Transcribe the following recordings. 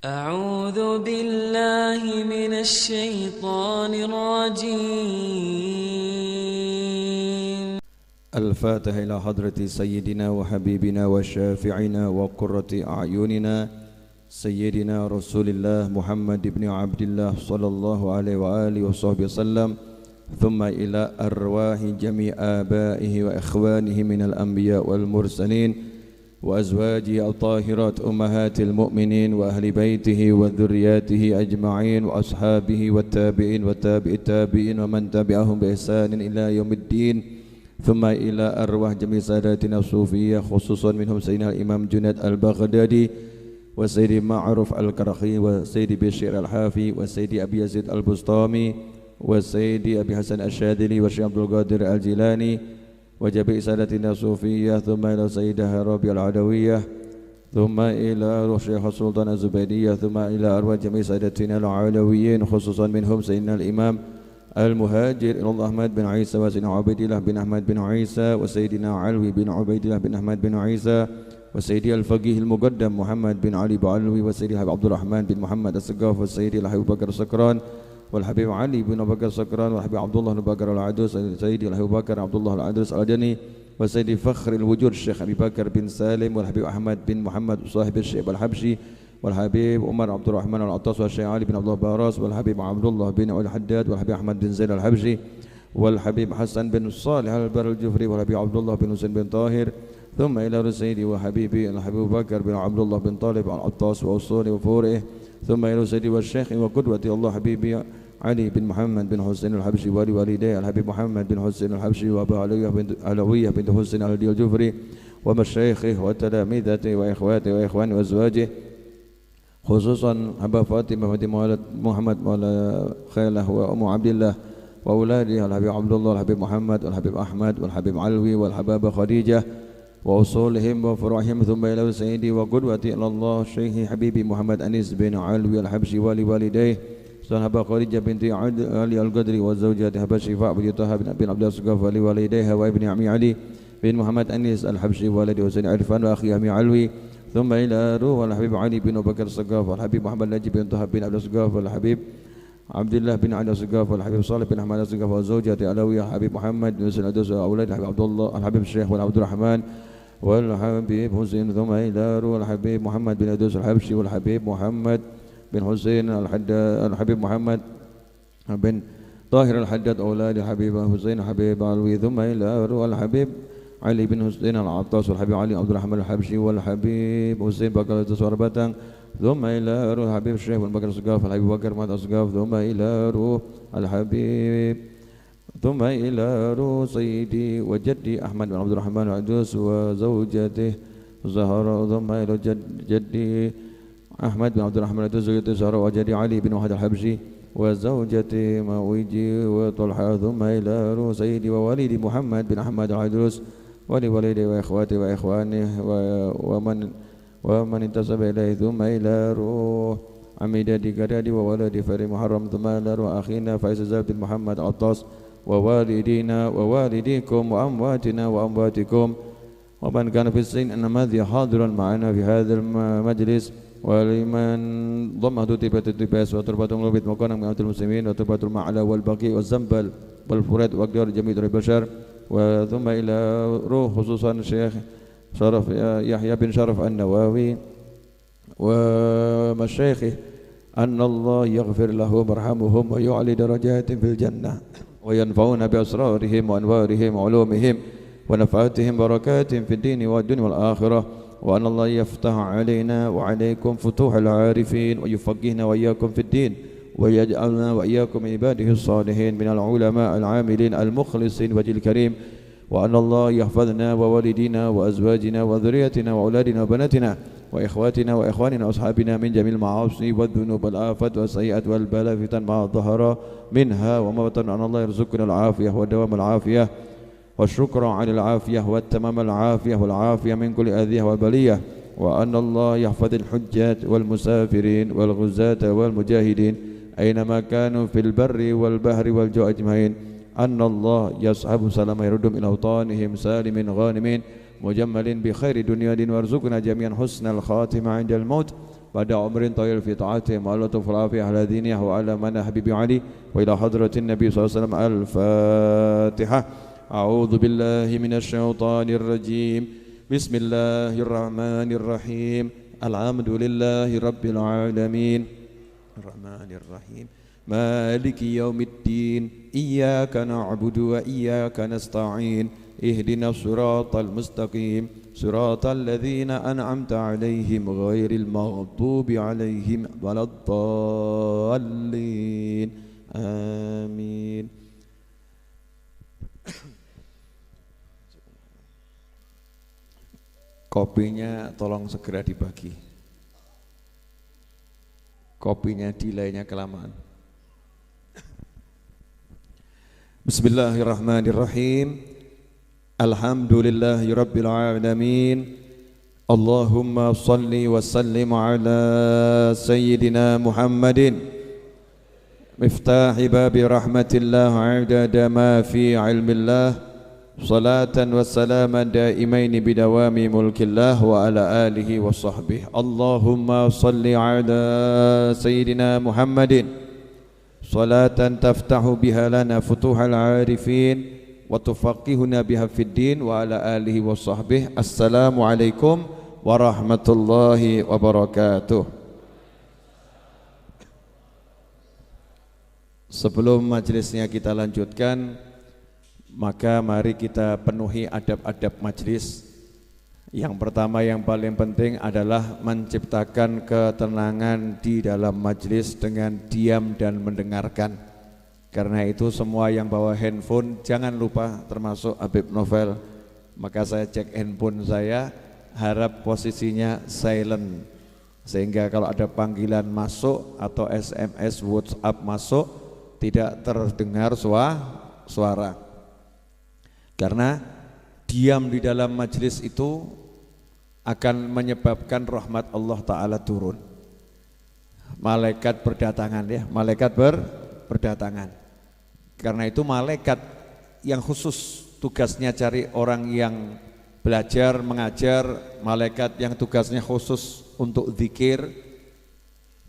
أعوذ بالله من الشيطان الرجيم. الفاتحة إلى حضرة سيدنا وحبيبنا وشافعنا وقرة أعيننا سيدنا رسول الله محمد بن عبد الله صلى الله عليه وآله وصحبه وسلم، ثم إلى أرواح جميع آبائه وإخوانه من الأنبياء والمرسلين وأزواجه الطاهرات أمهات المؤمنين وأهل بيته وذرياته أجمعين وأصحابه والتابعين وتابع التابعين ومن تبعهم بإحسان إلى يوم الدين، ثم إلى أرواح جميع ساداتنا الصوفية خصوصا منهم سيدنا الإمام جنيد البغدادي وسيدي معروف الكرخي وسيدي بشير الحافي وسيدي أبي يزيد البسطامي وسيدي أبي حسن الشاذلي والشيخ عبد القادر الجيلاني وجميع سادتنا الصوفية، ثم إلى سيدها ربيع العدوية، ثم إلى روح شيخ السلطان الزبيدية، ثم إلى أرواح جميع سادتنا العلويين خصوصا منهم سيدنا الإمام المهاجر إلى الله أحمد بن عيسى وسيدنا عبيد الله بن أحمد بن عيسى وسيدنا علوي بن عبيد الله بن أحمد بن عيسى وسيدي الفقيه المقدم محمد بن علي بعلوي وسيدي عبد الرحمن بن محمد السقاف وسيدي الحبيب بكر السكران والحبيب علي بن بكر السكران والحبيب عبد الله بن بكر العدوس سيدي الحبيب بكر عبد الله العدوس الأدني وسيدي فخر الوجود الشيخ أبي بكر بن سالم والحبيب أحمد بن محمد صاحب الشيخ الحبشي والحبيب عمر عبد الرحمن العطاس والشيخ علي بن عبد الله باراس والحبيب عبد الله بن علي الحداد والحبيب أحمد بن زين الحبشي والحبيب حسن بن صالح البر الجفري والحبيب عبد الله بن حسين بن طاهر، ثم إلى سيدي وحبيبي الحبيب بكر بن عبد الله بن طالب العطاس وأصوله وفوره، ثم إلى سيدي والشيخ وقدوتي الله حبيبي علي بن محمد بن حسين الحبشي ولوالديه الحبيب محمد بن حسين الحبشي وأبا علوية بنت حسين الجفري ومشايخه وتلاميذته وإخواته وإخوانه وأزواجه، خصوصا أبا فاطمة بنت محمد مولى خيله وأم عبد الله وأولاده الحبيب عبد الله والحبيب محمد والحبيب أحمد والحبيب علوي والحبابة خديجة وأصولهم وفروعهم، ثم إلى سيدي وقدوتي إلى الله الشيخ حبيبي محمد أنيس بن علوي الحبشي ولوالديه صاحب خديجة بنت علي القدري وزوجته شفاء بنت طه بن عبد السقاف ولوالديها وابن عمي علي بن محمد أنيس الحبشي ولد حسين عرفان وأخي عمي علوي، ثم إلى روح الحبيب علي بن بكر السقاف والحبيب محمد نجيب بن طه بن عبد السقاف والحبيب عبد الله بن علي السقاف والحبيب صالح بن أحمد السقاف وزوجته علوية الحبيب محمد بن حسين الدوس وأولاد الحبيب عبد الله الحبيب الشيخ والعبد الرحمن والحبيب حسين، ثم إلى روح الحبيب محمد بن الدوس الحبشي والحبيب محمد بن حسين الحبيب محمد بن طاهر الحداد أولاد الحبيب حسين الحبيب علوي، ثم إلى روح الحبيب علي بن حسين العطاس والحبيب علي عبد الرحمن الحبشي والحبيب حسين بكر التسوار، ثم إلى روح الحبيب الشيخ بن بكر السقاف الحبيب بكر مات السقاف، ثم إلى روح الحبيب ثم إلى روح سيدي وجدي أحمد بن عبد الرحمن العدوس وزوجته زهرة، ثم إلى جدي أحمد بن عبد الرحمن العدوس وزوجته زهرة وجدي علي بن وحد الحبشي وزوجته مويجي وطلحة، ثم إلى روح سيدي ووالدي محمد بن أحمد العدوس ولوالدي وإخواتي وإخوانه ومن انتسب إليه، ثم إلى روح عميدتي كرادي وولدي فري محرم، ثم إلى روح أخينا فايز زاب بن محمد عطاس ووالدينا ووالديكم وأمواتنا وأمواتكم ومن كان في السن أن ماذي حاضرا معنا في هذا المجلس، ولمن ضم تتبة التباس وتربة الغبيت مكانا من المسلمين وتربة المعلى والبقي والزنبل والفرات وأقدار جميع البشر، وثم إلى روح خصوصا الشيخ شرف يحيى بن شرف النواوي ومشايخه أن الله يغفر لهم ويرحمهم ويعلي درجات في الجنة وينفعون بأسرارهم وأنوارهم وعلومهم ونفعاتهم بركات في الدين والدنيا والآخرة، وأن الله يفتح علينا وعليكم فتوح العارفين ويفقهنا وإياكم في الدين ويجعلنا وإياكم من عباده الصالحين من العلماء العاملين المخلصين وجه الكريم، وأن الله يحفظنا ووالدينا وأزواجنا وذريتنا وأولادنا وبناتنا وإخواتنا وإخواننا وأصحابنا من جميع المعاصي والذنوب والآفات والسيئات والبلاء فتن ما ظهر منها وما بطن، أن الله يرزقنا العافية ودوام العافية والشكر على العافية والتمام العافية والعافية من كل أذية والبلية، وأن الله يحفظ الحجاج والمسافرين والغزاة والمجاهدين أينما كانوا في البر والبحر والجو أجمعين، أن الله يصحب سلام يردهم إلى أوطانهم سالم غانمين مجمل بخير دنيا دين، وارزقنا جميعا حسن الخاتمة عند الموت، بعد عمر طويل في طاعته مع اللطف والعافية على دينه وعلى من حبيب علي وإلى حضرة النبي صلى الله عليه وسلم. الفاتحة. أعوذ بالله من الشيطان الرجيم. بسم الله الرحمن الرحيم. الحمد لله رب العالمين الرحمن الرحيم مالك يوم الدين إياك نعبد وإياك نستعين اهدنا الصراط المستقيم صراط الذين أنعمت عليهم غير المغضوب عليهم ولا الضالين آمين. Kopinya tolong segera dibagi. Kopinya delaynya kelamaan. Bismillahirrahmanirrahim. Alhamdulillahi rabbil alamin. Allahumma salli wa sallim ala sayyidina Muhammadin miftahi babi rahmatillah adada ma fi ilmillah salatan wa salaman daimaini bidawami mulkillah wa ala alihi wa sahbihi. Allahumma salli ala sayyidina Muhammadin salatan taftahu biha lana futuhal arifin wa tufaqihuna biha fid din wa ala alihi wa sahbihi. Assalamualaikum warahmatullahi wabarakatuh. Sebelum majelisnya kita lanjutkan, maka mari kita penuhi adab-adab majlis. Yang pertama yang paling penting adalah menciptakan ketenangan di dalam majlis dengan diam dan mendengarkan. Karena itu semua yang bawa handphone jangan lupa, termasuk Habib Novel. Maka saya cek handphone saya, harap posisinya silent, sehingga kalau ada panggilan masuk atau SMS WhatsApp masuk tidak terdengar suara. Karena diam di dalam majlis itu akan menyebabkan rahmat Allah Ta'ala turun. Malaikat berdatangan ya, malaikat berdatangan. Karena itu malaikat yang khusus tugasnya cari orang yang belajar, mengajar, malaikat yang tugasnya khusus untuk zikir,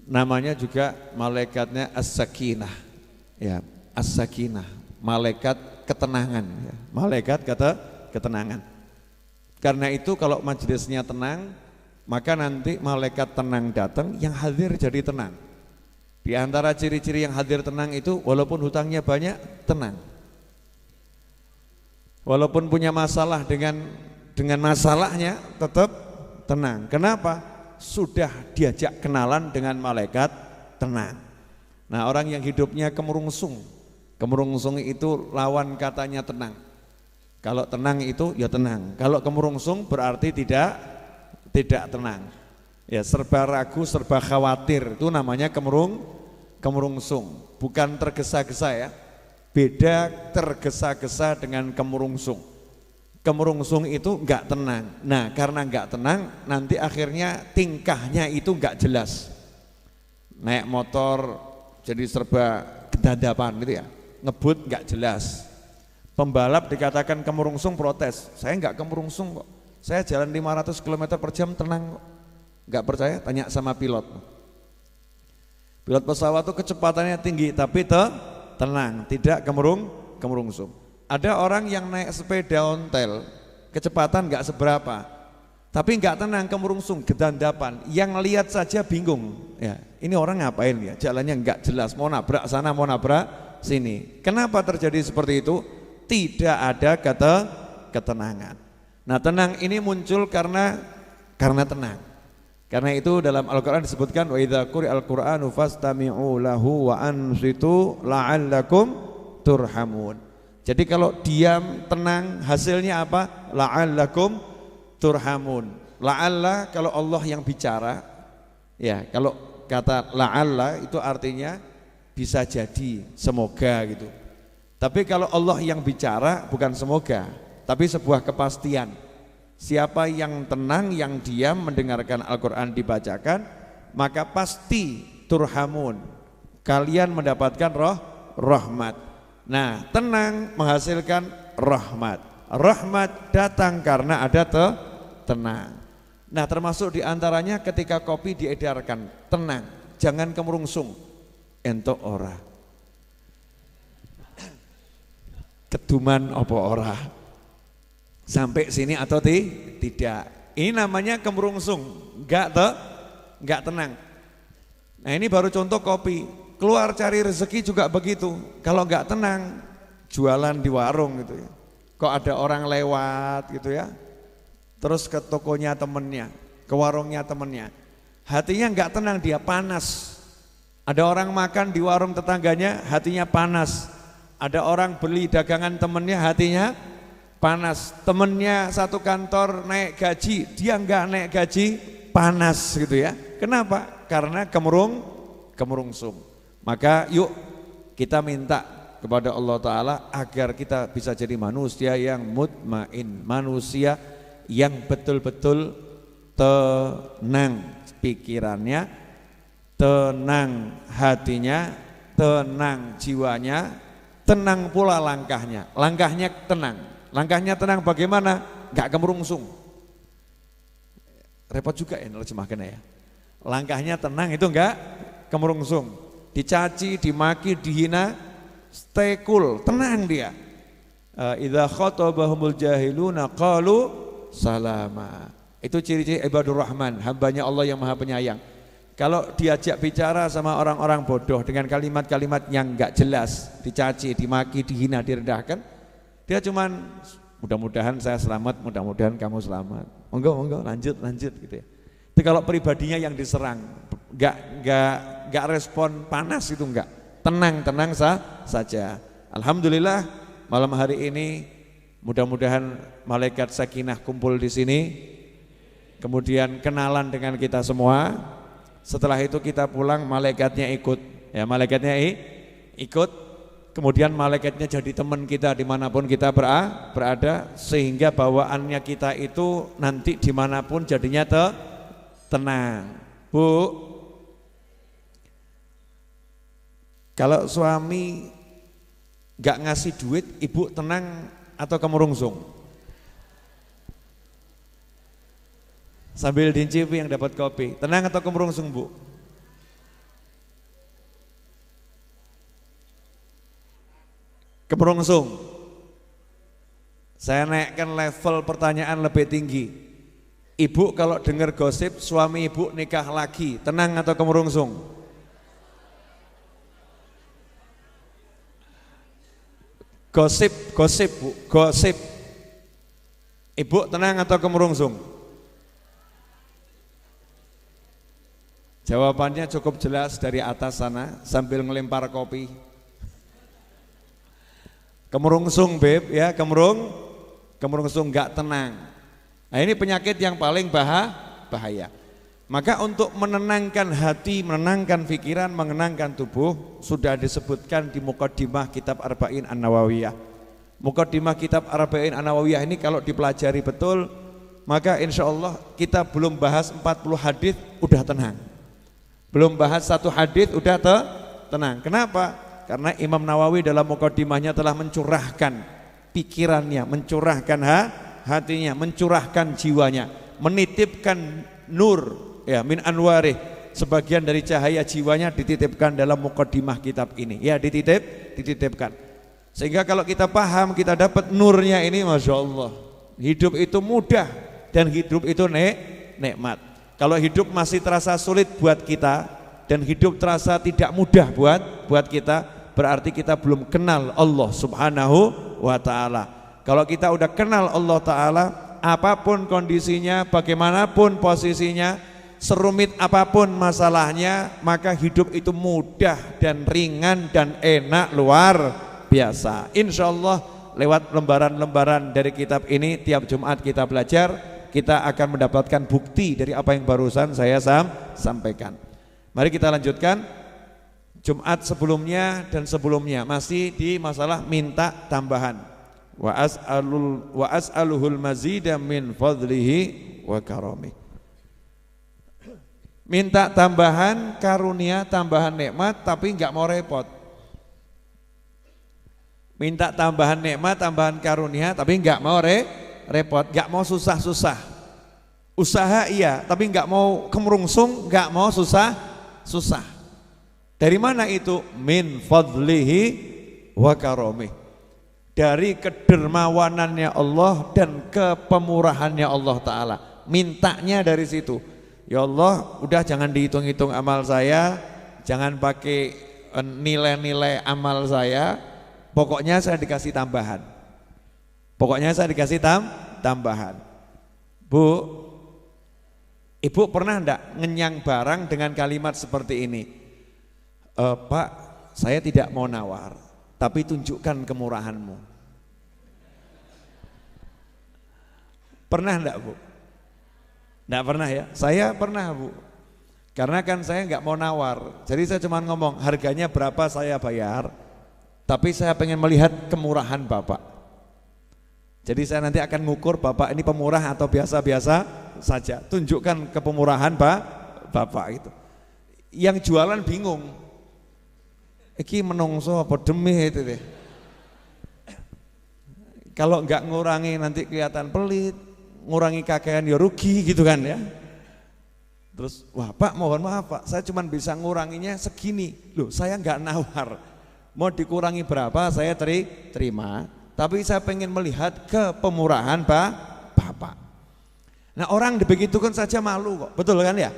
namanya juga malaikatnya As-Sakinah. Ya, As-Sakinah, malaikat ketenangan ya. Malaikat kata ketenangan. Karena itu kalau majelisnya tenang, maka nanti malaikat tenang datang, yang hadir jadi tenang. Di antara ciri-ciri yang hadir tenang itu walaupun hutangnya banyak, tenang. Walaupun punya masalah dengan masalahnya tetap tenang. Kenapa? Sudah diajak kenalan dengan malaikat tenang. Nah, orang yang hidupnya kemerungsung itu lawan katanya tenang. Kalau tenang itu ya tenang. Kalau kemerungsung berarti tidak tenang. Ya, serba ragu, serba khawatir, itu namanya kemerungsung. Bukan tergesa-gesa ya. Beda tergesa-gesa dengan kemerungsung. Kemerungsung itu enggak tenang. Nah, karena enggak tenang, nanti akhirnya tingkahnya itu enggak jelas. Naik motor jadi serba kedadapan gitu ya. Ngebut enggak jelas. Pembalap dikatakan kemerungsung, protes. Saya enggak kemerungsung kok. Saya jalan 500 km per jam tenang kok. Enggak percaya? Tanya sama pilot. Pilot pesawat itu kecepatannya tinggi tapi tenang, tidak kemerungsung. Ada orang yang naik sepeda ontel, kecepatan enggak seberapa, tapi enggak tenang, kemerungsung, gedandapan. Yang lihat saja bingung. Ya, ini orang ngapain ya? Jalannya enggak jelas, mau nabrak sana, mau nabrak sini. Kenapa terjadi seperti itu? Tidak ada ketenangan. Nah, tenang ini muncul karena tenang. Karena itu dalam Al-Quran disebutkan wa idza quri'al Qur'anu fastami'u lahu wa ansitu la'allakum turhamun. Jadi kalau diam tenang hasilnya apa? La'allakum turhamun. La'alla kalau Allah yang bicara, ya kalau kata la'alla itu artinya bisa jadi, semoga gitu. Tapi kalau Allah yang bicara bukan semoga, tapi sebuah kepastian. Siapa yang tenang, yang diam mendengarkan Al-Quran dibacakan, maka pasti turhamun, kalian mendapatkan rahmat. Nah, tenang menghasilkan rahmat. Rahmat datang karena ada tenang. Nah, termasuk diantaranya ketika kopi diedarkan, tenang, jangan kemerungsung, entuk ora, keduman opo ora, sampai sini atau tidak. Ini namanya kemerungsung, enggak tenang. Nah, ini baru contoh kopi. Keluar cari rezeki juga begitu. Kalau enggak tenang, jualan di warung gitu ya. Kok ada orang lewat gitu ya. Terus ke tokonya temennya, ke warungnya temennya. Hatinya enggak tenang, dia panas. Ada orang makan di warung tetangganya, hatinya panas. Ada orang beli dagangan temennya, hatinya panas. Temennya satu kantor naik gaji, dia enggak naik gaji, panas gitu ya. Kenapa? Karena kemerungsung. Maka yuk kita minta kepada Allah Ta'ala agar kita bisa jadi manusia yang mutmain, manusia yang betul-betul tenang pikirannya, tenang hatinya, tenang jiwanya, tenang pula langkahnya. Langkahnya tenang. Langkahnya tenang bagaimana? Enggak kemerungsung. Repot juga ya nerjemahkannya ya. Langkahnya tenang itu enggak kemerungsung. Dicaci, dimaki, dihina, stay cool, tenang dia. Idza khatabahumul jahiluna qalu salama. Itu ciri-ciri ibadur rahman, hambanya Allah yang maha penyayang. Kalau diajak bicara sama orang-orang bodoh dengan kalimat-kalimat yang enggak jelas, dicaci, dimaki, dihina, direndahkan, dia cuman mudah-mudahan saya selamat, mudah-mudahan kamu selamat. Monggo, lanjut gitu ya. Itu kalau pribadinya yang diserang, enggak respon panas itu enggak. Tenang saja. Alhamdulillah malam hari ini mudah-mudahan malaikat sakinah kumpul di sini. Kemudian kenalan dengan kita semua. Setelah itu kita pulang malaikatnya ikut. Ya, malaikatnya ikut. Kemudian malaikatnya jadi teman kita dimanapun kita berada, sehingga bawaannya kita itu nanti dimanapun jadinya tenang. Bu, kalau suami gak ngasih duit, ibu tenang atau kemerungsung? Sambil dincipi yang dapat kopi, tenang atau kemerungsung bu? Kemerungsung. Saya naikkan level pertanyaan lebih tinggi. Ibu kalau dengar gosip suami ibu nikah lagi, tenang atau kemerungsung? Gosip bu, gosip. Ibu tenang atau kemerungsung? Jawabannya cukup jelas dari atas sana sambil ngelempar kopi. Kemerungsung beb ya, kemerungsung enggak tenang. Nah ini penyakit yang paling bahaya. Maka untuk menenangkan hati, menenangkan pikiran, menenangkan tubuh sudah disebutkan di Muqaddimah kitab Arba'in An-Nawawiyah. Muqaddimah kitab Arba'in An-Nawawiyah ini kalau dipelajari betul, maka insya Allah kita belum bahas 40 hadis udah tenang. Belum bahas satu hadis udah tenang. Kenapa? Karena Imam Nawawi dalam Muqaddimahnya telah mencurahkan pikirannya, mencurahkan hatinya, mencurahkan jiwanya, menitipkan nur ya min anwarih, sebagian dari cahaya jiwanya dititipkan dalam Muqaddimah kitab ini. Ya dititipkan. Sehingga kalau kita paham, kita dapat nurnya ini, Masya Allah, hidup itu mudah dan hidup itu nikmat. Kalau hidup masih terasa sulit buat kita dan hidup terasa tidak mudah buat kita, berarti kita belum kenal Allah Subhanahu wa ta'ala. Kalau kita udah kenal Allah Ta'ala, apapun kondisinya, bagaimanapun posisinya, serumit apapun masalahnya, maka hidup itu mudah dan ringan dan enak luar biasa. Insya Allah lewat lembaran-lembaran dari kitab ini tiap Jumat kita belajar, kita akan mendapatkan bukti dari apa yang barusan saya sampaikan. Mari kita lanjutkan. Jumat sebelumnya dan sebelumnya masih di masalah minta tambahan. Wa as'aluhul mazida min fadlihi wa karami. Minta tambahan karunia, tambahan nikmat, tapi enggak mau repot. Minta tambahan nikmat, tambahan karunia, tapi enggak mau repot, enggak mau susah-susah. Usaha iya, tapi nggak mau kemerungsung, nggak mau susah. Dari mana itu? Min fadlihi wa karamih. Dari kedermawanannya Allah dan kepemurahannya Allah Ta'ala. Mintanya dari situ. Ya Allah, udah jangan dihitung-hitung amal saya, jangan pakai nilai-nilai amal saya, pokoknya saya dikasih tambahan. Tambahan. Bu, Ibu pernah enggak ngenyang barang dengan kalimat seperti ini? Pak, saya tidak mau nawar, tapi tunjukkan kemurahanmu. Pernah enggak, Bu? Enggak pernah ya? Saya pernah, Bu. Karena kan saya enggak mau nawar, jadi saya cuma ngomong harganya berapa saya bayar, tapi saya pengen melihat kemurahan Bapak. Jadi saya nanti akan ngukur Bapak ini pemurah atau biasa-biasa saja. Tunjukkan kepemurahan Bapak itu. Yang jualan bingung. Iki menungso apa demi itu deh. Kalau enggak ngurangi nanti kelihatan pelit, ngurangi kakean ya rugi gitu kan ya. Terus, wah Pak mohon maaf Pak, saya cuma bisa nguranginya segini. Loh saya enggak nawar. Mau dikurangi berapa saya terima. Tapi saya pengen melihat kepemurahan Bapak. Nah orang dibegitukan saja malu kok, betul kan ya?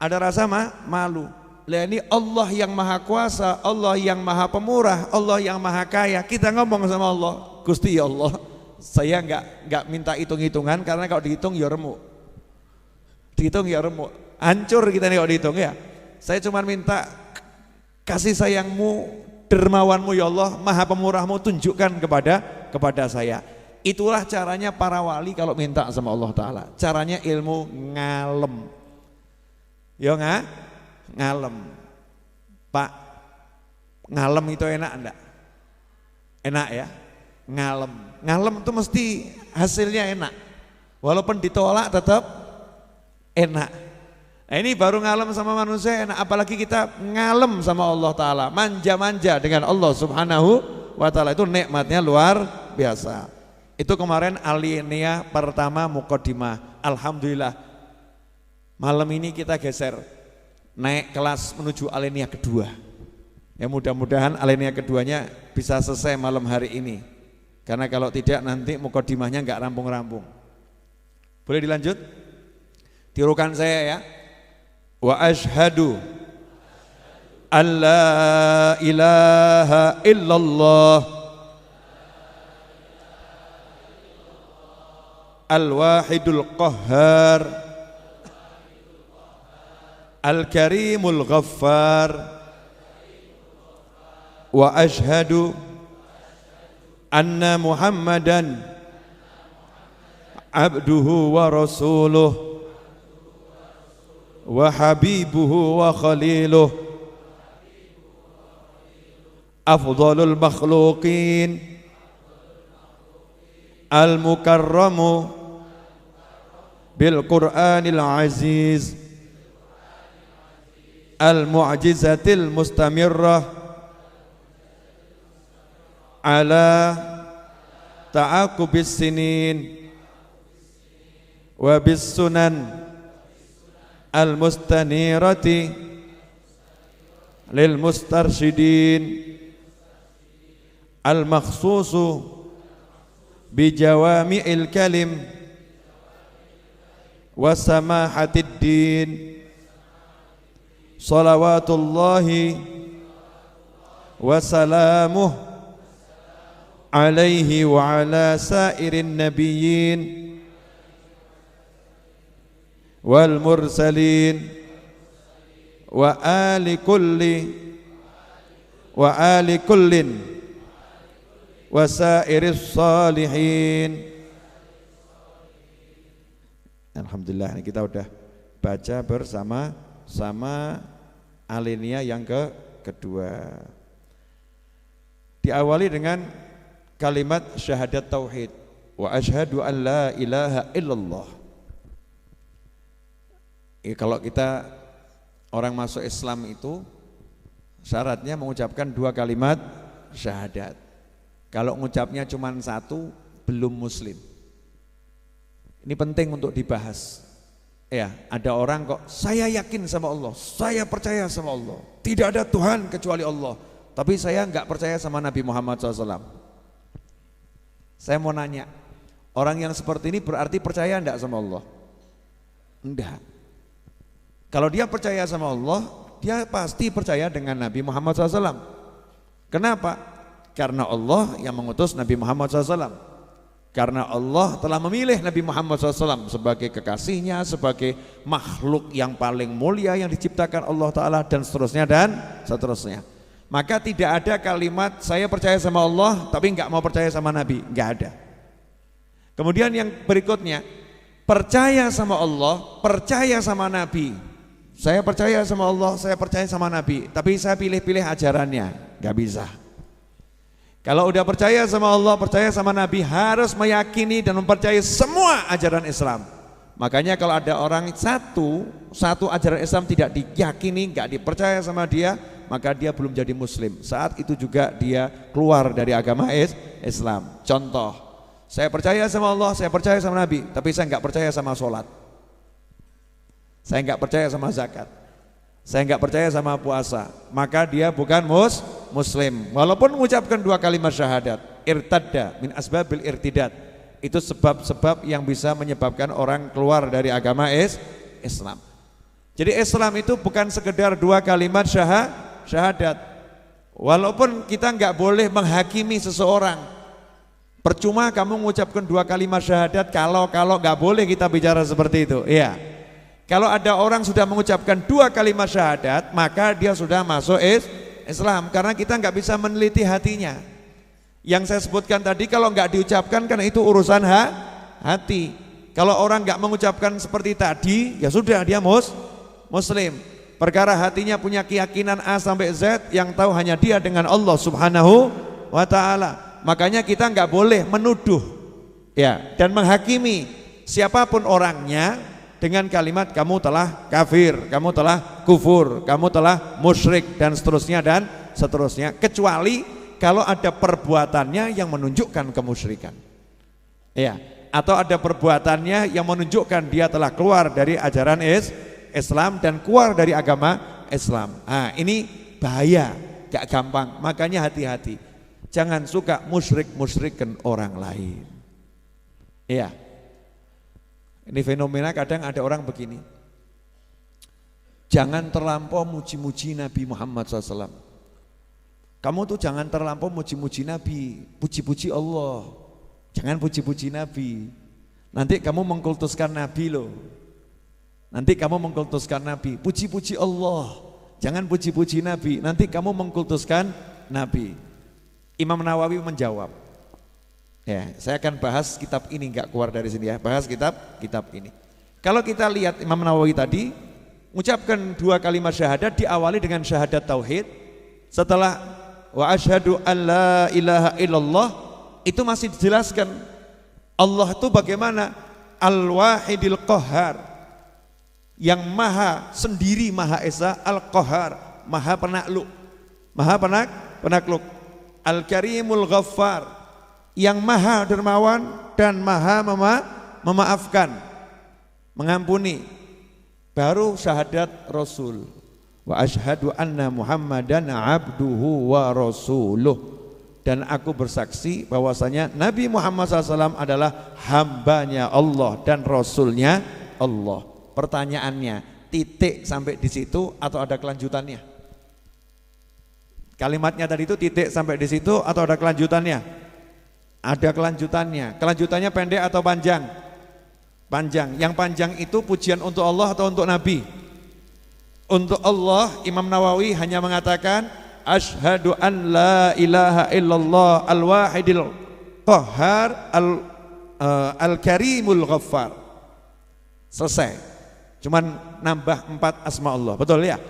Ada rasa malu. Lah ini Allah yang maha kuasa, Allah yang maha pemurah, Allah yang maha kaya. Kita ngomong sama Allah, Gusti ya Allah, saya enggak minta hitung-hitungan karena kalau dihitung ya remuk. Dihitung ya remuk, hancur kita nih kalau dihitung ya. Saya cuma minta kasih sayangmu, dermawanmu ya Allah, maha pemurahmu tunjukkan kepada saya. Itulah caranya para wali kalau minta sama Allah Ta'ala. Caranya ilmu ngalem. Ya ngalem. Pak, ngalem itu enak enggak? Enak ya? Ngalem. Ngalem itu mesti hasilnya enak. Walaupun ditolak tetap enak. Nah, ini baru ngalem sama manusia enak, apalagi kita ngalem sama Allah Ta'ala, manja-manja dengan Allah Subhanahu wa Ta'ala, itu nikmatnya luar biasa. Itu kemarin alinea pertama muqaddimah. Alhamdulillah malam ini kita geser naik kelas menuju alinea kedua. Ya mudah-mudahan alinea keduanya bisa selesai malam hari ini, karena kalau tidak nanti muqaddimahnya enggak rampung-rampung. Boleh dilanjut? Tirukan saya ya. Wa ashhadu an la ilaha illallah al-wahidul qahhar al-karimul ghaffar wa ashhadu anna muhammadan abduhu wa rasuluh wa habibuhu wa khaliluh afdalul makhluqin al-mukarramu bil Qur'anil aziz al-mu'jizatil mustamirrah ala ta'aqubis sinin wa bis sunan al-mustanirati lil mustarsyidin al-makhsusu bi jawami'il kalim wa samahatid din salawatullahi wa salamuh alaihi wa ala sairin nabiyyin wal mursalin wa ali kullin wa sairis salihin. Alhamdulillah ini kita udah baca bersama-sama alinea yang kedua. Diawali dengan kalimat syahadat tauhid, wa asyhadu an la ilaha illallah. Kalau kita orang masuk Islam itu syaratnya mengucapkan 2 kalimat syahadat. Kalau mengucapnya cuma 1 belum muslim. Ini penting untuk dibahas. Ya, ada orang kok saya yakin sama Allah, saya percaya sama Allah, tidak ada Tuhan kecuali Allah, tapi saya nggak percaya sama Nabi Muhammad SAW. Saya mau nanya, orang yang seperti ini berarti percaya enggak sama Allah? Enggak. Kalau dia percaya sama Allah, dia pasti percaya dengan Nabi Muhammad SAW. Kenapa? Karena Allah yang mengutus Nabi Muhammad SAW. Karena Allah telah memilih Nabi Muhammad SAW sebagai kekasihnya, sebagai makhluk yang paling mulia yang diciptakan Allah Ta'ala, dan seterusnya dan seterusnya. Maka tidak ada kalimat saya percaya sama Allah tapi enggak mau percaya sama Nabi, enggak ada. Kemudian yang berikutnya, percaya sama Allah, percaya sama Nabi. Saya percaya sama Allah, saya percaya sama Nabi, tapi saya pilih-pilih ajarannya, enggak bisa. Kalau udah percaya sama Allah, percaya sama Nabi, harus meyakini dan mempercayai semua ajaran Islam. Makanya kalau ada orang satu ajaran Islam tidak diyakini, enggak dipercaya sama dia, maka dia belum jadi muslim. Saat itu juga dia keluar dari agama Islam. Contoh, saya percaya sama Allah, saya percaya sama Nabi, tapi saya enggak percaya sama sholat, saya enggak percaya sama zakat, saya enggak percaya sama puasa, maka dia bukan muslim. Walaupun mengucapkan 2 kalimat syahadat. Irtadda min asbabil irtidad, itu sebab-sebab yang bisa menyebabkan orang keluar dari agama Islam. Jadi Islam itu bukan sekedar 2 kalimat syahadat. Walaupun kita enggak boleh menghakimi seseorang. Percuma kamu mengucapkan 2 kalimat syahadat kalau enggak boleh kita bicara seperti itu. Iya. Kalau ada orang sudah mengucapkan 2 kalimat syahadat, maka dia sudah masuk Islam, karena kita nggak bisa meneliti hatinya. Yang saya sebutkan tadi kalau nggak diucapkan kan itu urusan hati. Kalau orang nggak mengucapkan seperti tadi, ya sudah dia muslim. Perkara hatinya punya keyakinan A sampai Z, yang tahu hanya dia dengan Allah Subhanahu wa Ta'ala. Makanya kita nggak boleh menuduh ya dan menghakimi siapapun orangnya dengan kalimat kamu telah kafir, kamu telah kufur, kamu telah musyrik, dan seterusnya, kecuali kalau ada perbuatannya yang menunjukkan kemusyrikan, ya, atau ada perbuatannya yang menunjukkan dia telah keluar dari ajaran Islam dan keluar dari agama Islam. Nah, ini bahaya, gak gampang, makanya hati-hati, jangan suka musyrik-musyrikan orang lain, ya. Ini fenomena kadang ada orang begini, jangan terlampau muji-muji Nabi Muhammad SAW. Kamu tuh jangan terlampau muji-muji Nabi, puji-puji Allah. Jangan puji-puji Nabi, nanti kamu mengkultuskan Nabi loh. Nanti kamu mengkultuskan Nabi, puji-puji Allah. Jangan puji-puji Nabi, nanti kamu mengkultuskan Nabi. Imam Nawawi menjawab, ya, saya akan bahas kitab ini, enggak keluar dari sini ya, bahas kitab ini. Kalau kita lihat Imam Nawawi tadi mengucapkan 2 kalimat syahadat, diawali dengan syahadat tauhid. Setelah wa asyhadu an la ilaha illallah, itu masih dijelaskan Allah itu bagaimana, al-wahidil qahhar, yang maha sendiri, maha esa, al-qahhar, maha penakluk, al-karimul ghaffar, yang maha dermawan dan maha memaafkan, mengampuni. Baru syahadat Rasul, wa asyhadu anna Muhammadan abduhu wa rasuluh, dan aku bersaksi bahwasanya Nabi Muhammad SAW adalah hambanya Allah dan Rasulnya Allah. Pertanyaannya, titik sampai di situ atau ada kelanjutannya? Kalimatnya tadi itu titik sampai di situ atau ada kelanjutannya? Ada kelanjutannya. Kelanjutannya pendek atau panjang? Panjang. Yang panjang itu pujian untuk Allah atau untuk Nabi? Untuk Allah. Imam Nawawi hanya mengatakan asyhadu an la ilaha illallah al-wahidil qahhar al-karimul ghaffar. Selesai. Cuman nambah 4 asma Allah. Betul ya?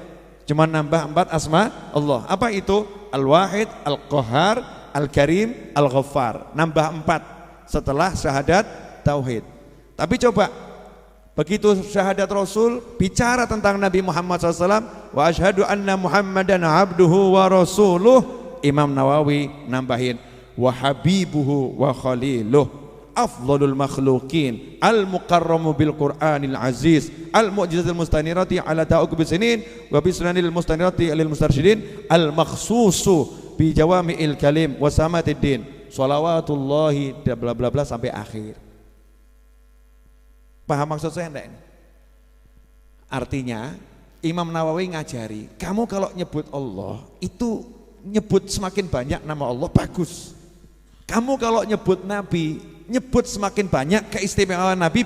Cuman nambah 4 asma Allah. Apa itu? Al-wahid, al-qahhar, Al-Karim, Al-Ghaffar, nambah 4 setelah syahadat tauhid. Tapi coba, begitu syahadat Rasul bicara tentang Nabi Muhammad SAW, wa asyhadu anna Muhammadan abduhu wa rasuluh, Imam Nawawi nambahin wa habibuhu wa khaliluh, afdhalul makhluqin, al-mukarramu bil Qur'anil aziz, al-mu'jizatil mustanirati ala ta'uqub bisinin wa bisunanil mustanirati lil mustarsyidin, al-makhsusu bi jawami'il kalim wa samatid din. Shalawatullahi bla bla bla sampai akhir. Paham maksud saya enggak ini? Artinya Imam Nawawi ngajari, kamu kalau nyebut Allah itu nyebut semakin banyak nama Allah bagus. Kamu kalau nyebut Nabi, nyebut semakin banyak keistimewaan Nabi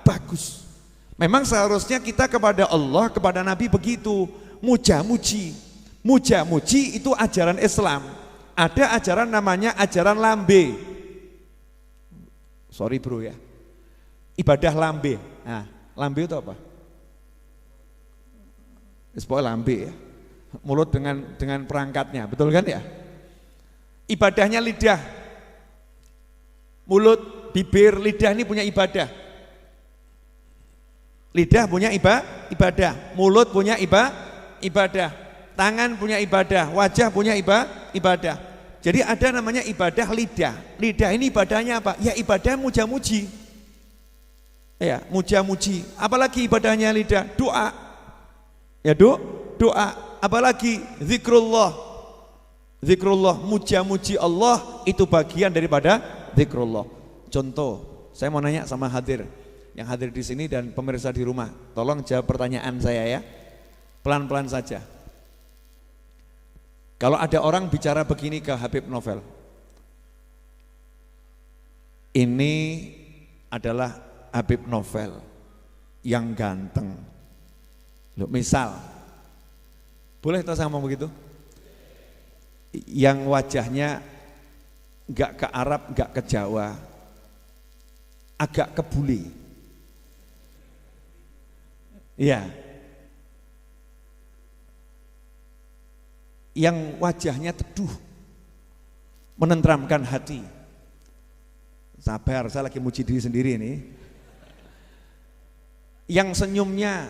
bagus. Memang seharusnya kita kepada Allah, kepada Nabi begitu, muja-muji. Muja-muji itu ajaran Islam. Ada ajaran namanya ajaran lambe. Sorry bro ya. Ibadah lambe. Nah, lambe itu apa? Pokoknya lambe ya. Mulut dengan perangkatnya, betul kan ya? Ibadahnya lidah. Mulut, bibir, lidah ini punya ibadah. Lidah punya ibadah, mulut punya ibadah, tangan punya ibadah, wajah punya ibadah. Jadi ada namanya ibadah lidah. Lidah ini ibadahnya apa? Ya ibadah muja-muji. Ya, muja-muji. Apalagi ibadahnya lidah? Doa. Ya doa. Apalagi zikrullah. Zikrullah, muja-muji Allah itu bagian daripada zikrullah. Contoh, saya mau nanya sama yang hadir di sini dan pemirsa di rumah. Tolong jawab pertanyaan saya ya. Pelan-pelan saja. Kalau ada orang bicara begini ke Habib Novel, ini adalah Habib Novel yang ganteng. Loh, misal, boleh tahu saya ngomong begitu? Yang wajahnya enggak ke Arab, enggak ke Jawa, agak ke bule. Iya. Yang wajahnya teduh, menenteramkan hati. Sabar, saya lagi muji diri sendiri ini. Yang senyumnya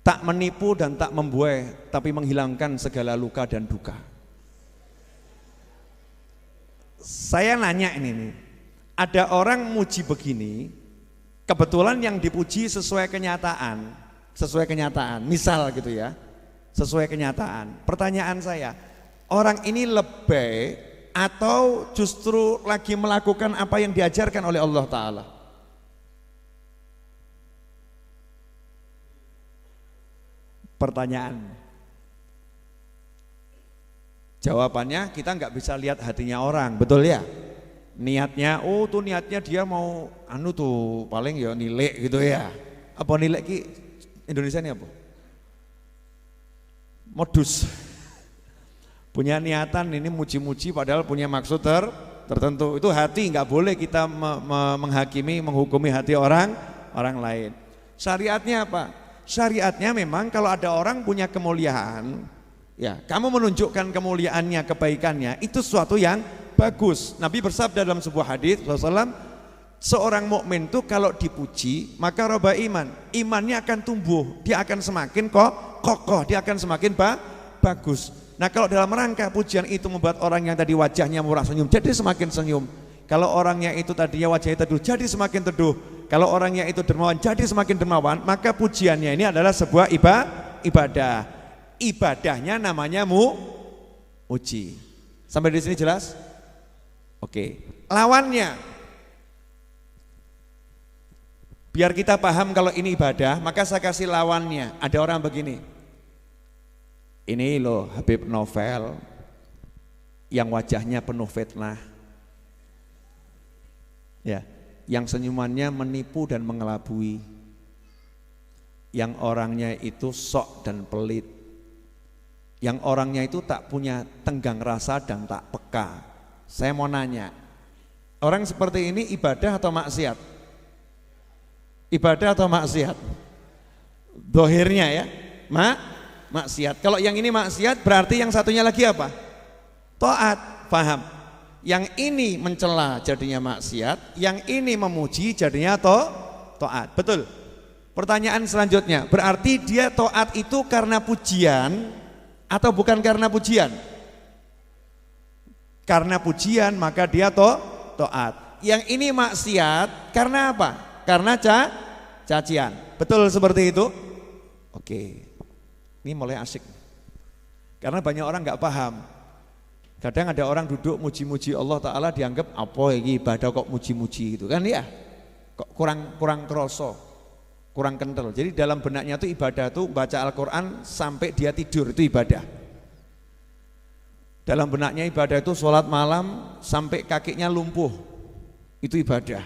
tak menipu dan tak membuai, tapi menghilangkan segala luka dan duka. Saya nanya ini nih, ada orang muji begini, kebetulan yang dipuji sesuai kenyataan, misal gitu ya, sesuai kenyataan. Pertanyaan saya, orang ini lebay atau justru lagi melakukan apa yang diajarkan oleh Allah Ta'ala? Pertanyaan. Jawabannya kita nggak bisa lihat hatinya orang, betul ya? Niatnya, oh tuh niatnya dia mau tuh paling ya nilai gitu ya. Apa nilai ki Indonesia ini apa? Modus. Punya niatan ini muji-muji padahal punya maksud tertentu. Itu hati, nggak boleh kita menghakimi, menghukumi hati orang lain. Syariatnya apa? Syariatnya memang kalau ada orang punya kemuliaan, ya, kamu menunjukkan kemuliaannya, kebaikannya, itu sesuatu yang bagus. Nabi bersabda dalam sebuah hadis SAW, seorang mukmin itu kalau dipuji maka roba imannya akan tumbuh, dia akan semakin kokoh, dia akan semakin bagus. Nah kalau dalam rangka pujian itu membuat orang yang tadi wajahnya murah senyum jadi semakin senyum, kalau orangnya itu tadinya wajahnya teduh jadi semakin teduh, kalau orangnya itu dermawan jadi semakin dermawan, maka pujiannya ini adalah sebuah ibadah. Ibadahnya namanya muji. Sampai di sini jelas? Oke. Lawannya, biar kita paham kalau ini ibadah, maka saya kasih lawannya. Ada orang begini, ini loh Habib Novel yang wajahnya penuh fitnah, ya, yang senyumannya menipu dan mengelabui, yang orangnya itu sok dan pelit, yang orangnya itu tak punya tenggang rasa dan tak peka. Saya mau nanya, orang seperti ini ibadah atau maksiat? Ibadah atau maksiat? Dohirnya ya, maksiat. Kalau yang ini maksiat berarti yang satunya lagi apa? Taat, paham? Yang ini mencela jadinya maksiat, yang ini memuji jadinya taat. Betul? Pertanyaan selanjutnya, berarti dia taat itu karena pujian atau bukan karena pujian? Karena pujian maka dia taat. Yang ini maksiat karena apa? Karena cacian. Betul seperti itu? Oke. Ini mulai asik. Karena banyak orang nggak paham. Kadang ada orang duduk muji-muji Allah Ta'ala dianggap apa ini ibadah kok muji-muji gitu kan ya. Kok kurang kroso, kurang kental. Jadi dalam benaknya itu ibadah itu baca Al-Quran sampai dia tidur itu ibadah. Dalam benaknya ibadah itu sholat malam sampai kakinya lumpuh, itu ibadah.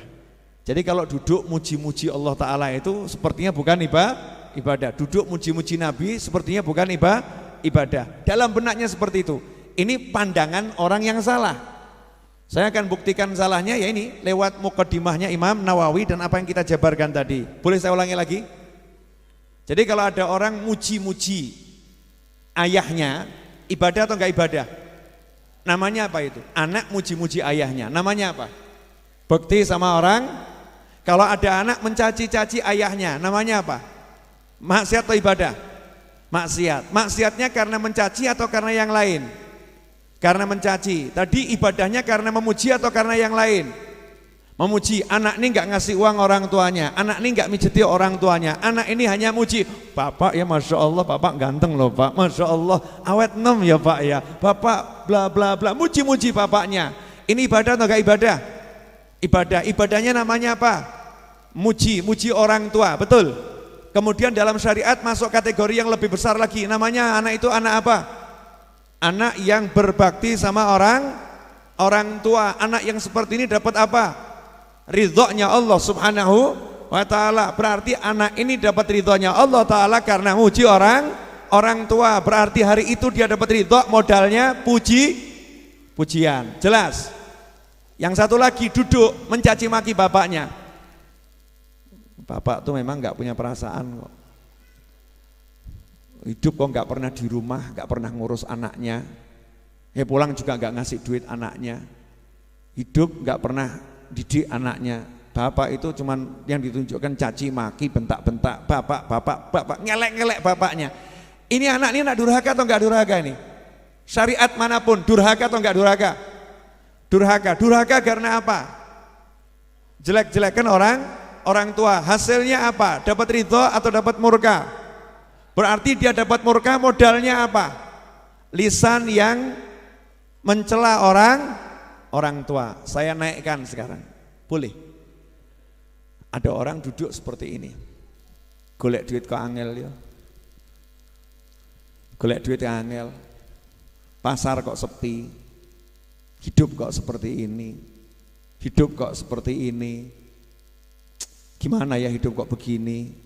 Jadi kalau duduk muji-muji Allah Ta'ala itu sepertinya bukan ibadah. Duduk muji-muji Nabi sepertinya bukan ibadah. Dalam benaknya seperti itu. Ini pandangan orang yang salah. Saya akan buktikan salahnya ya ini lewat muqaddimahnya Imam Nawawi dan apa yang kita jabarkan tadi. Boleh saya ulangi lagi? Jadi kalau ada orang muji-muji ayahnya, ibadah atau enggak ibadah? Namanya apa itu? Anak muji-muji ayahnya, namanya apa? Bekti sama orang. Kalau ada anak mencaci-caci ayahnya, namanya apa? Maksiat atau ibadah? Maksiat. Maksiatnya karena mencaci atau karena yang lain? Karena mencaci. Tadi ibadahnya karena memuji atau karena yang lain? Memuji. Anak ini enggak ngasih uang orang tuanya, anak ini enggak mijeti orang tuanya, anak ini hanya muji. Bapak ya Masya Allah, bapak ganteng loh Pak, Masya Allah awet nem ya Pak ya, bapak bla bla bla, muji-muji bapaknya. Ini ibadah atau enggak ibadah? Ibadah. Ibadahnya namanya apa? Muji orang tua, betul. Kemudian dalam syariat masuk kategori yang lebih besar lagi, namanya anak itu anak apa? Anak yang berbakti sama orang tua. Anak yang seperti ini dapat apa? Ridhonya Allah Subhanahu wa Ta'ala. Berarti anak ini dapat ridhonya Allah Ta'ala karena muji orang tua. Berarti hari itu dia dapat ridho, modalnya pujian. Jelas? Yang satu lagi duduk mencaci maki bapaknya. Bapak tuh memang nggak punya perasaan kok. Hidup kok nggak pernah di rumah, nggak pernah ngurus anaknya. Pulang juga nggak ngasih duit anaknya. Hidup nggak pernah didik anaknya. Bapak itu cuman yang ditunjukkan caci maki, bentak-bentak, bapak, ngelek-ngelek bapaknya. Ini anak ini nak durhaka atau nggak durhaka ini? Syariat manapun durhaka atau nggak durhaka? Durhaka karena apa? Jelek-jelekan orang tua. Hasilnya apa? Dapat ridho atau dapat murka? Berarti dia dapat murka, modalnya apa? Lisan yang mencela orang tua. Saya naikkan sekarang. Boleh? Ada orang duduk seperti ini. Golek duit kok angel ya. Golek duit angel. Pasar kok sepi. Hidup kok seperti ini. Hidup kok seperti ini. Gimana ya hidup kok begini?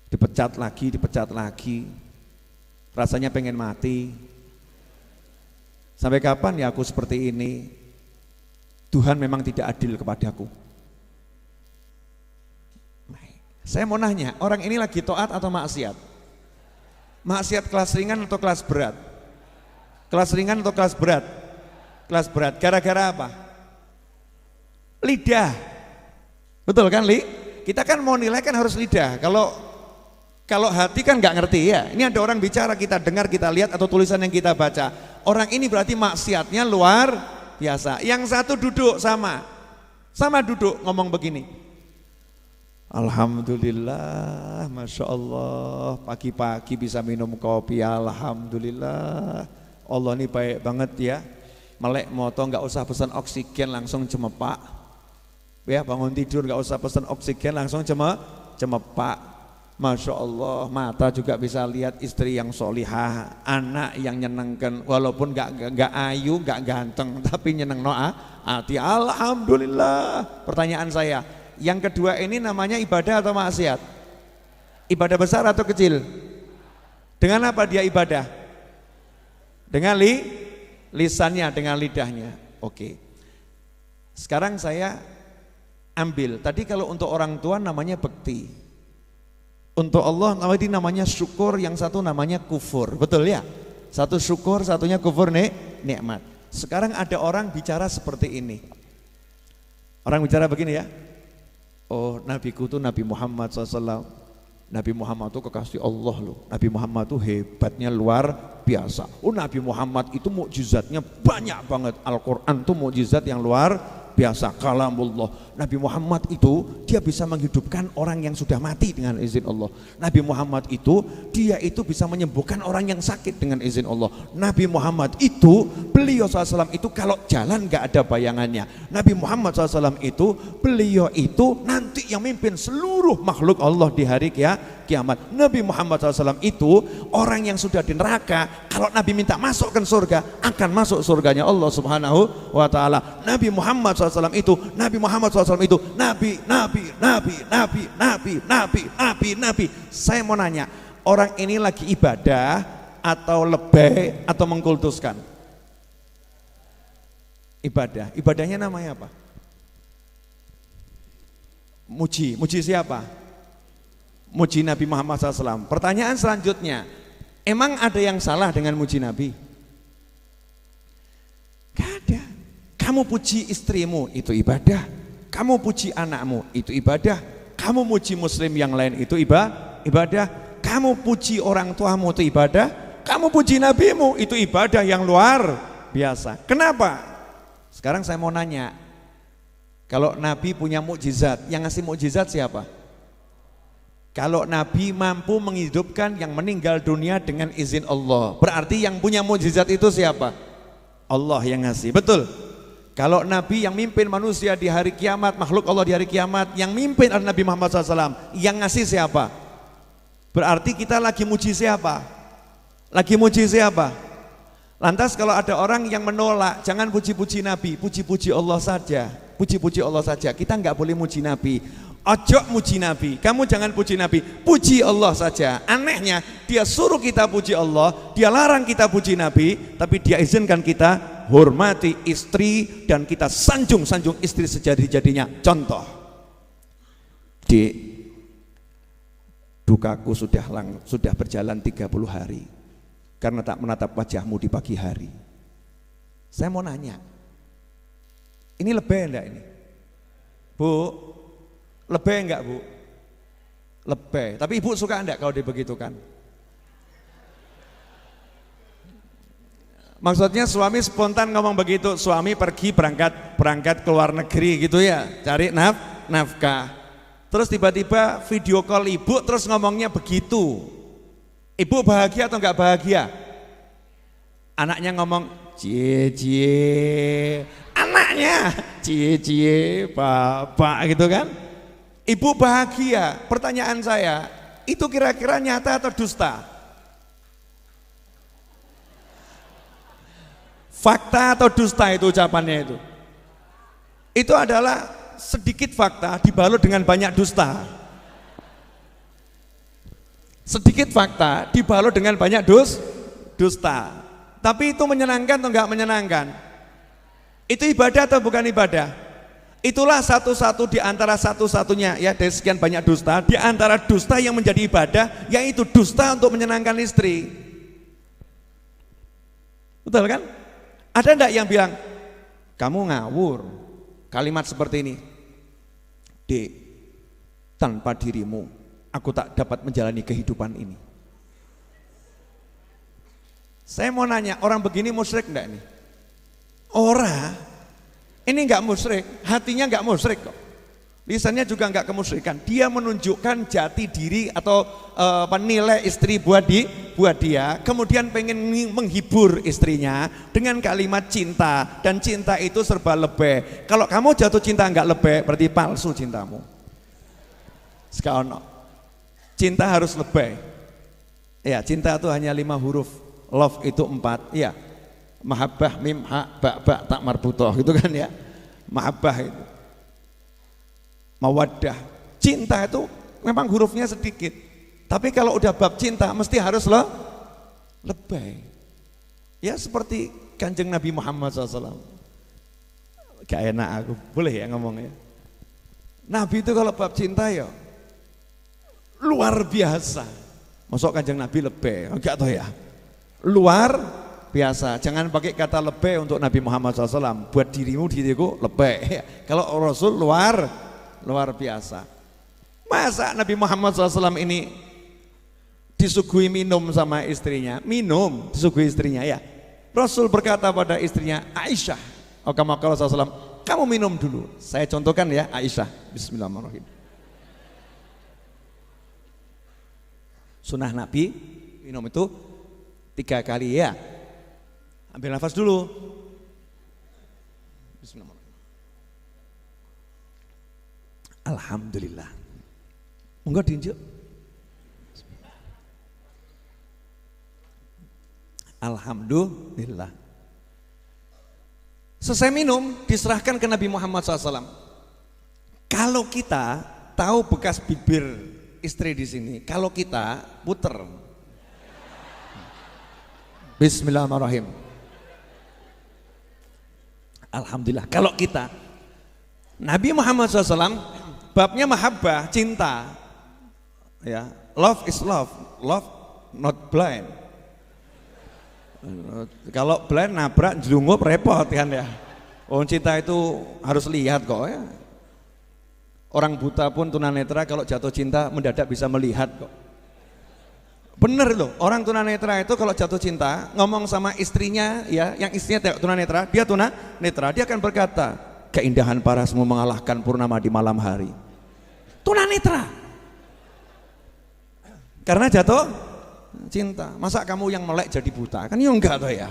Dipecat lagi. Rasanya pengen mati. Sampai kapan ya aku seperti ini? Tuhan memang tidak adil kepadaku. Saya mau nanya, orang ini lagi taat atau maksiat? Maksiat kelas ringan atau kelas berat? Kelas ringan atau kelas berat? Kelas berat. Gara-gara apa? Lidah. Betul kan Li? Kita kan mau nilai kan harus lidah. Kalau hati kan nggak ngerti ya. Ini ada orang bicara, kita dengar, kita lihat atau tulisan yang kita baca. Orang ini berarti maksiatnya luar biasa. Yang satu duduk sama duduk ngomong begini. Alhamdulillah, Masya Allah, pagi-pagi bisa minum kopi, Alhamdulillah. Allah ini baik banget ya. Melek moto nggak usah pesan oksigen langsung cemepak. Ya bangun tidur nggak usah pesan oksigen langsung cemepak. Masya Allah, mata juga bisa lihat istri yang solihah, anak yang nyenengkan, walaupun nggak ayu, nggak ganteng, tapi nyeneng hati. Alhamdulillah. Pertanyaan saya, yang kedua ini namanya ibadah atau maksiat? Ibadah besar atau kecil? Dengan apa dia ibadah? Dengan lisannya, dengan lidahnya. Oke. Sekarang saya ambil, tadi kalau untuk orang tua namanya bekti. Untuk Allah namanya syukur, yang satu namanya kufur, betul ya? Satu syukur, satunya kufur nikmat. Sekarang ada orang bicara seperti ini. Orang bicara begini ya. Oh, nabiku tuh Nabi Muhammad SAW. Nabi Muhammad itu kekasih Allah loh. Nabi Muhammad itu hebatnya luar biasa. Oh, Nabi Muhammad itu mukjizatnya banyak banget. Al-Quran itu mukjizat yang luar biasa, kalamullah. Nabi Muhammad itu dia bisa menghidupkan orang yang sudah mati dengan izin Allah. Nabi Muhammad itu dia itu bisa menyembuhkan orang yang sakit dengan izin Allah. Nabi Muhammad itu beliau SAW itu kalau jalan gak ada bayangannya. Nabi Muhammad SAW itu beliau itu nanti yang mimpin seluruh makhluk Allah di hari kiamat. Nabi Muhammad SAW itu orang yang sudah di neraka, kalau Nabi minta masuk ke surga akan masuk surganya Allah Subhanahu wa ta'ala. Nabi Muhammad SAW itu nabi. Saya mau nanya, orang ini lagi ibadah atau lebay atau mengkultuskan? Ibadahnya namanya apa? Muji siapa? Muji Nabi Muhammad SAW. Pertanyaan selanjutnya, emang ada yang salah dengan muji Nabi? Gak ada. Kamu puji istrimu itu ibadah, kamu puji anakmu itu ibadah, kamu muji muslim yang lain itu ibadah, kamu puji orang tuamu itu ibadah, kamu puji nabimu itu ibadah yang luar biasa. Kenapa? Sekarang saya mau nanya, kalau Nabi punya mukjizat, yang ngasih mukjizat siapa? Kalau Nabi mampu menghidupkan yang meninggal dunia dengan izin Allah, berarti yang punya mukjizat itu siapa? Allah yang ngasih, betul? Kalau Nabi yang mimpin manusia di hari kiamat, makhluk Allah di hari kiamat, yang mimpin adalah Nabi Muhammad SAW, yang ngasih siapa? Berarti kita lagi muji siapa? Lagi muji siapa? Lantas kalau ada orang yang menolak, jangan puji-puji Nabi, puji-puji Allah saja, puji-puji Allah saja. Kita nggak boleh muji Nabi. Ojo muji Nabi, kamu jangan puji Nabi, puji Allah saja. Anehnya dia suruh kita puji Allah, dia larang kita puji Nabi, tapi dia izinkan kita hormati istri dan kita sanjung-sanjung istri sejadi-jadinya. Contoh, Dik, dukaku sudah berjalan 30 hari karena tak menatap wajahmu di pagi hari. Saya mau nanya, ini lebih enggak ini? Bu, lebih enggak Bu? Lebih, tapi ibu suka enggak kalau dibegitukan? Maksudnya suami spontan ngomong begitu, suami pergi berangkat ke luar negeri gitu ya, cari nafkah. Terus tiba-tiba video call ibu terus ngomongnya begitu. Ibu bahagia atau enggak bahagia? Anaknya ngomong cie, anaknya cie, bapak gitu kan. Ibu bahagia. Pertanyaan saya, itu kira-kira nyata atau dusta? Fakta atau dusta itu ucapannya itu? Itu adalah sedikit fakta dibalut dengan banyak dusta. Sedikit fakta dibalut dengan banyak dusta. Tapi itu menyenangkan atau enggak menyenangkan? Itu ibadah atau bukan ibadah? Itulah satu-satu di antara satu-satunya ya dari sekian banyak dusta, di antara dusta yang menjadi ibadah, yaitu dusta untuk menyenangkan istri. Betul kan? Ada enggak yang bilang, kamu ngawur, kalimat seperti ini, Dek, tanpa dirimu aku tak dapat menjalani kehidupan ini. Saya mau nanya, orang begini musyrik enggak nih? Orang, ini enggak musyrik, hatinya enggak musyrik kok. Lisannya juga enggak kemusyrikan. Dia menunjukkan jati diri atau nilai istri buat dia, kemudian pengen menghibur istrinya dengan kalimat cinta, dan cinta itu serba lebih. Kalau kamu jatuh cinta enggak lebih, berarti palsu cintamu. Sekarang cinta harus lebih. Ya, cinta itu hanya 5 huruf, love itu 4. Ya, mahabbah mim ha ba tak marbutoh gitu kan ya. Mahabbah itu, mawaddah, cinta itu memang hurufnya sedikit, tapi kalau udah bab cinta mesti harus lebih. Ya seperti Kanjeng Nabi Muhammad SAW. Gak enak aku, boleh ya ngomongnya. Nabi itu kalau bab cinta ya luar biasa. Masuk Kanjeng Nabi lebih, enggak tahu ya. Luar biasa, jangan pakai kata lebih untuk Nabi Muhammad SAW. Buat diriku lebih. Kalau Rasul luar biasa. Masa Nabi Muhammad SAW ini disuguhi minum sama istrinya, disuguhi istrinya ya. Rasul berkata pada istrinya Aisyah, kama qala sallallahu, kamu minum dulu. Saya contohkan ya, Aisyah. Bismillahirrahmanirrahim. Sunnah Nabi minum itu 3 kali ya. Ambil nafas dulu. Bismillahirrahmanirrahim. Alhamdulillah. Monggo diunjuk. Alhamdulillah. Selesai minum, diserahkan ke Nabi Muhammad SAW. Kalau kita tahu bekas bibir istri di sini, kalau kita puter. Bismillahirrahmanirrahim. Alhamdulillah. Kalau kita, Nabi Muhammad SAW, babnya mahabbah, cinta. Ya, love is love, love not blind. Kalau blind nabrak jelungup repot kan ya. Cinta itu harus lihat kok ya. Orang buta pun tunanetra kalau jatuh cinta mendadak bisa melihat kok. Bener loh, orang tunanetra itu kalau jatuh cinta ngomong sama istrinya ya, yang istrinya tunanetra, dia tunanetra, dia akan berkata, keindahan parasmu mengalahkan purnama di malam hari. Tunanetra. Karena jatuh cinta. Masa kamu yang melek jadi buta? Kan ya enggak toh ya.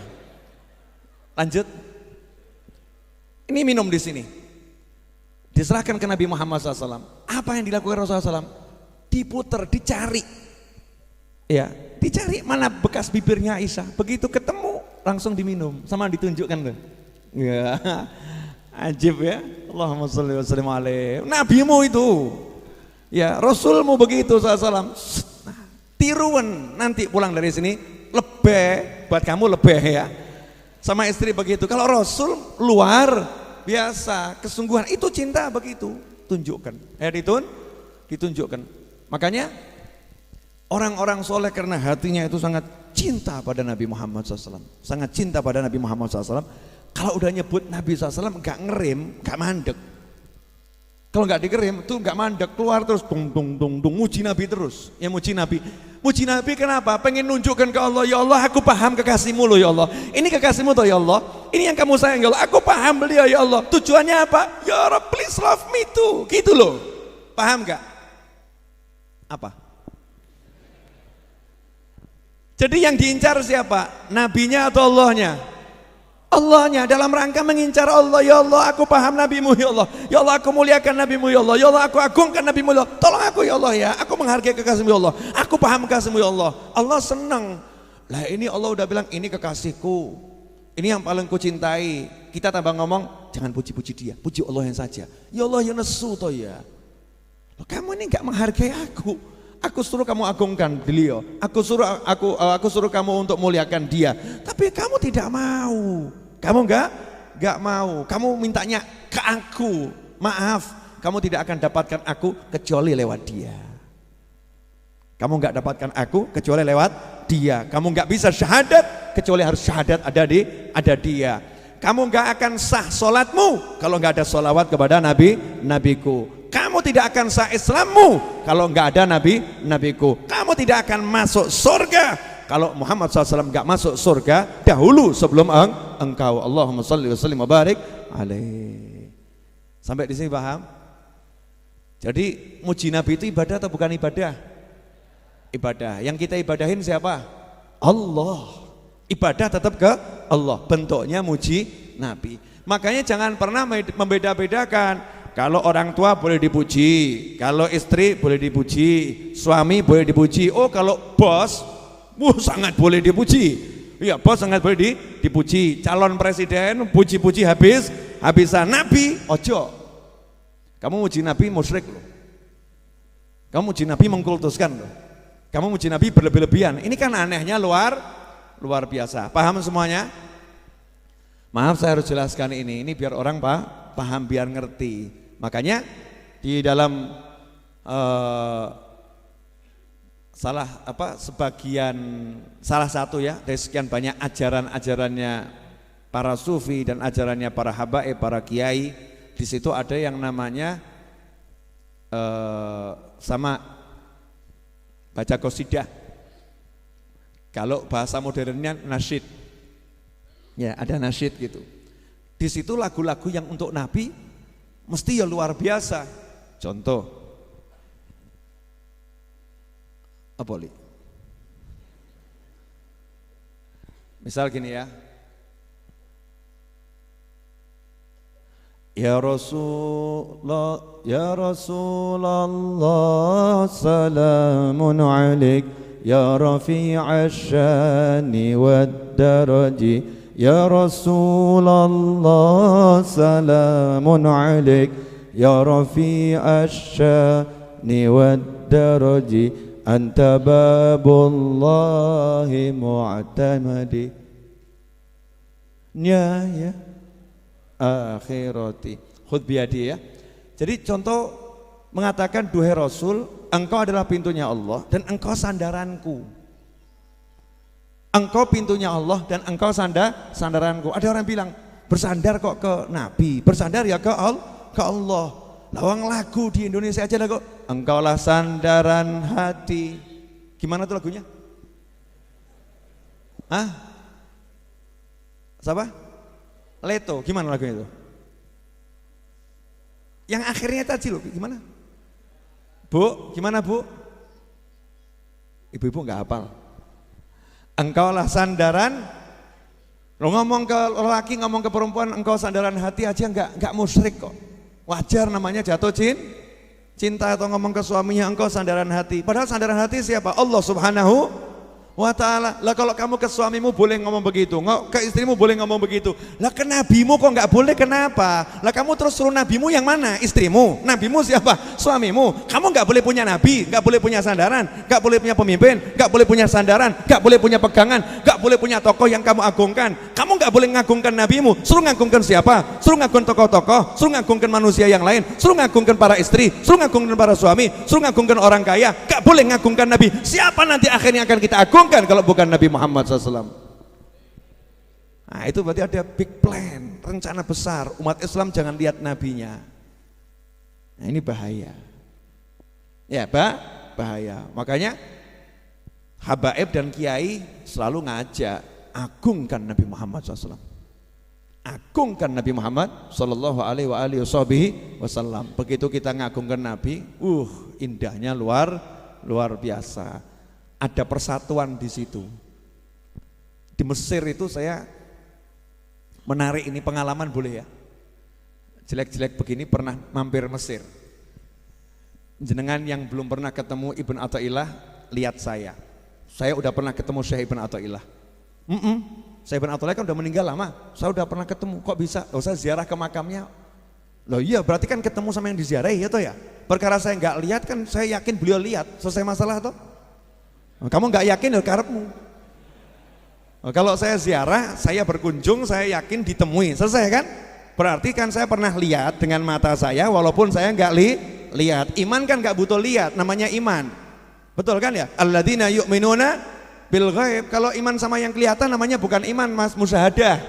Lanjut. Ini minum di sini. Diserahkan ke Nabi Muhammad SAW. Apa yang dilakukan Rasulullah SAW? Diputer, dicari. Ya, dicari mana bekas bibirnya Aisyah. Begitu ketemu langsung diminum, sama ditunjukkan tuh. Ya, ajib ya. Allahumma sholli wa sallim alaihi. Nabimu itu. Ya, Rasulmu begitu SAW. Tiruan nanti pulang dari sini lebih buat kamu lebih ya. Sama istri begitu. Kalau Rasul luar biasa, kesungguhan itu cinta begitu. Tunjukkan. Ditunjukkan. Makanya orang-orang soleh karena hatinya itu sangat cinta pada Nabi Muhammad SAW. Sangat cinta pada Nabi Muhammad SAW. Kalau udah nyebut Nabi SAW gak ngerem, gak mandek. Kalau nggak dikerem tuh nggak mandek, keluar terus tung muji Nabi terus. Ya muji Nabi. Muji Nabi kenapa? Pengen nunjukkan ke Allah, ya Allah aku paham kekasihmu loh ya Allah. Ini kekasihmu toh ya Allah. Ini yang kamu sayang ya Allah. Aku paham beliau ya Allah. Tujuannya apa? Ya Rabb please love me too. Gitu loh. Paham nggak? Apa? Jadi yang diincar siapa? Nabinya atau Allahnya? Allahnya, dalam rangka mengincar Allah. Ya Allah aku paham nabimu ya Allah. Ya Allah aku muliakan nabimu ya Allah. Ya Allah aku agungkan nabimu ya Allah. Tolong aku ya Allah ya. Aku menghargai kekasihmu ya Allah. Aku paham kekasihmu ya Allah. Allah senang. Lah ini Allah udah bilang ini kekasihku. Ini yang paling ku cintai. Kita tambah ngomong jangan puji-puji dia, puji Allah yang saja. Ya Allah ya nesu toh ya. Loh, kamu ini enggak menghargai aku. Aku suruh kamu agungkan beliau. Aku suruh kamu untuk muliakan dia. Tapi kamu tidak mau. Kamu enggak mau. Kamu mintanya ke aku. Maaf, kamu tidak akan dapatkan aku kecuali lewat dia. Kamu enggak dapatkan aku kecuali lewat dia. Kamu enggak bisa syahadat kecuali harus syahadat ada dia. Kamu enggak akan sah solatmu kalau enggak ada solawat kepada nabiku. Kamu tidak akan sah Islammu kalau enggak ada nabiku. Kamu tidak akan masuk surga kalau Muhammad SAW enggak masuk surga dahulu sebelum engkau. Allahumma sholli wa sallim wa barik alaihi. Sampai di sini paham? Jadi muji Nabi itu ibadah atau bukan ibadah? Ibadah. Yang kita ibadahin siapa? Allah. Ibadah tetap ke Allah. Bentuknya muji Nabi. Makanya jangan pernah membeda-bedakan. Kalau orang tua boleh dipuji, kalau istri boleh dipuji, suami boleh dipuji. Oh kalau bos, sangat boleh dipuji. Iya bos sangat boleh dipuji. Calon presiden puji-puji habisan. Nabi ojo. Kamu muji Nabi musyrik loh. Kamu muji Nabi mengkultuskan loh. Kamu muji Nabi berlebih-lebihan. Ini kan anehnya luar biasa. Paham semuanya? Maaf saya harus jelaskan ini biar orang paham biar ngerti. Makanya di dalam salah satu ya dari sekian banyak ajaran-ajarannya para sufi dan ajarannya para habaib, para kiai, di situ ada yang namanya sama baca qasidah. Kalau bahasa modernnya nasyid. Ya, ada nasyid gitu. Di situ lagu-lagu yang untuk Nabi mesti ya luar biasa. Contoh, apa li? Misal gini ya. Ya Rasulullah salamun alaik ya rafi'ash syani wad daraji ya Rasulullah salamun alaik ya rafi'ash syani wad daraji anta babullahi mu'tamadi ya akhirati khudh biyadi ya. Jadi contoh mengatakan duhai Rasul, engkau adalah pintunya Allah dan engkau sandaranku. Engkau pintunya Allah dan engkau sandaranku. Ada orang bilang bersandar kok ke Nabi, bersandar ya ke Allah. Lawang lagu di Indonesia aja lah kok. Engkaulah sandaran hati. Gimana tuh lagunya? Siapa? Leto, gimana lagunya itu? Yang akhirnya tadi loh, gimana? Bu, gimana Bu? Ibu-ibu nggak hafal. Engkaulah sandaran. Lo ngomong ke lelaki, ngomong ke perempuan, engkau sandaran hati aja nggak musyrik kok. Wajar namanya jatuh cinta atau ngomong ke suaminya engkau sandaran hati. Padahal sandaran hati siapa? Allah Subhanahu wa ta'ala. Lah kalau kamu ke suamimu boleh ngomong begitu, ke istrimu boleh ngomong begitu, lah ke nabimu kok nggak boleh, kenapa? Lah kamu terus suruh nabimu yang mana? Istrimu? Nabimu siapa? Suamimu. Kamu nggak boleh punya nabi, nggak boleh punya sandaran, nggak boleh punya pemimpin, nggak boleh punya sandaran, nggak boleh punya pegangan, nggak boleh punya tokoh yang kamu agungkan. Kamu nggak boleh ngagungkan nabimu, suruh ngagungkan siapa? Suruh ngagungkan tokoh-tokoh, suruh ngagungkan manusia yang lain, suruh ngagungkan para istri, suruh ngagungkan para suami, suruh ngagungkan orang kaya. Nggak boleh ngagungkan nabi. Siapa nanti akhirnya akan kita agungkan kalau bukan Nabi Muhammad SAW? Nah itu berarti ada big plan, rencana besar. Umat Islam jangan lihat nabinya. Nah ini bahaya. Ya bahaya. Makanya habaib dan kiai selalu ngajak, agungkan Nabi Muhammad SAW. Agungkan Nabi Muhammad Sallallahu Alaihi Wasallam. Begitu kita ngagungkan Nabi, indahnya luar biasa. Ada persatuan di situ. Di Mesir itu saya menarik ini pengalaman, boleh ya? Jelek-jelek begini pernah mampir Mesir. Jenengan yang belum pernah ketemu Ibn Athaillah, lihat saya. Saya udah pernah ketemu Syekh Ibn Athaillah. Syekh Ibn Athaillah kan udah meninggal lama. Saya udah pernah ketemu. Kok bisa? Saya ziarah ke makamnya. Loh iya, berarti kan ketemu sama yang diziarahi ya toh ya. Perkara saya nggak lihat kan saya yakin beliau lihat. Selesai masalah toh. Kamu nggak yakin ya karepmu. Kalau saya ziarah, saya berkunjung, saya yakin ditemui, selesai kan? Berarti kan saya pernah lihat dengan mata saya, walaupun saya nggak lihat. Iman kan nggak butuh lihat, namanya iman. Betul kan ya? Alladzina yu'minuna bil ghaib. Kalau iman sama yang kelihatan namanya bukan iman, Mas, musyahadah.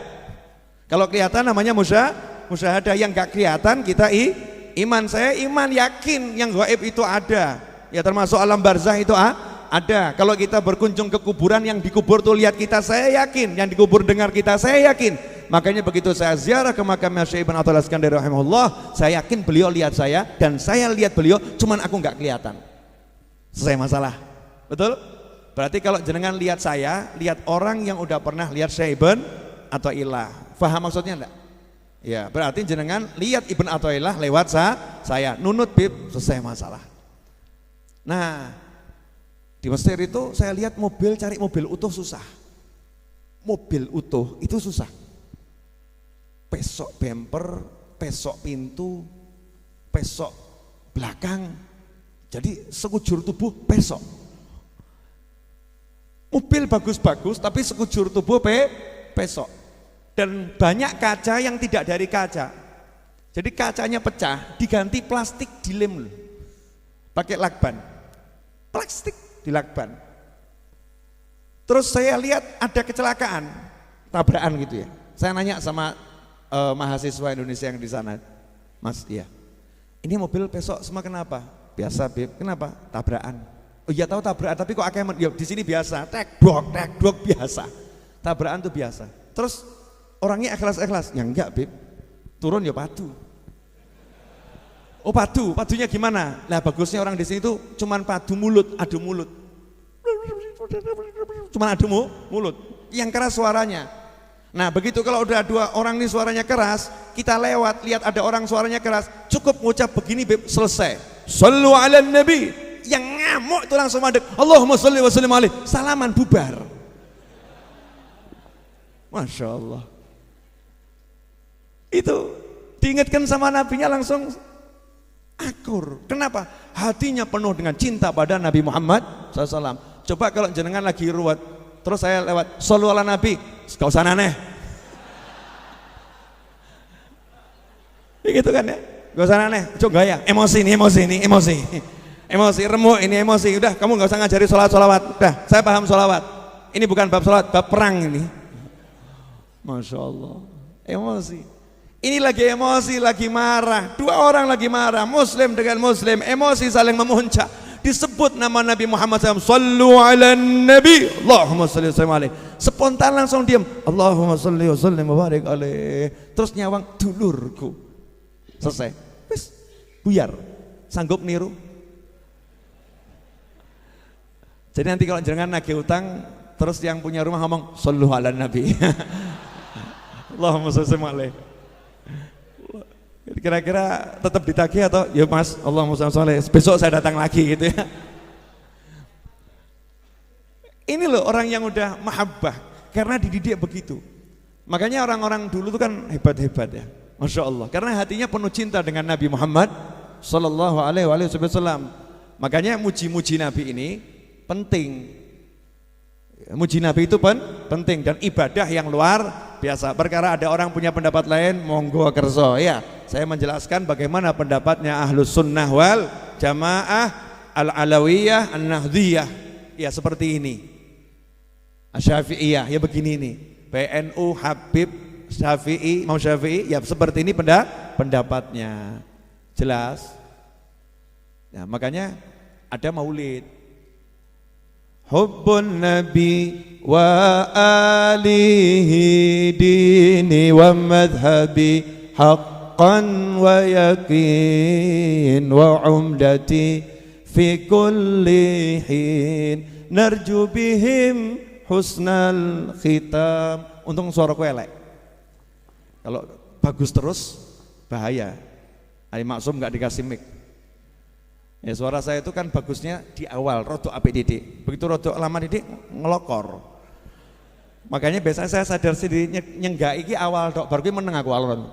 Kalau kelihatan namanya musyahadah. Yang nggak kelihatan kita iman. Saya iman, yakin yang ghaib itu ada. Ya termasuk alam barzah itu ada. Kalau kita berkunjung ke kuburan, yang dikubur tuh lihat kita, saya yakin. Yang dikubur dengar kita, saya yakin. Makanya begitu saya ziarah ke makamnya Syekh Ibn Athaillah Iskandari rahimahullah, saya yakin beliau lihat saya dan saya lihat beliau, cuman aku nggak kelihatan. Selesai masalah. Betul? Berarti kalau jenengan lihat saya, lihat orang yang udah pernah lihat Syekh Ibn Athaillah. Faham maksudnya enggak? Ya, berarti jenengan lihat Ibn Athaillah lewat saya. Nunut bib, selesai masalah. Nah, di Mesir itu saya lihat cari mobil utuh susah. Mobil utuh itu susah. Pesok bumper, pesok pintu, pesok belakang. Jadi sekujur tubuh pesok. Mobil bagus-bagus tapi sekujur tubuh pesok. Dan banyak kaca yang tidak dari kaca. Jadi kacanya pecah, diganti plastik dilem. Pakai lakban. Plastik dilakban. Terus saya lihat ada kecelakaan, tabrakan gitu ya. Saya nanya sama mahasiswa Indonesia yang di sana, Mas, iya. Ini mobil besok semua kenapa? Biasa, Beb. Kenapa? Tabrakan. Oh iya tahu tabrakan, tapi kok akhirnya ya, di sini biasa, tek dok biasa. Tabrakan tuh biasa. Terus orangnya ikhlas-ikhlas. Ya enggak, Beb. turun ya padu. Oh padunya gimana? Nah bagusnya orang di sini tuh cuman padu mulut, adu mulut. Cuman adu mulut, yang keras suaranya. Nah begitu kalau udah dua orang ini suaranya keras, kita lewat, lihat ada orang suaranya keras, cukup ngucap begini Beb, selesai. Shallu ala nabi. Yang ngamuk itu langsung madek, Allahumma shalli wa sallim alaihi, salaman bubar. Masya Allah. Itu diingatkan sama nabinya langsung akur. Kenapa? Hatinya penuh dengan cinta pada Nabi Muhammad SAW. Coba kalau jenengan lagi ruwet, terus saya lewat, shallu ala nabi, gak usah aneh. Begitu kan ya? Gak usah aneh, coba ya, emosi, remuk ini emosi. Udah, kamu gak usah ngajari sholawat. Udah, saya paham sholawat. Ini bukan bab sholawat, bab perang ini. Masya Allah, emosi. Ini lagi emosi, lagi marah. Dua orang lagi marah, muslim dengan muslim, emosi saling memuncak. Disebut nama Nabi Muhammad SAW, Sallu ala nabi, Allahumma salli wa sallim alaihi. Spontan langsung diam, Allahumma salli wa sallim wa barik alaihi. Terus nyawang, dulurku. Selesai, wis, buyar. Sanggup niru? Jadi nanti kalau jangan nagih utang, terus yang punya rumah ngomong, Sallu ala nabi. Allahumma salli wa sallim alaihi. Kira-kira tetap ditagih atau ya mas, Allahumma sholli alaihi, besok saya datang lagi gitu ya. Ini loh orang yang udah mahabbah karena dididik begitu. Makanya orang-orang dulu itu kan hebat-hebat ya, Masya Allah, karena hatinya penuh cinta dengan Nabi Muhammad Sallallahu Alaihi Wasallam. Makanya muji-muji Nabi ini penting. Muji Nabi itu penting dan ibadah yang luar biasa. Perkara ada orang punya pendapat lain, monggo kerso ya. Saya menjelaskan bagaimana pendapatnya Ahlus Sunnah wal Jamaah Al-Alawiyah An-Nahdiyah. Ya seperti ini. Asy-Syafi'iyah ya begini nih. PNU Habib Syafi'i, Imam Syafi'i ya seperti ini pendapatnya. Jelas? Ya, makanya ada maulid. Hubbun Nabi wa alihi dini wa madhabi haqqan wa yakin wa umdati fi kulli hin narju bihim husnal khitam. Untung suaraku elek. Kalau bagus terus bahaya. Ali Maksum gak dikasih mic. Ya, suara saya itu kan bagusnya di awal, rodok apik didik. Begitu rodok lama didik ngelokor. Makanya biasanya saya sadar sendiri nyenggak iki awal dok, baru meneng aku alon.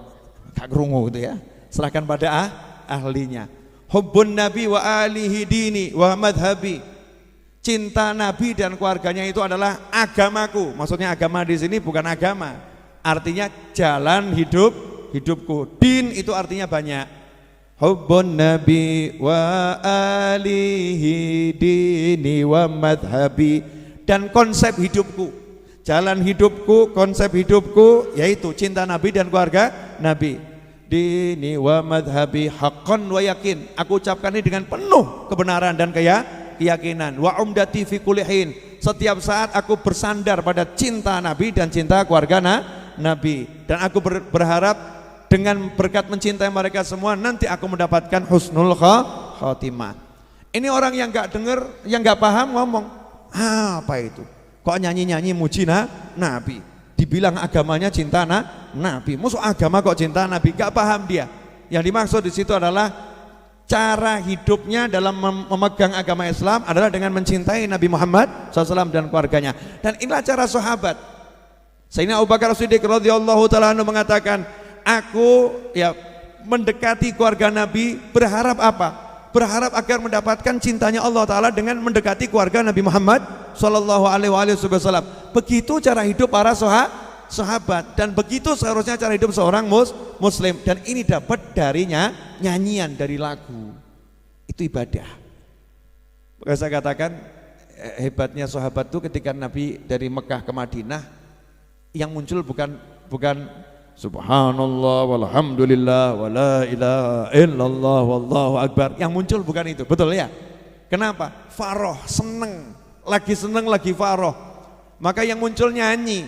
Gak krungu gitu ya. Serahkan pada ahlinya. Hubbun Nabi wa alihi dini wa madhabi. Cinta Nabi dan keluarganya itu adalah agamaku. Maksudnya agama di sini bukan agama. Artinya jalan hidupku. Din itu artinya banyak. Hubbun Nabi wa alihi dini wa madhabi. Dan konsep hidupku, jalan hidupku, konsep hidupku yaitu cinta Nabi dan keluarga Nabi. Dini wa madhabi haqqan wa yakin. Aku ucapkan ini dengan penuh kebenaran dan keyakinan. Wa umdati fi kulli hin. Setiap saat aku bersandar pada cinta Nabi dan cinta keluarga Nabi. Dan aku berharap dengan berkat mencintai mereka semua nanti aku mendapatkan husnul khotimah. Ini orang yang gak dengar, yang gak paham ngomong, apa itu? Kok nyanyi-nyanyi muji Nabi? Dibilang agamanya cinta Nabi. Musuh agama kok cinta Nabi? Gak paham dia. Yang dimaksud di situ adalah cara hidupnya dalam memegang agama Islam adalah dengan mencintai Nabi Muhammad SAW dan keluarganya. Dan inilah cara sahabat. Sayyidina Abu Bakar As-Siddiq radhiyallahu ta'ala anhu mengatakan, aku ya mendekati keluarga Nabi berharap apa? Berharap agar mendapatkan cintanya Allah Ta'ala dengan mendekati keluarga Nabi Muhammad Sallallahu Alaihi Wasallam. Begitu cara hidup para sahabat dan begitu seharusnya cara hidup seorang muslim. Dan ini dapat darinya nyanyian dari lagu. Itu ibadah. Maka saya katakan hebatnya sahabat itu ketika Nabi dari Mekah ke Madinah yang muncul bukan Subhanallah walhamdulillah wala ilaha illallah wallahu akbar. Yang muncul bukan itu, betul ya? Kenapa? Faroh, seneng, lagi faroh. Maka yang muncul nyanyi.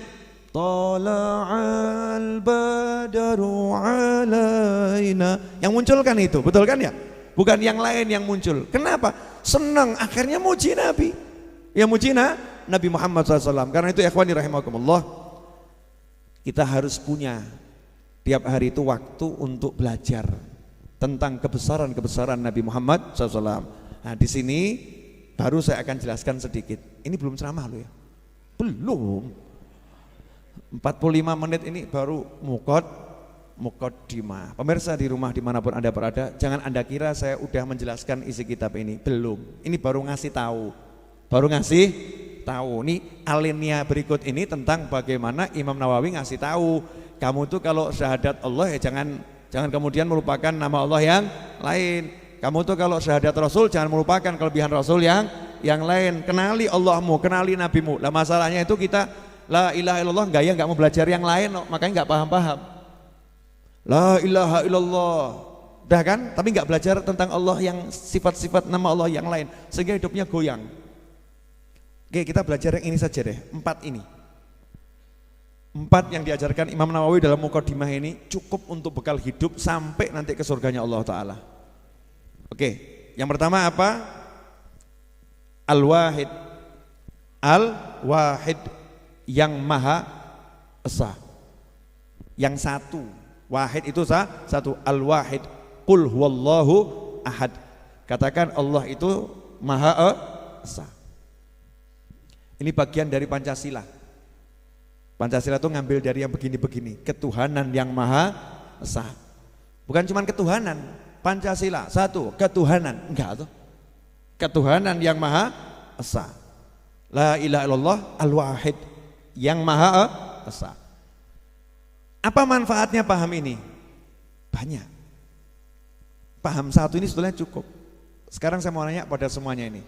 Tala'al badaru alaina. Yang muncul kan itu, betul kan ya? Bukan yang lain yang muncul. Kenapa? Senang, akhirnya muji Nabi. Ya muji Nabi Muhammad SAW. Karena itu ikhwani rahimakumullah, kita harus punya tiap hari itu waktu untuk belajar tentang kebesaran-kebesaran Nabi Muhammad SAW. Nah di sini baru saya akan jelaskan sedikit. Ini belum ceramah loh ya. Belum. 45 menit ini baru muqaddimah. Pemirsa di rumah dimanapun Anda berada, jangan Anda kira saya udah menjelaskan isi kitab ini. Belum. Ini baru ngasih tahu. Ini alinea berikut ini tentang bagaimana Imam Nawawi ngasih tahu. Kamu tuh kalau syahadat Allah ya jangan kemudian melupakan nama Allah yang lain. Kamu tuh kalau syahadat Rasul jangan melupakan kelebihan Rasul yang lain. Kenali Allahmu, kenali Nabimu. Lah masalahnya itu kita la ilaha illallah nggak mau belajar yang lain, makanya nggak paham. La ilaha illallah, dah kan? Tapi nggak belajar tentang Allah yang sifat-sifat nama Allah yang lain, sehingga hidupnya goyang. Oke, kita belajar yang ini saja deh, 4 ini. 4 yang diajarkan Imam Nawawi dalam Muqaddimah ini cukup untuk bekal hidup sampai nanti ke surganya Allah Ta'ala. Oke, yang pertama apa? Al-Wahid. Al-Wahid, yang Maha Esa, yang satu. Wahid itu satu. Al-Wahid. Qul huwallahu ahad. Katakan Allah itu Maha Esa. Ini bagian dari Pancasila. Pancasila itu ngambil dari yang begini-begini, ketuhanan yang Maha Esa. Bukan cuma ketuhanan, Pancasila satu, ketuhanan, enggak tuh. Ketuhanan yang Maha Esa. La ilaha illallah al-wahid, yang Maha Esa. Apa manfaatnya paham ini? Banyak. Paham satu ini sebetulnya cukup. Sekarang saya mau nanya pada semuanya ini.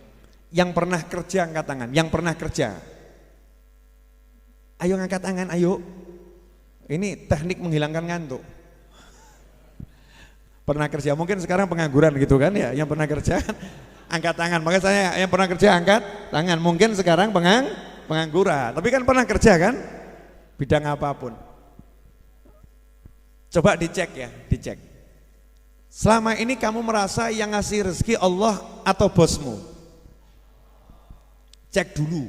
Yang pernah kerja angkat tangan, yang pernah kerja. Ayo ngangkat tangan, ayo. Ini teknik menghilangkan ngantuk. Pernah kerja, mungkin sekarang pengangguran gitu kan ya, yang pernah kerja angkat tangan. Makanya saya yang pernah kerja angkat tangan. Mungkin sekarang pengangguran, tapi kan pernah kerja kan, bidang apapun. Coba dicek ya, dicek. Selama ini kamu merasa yang ngasih rezeki Allah atau bosmu? Cek dulu.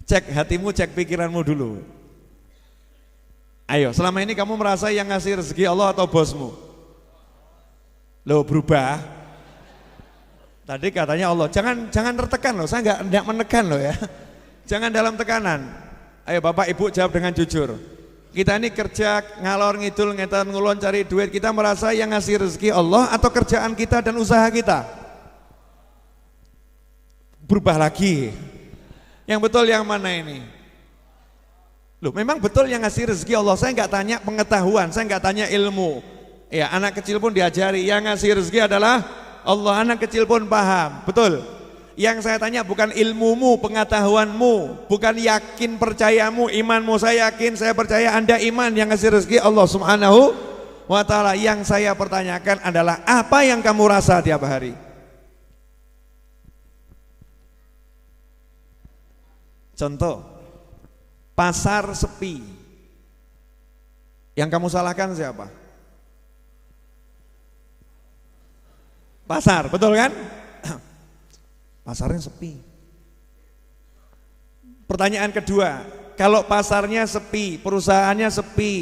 Cek hatimu, cek pikiranmu dulu. Ayo, selama ini kamu merasa yang ngasih rezeki Allah atau bosmu? Loh, berubah. Tadi katanya Allah, jangan tertekan loh, saya enggak menekan loh ya. Jangan dalam tekanan. Ayo Bapak Ibu jawab dengan jujur. Kita ini kerja ngalor ngidul ngetan ngulon cari duit, kita merasa yang ngasih rezeki Allah atau kerjaan kita dan usaha kita? Berubah lagi. Yang betul yang mana ini? Loh, memang betul yang ngasih rezeki Allah. Saya enggak tanya pengetahuan, saya enggak tanya ilmu. Ya, anak kecil pun diajari yang ngasih rezeki adalah Allah, anak kecil pun paham, betul. Yang saya tanya bukan ilmumu, pengetahuanmu, bukan yakin percayamu, imanmu. Saya yakin, saya percaya, Anda iman yang ngasih rezeki Allah Subhanahu wa ta'ala. Yang saya pertanyakan adalah apa yang kamu rasa tiap hari? Contoh, pasar sepi. Yang kamu salahkan siapa? Pasar, betul kan? Pasarnya sepi. Pertanyaan kedua, kalau pasarnya sepi, perusahaannya sepi,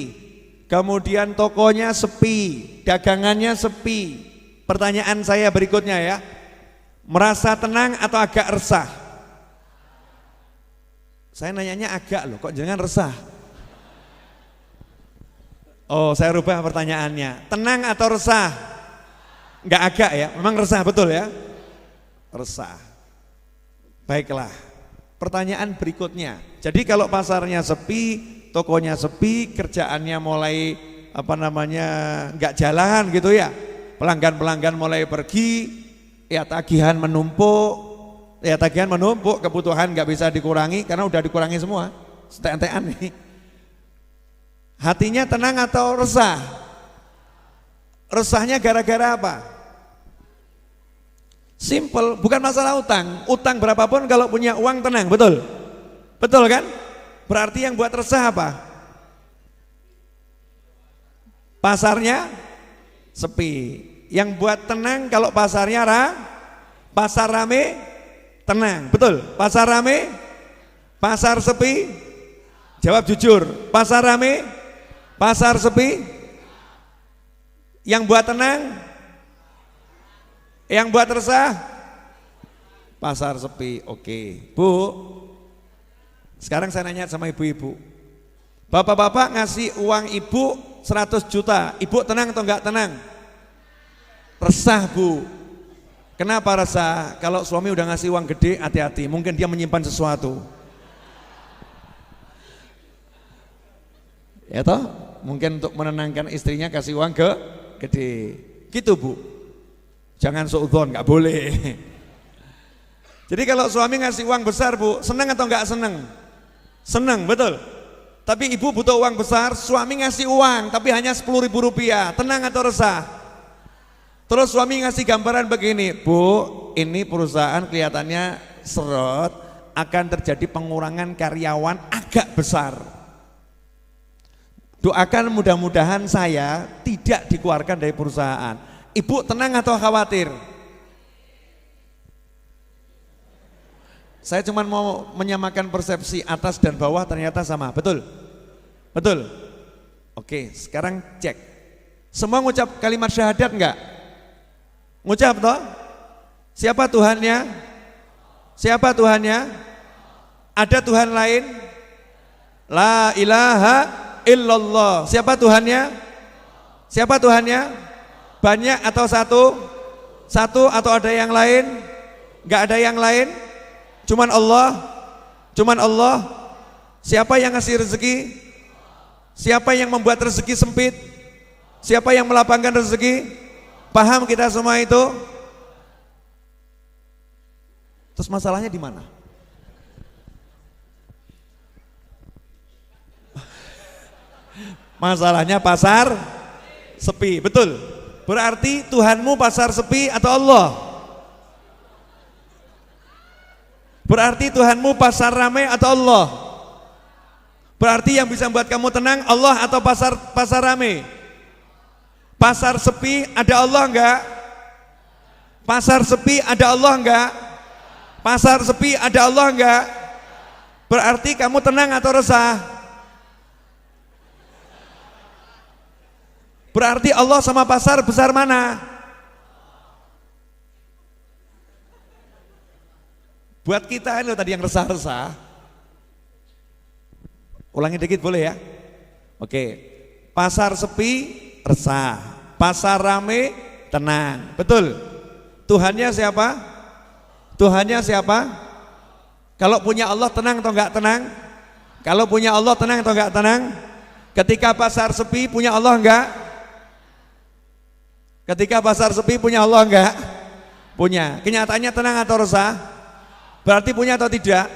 kemudian tokonya sepi, dagangannya sepi. Pertanyaan saya berikutnya ya, merasa tenang atau agak resah? Saya nanyanya agak loh, kok jangan resah? Oh, saya rubah pertanyaannya, tenang atau resah? Enggak agak ya, memang resah, betul ya? Resah. Baiklah, pertanyaan berikutnya. Jadi kalau pasarnya sepi, tokonya sepi, kerjaannya mulai enggak jalan gitu ya. Pelanggan-pelanggan mulai pergi, ya tagihan menumpuk. Ya tagihan menumpuk, kebutuhan nggak bisa dikurangi karena udah dikurangi semua. Setek-tekan nih. Hatinya tenang atau resah? Resahnya gara-gara apa? Simple, bukan masalah utang. Utang berapapun kalau punya uang tenang, betul? Betul kan? Berarti yang buat resah apa? Pasarnya sepi. Yang buat tenang kalau pasarnya pasar rame, tenang. Betul? Pasar rame, pasar sepi. Jawab jujur. Pasar rame, pasar sepi. Yang buat tenang, yang buat resah, pasar sepi. Oke, Bu. Sekarang saya nanya sama ibu-ibu. Bapak-bapak ngasih uang ibu 100 juta. Ibu tenang atau enggak tenang? Resah, Bu. Kenapa resah? Kalau suami udah ngasih uang gede, hati-hati. Mungkin dia menyimpan sesuatu. Ya toh? Mungkin untuk menenangkan istrinya kasih uang gede. Gitu, Bu. Jangan suudzon, enggak boleh. Jadi kalau suami ngasih uang besar, Bu, senang atau enggak senang? Senang, betul. Tapi ibu butuh uang besar, suami ngasih uang tapi hanya 10.000 rupiah, tenang atau resah? Terus suami ngasih gambaran begini, Bu, ini perusahaan kelihatannya seret, akan terjadi pengurangan karyawan agak besar. Doakan mudah-mudahan saya tidak dikeluarkan dari perusahaan. Ibu tenang atau khawatir? Saya cuma mau menyamakan persepsi atas dan bawah, ternyata sama, betul? Betul? Oke, sekarang cek. Semua ngucap kalimat syahadat enggak? Ngucap toh? Siapa Tuhannya? Siapa Tuhannya? Ada Tuhan lain? La ilaha illallah. Siapa Tuhannya? Siapa Tuhannya? Banyak atau satu? Satu atau ada yang lain? Enggak ada yang lain? Cuman Allah, cuman Allah. Siapa yang ngasih rezeki? Siapa yang membuat rezeki sempit? Siapa yang melapangkan rezeki? Paham kita semua itu? Terus masalahnya di mana? Masalahnya pasar sepi, betul. Berarti Tuhanmu pasar sepi atau Allah? Berarti Tuhanmu pasar ramai atau Allah? Berarti yang bisa membuat kamu tenang Allah atau pasar ramai? Pasar sepi ada Allah enggak? Pasar sepi ada Allah enggak? Pasar sepi ada Allah enggak? Berarti kamu tenang atau resah? Berarti Allah sama pasar besar mana? Buat kita ini tadi yang resah-resah. Ulangi dikit boleh ya? Oke. Pasar sepi, resah. Pasar rame, tenang. Betul? Tuhannya siapa? Tuhannya siapa? Kalau punya Allah tenang atau enggak tenang? Kalau punya Allah tenang atau enggak tenang? Ketika pasar sepi punya Allah enggak? Ketika pasar sepi punya Allah enggak? Punya. Kenyataannya tenang atau resah? Berarti punya atau tidak?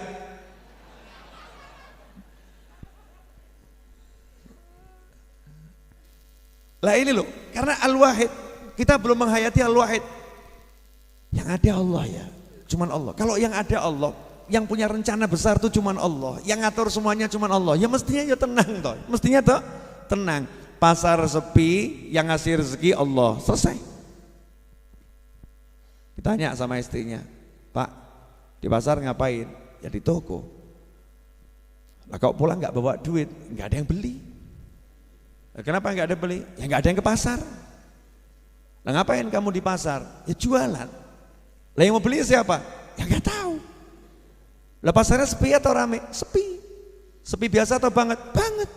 Lah ini loh, karena Al-Wahid, kita belum menghayati Al-Wahid. Yang ada Allah ya, cuman Allah. Kalau yang ada Allah, yang punya rencana besar itu cuman Allah, yang ngatur semuanya cuman Allah. Ya mestinya ya tenang toh. Mestinya toh tenang. Pasar sepi, yang ngasih rezeki Allah. Selesai. Ditanya sama istrinya, Pak, di pasar ngapain? Ya di toko. Lah kau pulang nggak bawa duit, nggak ada yang beli. Nah, kenapa nggak ada beli? Ya nggak ada yang ke pasar. Lah ngapain kamu di pasar? Ya jualan. Lah yang mau beli siapa? Ya nggak tahu. Lah pasarnya sepi atau rame? Sepi. Sepi biasa atau banget? Banget.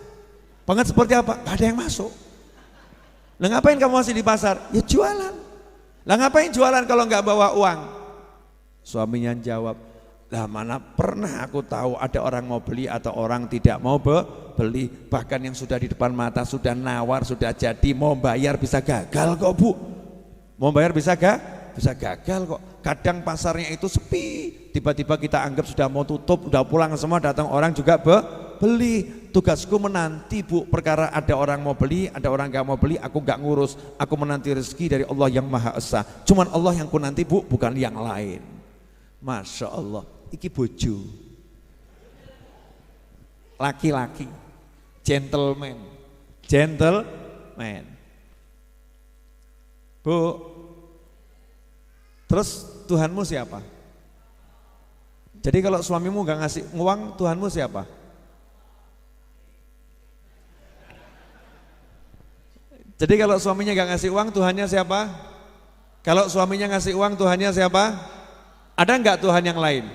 Banget seperti apa? Nggak ada yang masuk. Lah ngapain kamu masih di pasar? Ya jualan. Lah ngapain jualan kalau nggak bawa uang? Suaminya jawab, lah mana pernah aku tahu ada orang mau beli atau orang tidak mau beli. Bahkan yang sudah di depan mata sudah nawar, sudah jadi, mau bayar bisa gagal kok Bu. Mau bayar bisa gagal kok. Kadang pasarnya itu sepi, tiba-tiba kita anggap sudah mau tutup, sudah pulang semua, datang orang juga beli. Tugasku menanti Bu, perkara ada orang mau beli, ada orang gak mau beli, aku gak ngurus. Aku menanti rezeki dari Allah yang Maha Esa. Cuman Allah yang ku nanti Bu, bukan yang lain. Masya Allah, iki bojo. laki-laki, gentleman. Gentleman. Bu, terus Tuhanmu siapa? Jadi kalau suamimu gak ngasih uang, Tuhanmu siapa? Jadi kalau suaminya gak ngasih uang, Tuhannya siapa? Kalau suaminya ngasih uang, Tuhannya siapa? Ada enggak Tuhan yang lain?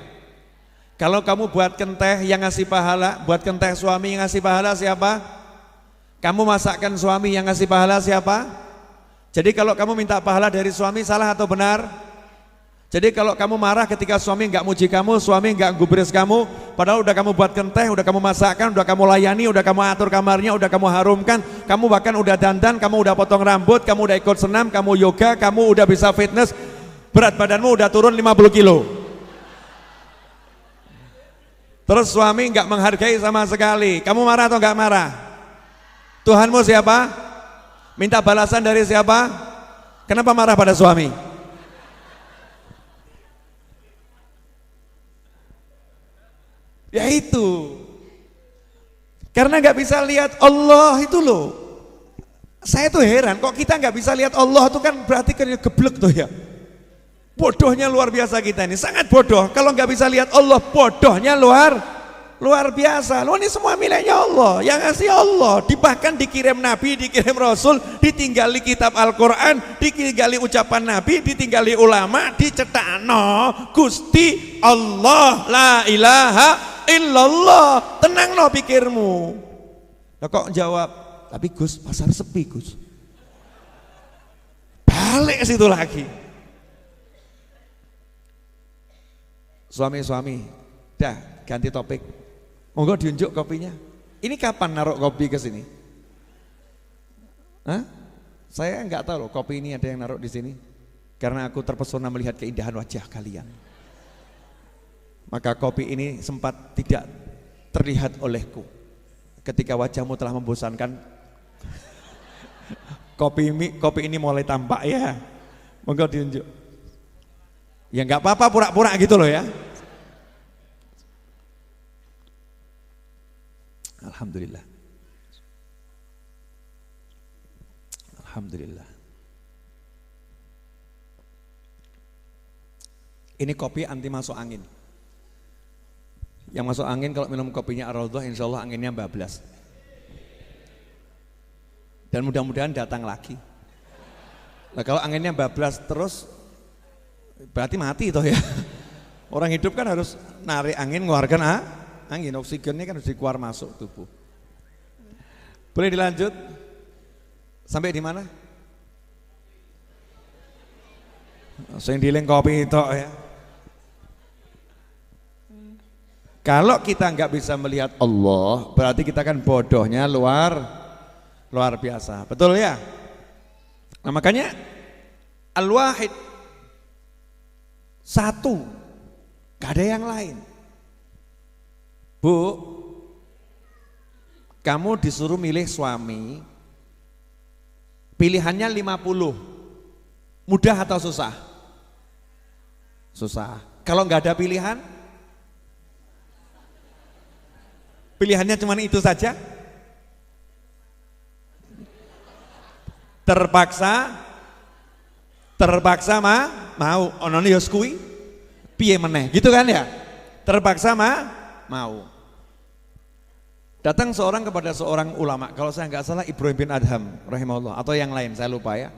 Kalau kamu buat kenteh yang ngasih pahala, buat kenteh suami yang ngasih pahala siapa? Kamu masakkan suami yang ngasih pahala siapa? Jadi kalau kamu minta pahala dari suami, salah atau benar? Jadi kalau kamu marah ketika suami enggak muji kamu, suami enggak gubris kamu, padahal udah kamu buat kenteh, udah kamu masakkan, udah kamu layani, udah kamu atur kamarnya, udah kamu harumkan, kamu bahkan udah dandan, kamu udah potong rambut, kamu udah ikut senam, kamu yoga, kamu udah bisa fitness, berat badanmu udah turun 50 kilo. Terus suami enggak menghargai sama sekali, kamu marah atau enggak marah? Tuhanmu siapa? Minta balasan dari siapa? Kenapa marah pada suami? Ya itu, karena nggak bisa lihat Allah itu loh. Saya tuh heran, kok kita nggak bisa lihat Allah itu kan berarti kan geblek tuh ya. Bodohnya luar biasa kita ini, sangat bodoh. Kalau nggak bisa lihat Allah, bodohnya luar biasa. Loh ini semua miliknya Allah, yang ngasih Allah. Bahkan dikirim Nabi, dikirim Rasul, ditinggali kitab Al-Quran, ditinggali ucapan Nabi, ditinggali ulama, dicetakno Gusti Allah, la ilaha illallah. Tenang no pikirmu. Nah, kok jawab, tapi Gus pasar sepi Gus. Balik situ lagi. Suami-suami, dah ganti topik. Monggo diunjuk kopinya. Ini kapan naruh kopi ke sini? Hah? Saya nggak tahu loh kopi ini ada yang naruh di sini. Karena aku terpesona melihat keindahan wajah kalian. Maka kopi ini sempat tidak terlihat olehku. Ketika wajahmu telah membosankan, kopi ini mulai tampak ya. Monggo diunjuk. Ya nggak apa-apa pura-pura gitu loh ya. Alhamdulillah. Alhamdulillah. Ini kopi anti masuk angin. Yang masuk angin kalau minum kopinya Ar-Raudhah insya Allah anginnya bablas. Dan mudah-mudahan datang lagi. Nah kalau anginnya bablas terus berarti mati toh ya. Orang hidup kan harus narik angin, mengeluarkan angin, oksigennya kan harus dikeluar masuk tubuh. Boleh dilanjut? Sampai di mana? Sing diling kopi itu ya. Kalau kita nggak bisa melihat Allah, berarti kita kan bodohnya luar biasa. Betul ya? Nah makanya Al-Wahid satu, gak ada yang lain. Bu, kamu disuruh milih suami, pilihannya 50, mudah atau susah? Susah. Kalau nggak ada pilihan, pilihannya cuma itu saja, terpaksa mau onone yo kuwi piye meneh gitu kan ya, terpaksa mau. Datang seorang kepada seorang ulama, kalau saya nggak salah Ibrahim bin Adham rahimahullah atau yang lain saya lupa ya.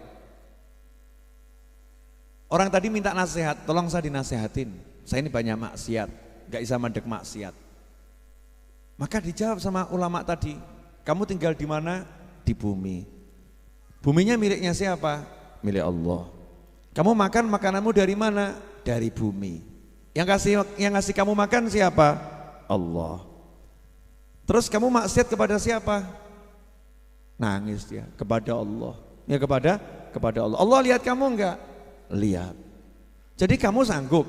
Orang tadi minta nasihat, tolong saya dinasehatin, saya ini banyak maksiat, nggak bisa mandek maksiat. Maka dijawab sama ulama tadi, kamu tinggal di mana? Di bumi. Buminya miliknya siapa? Milik Allah. Kamu makan makananmu dari mana? Dari bumi. Yang ngasih kamu makan siapa? Allah. Terus kamu maksiat kepada siapa? Nangis dia kepada Allah. Ya kepada Allah. Allah lihat kamu enggak? Lihat. Jadi kamu sanggup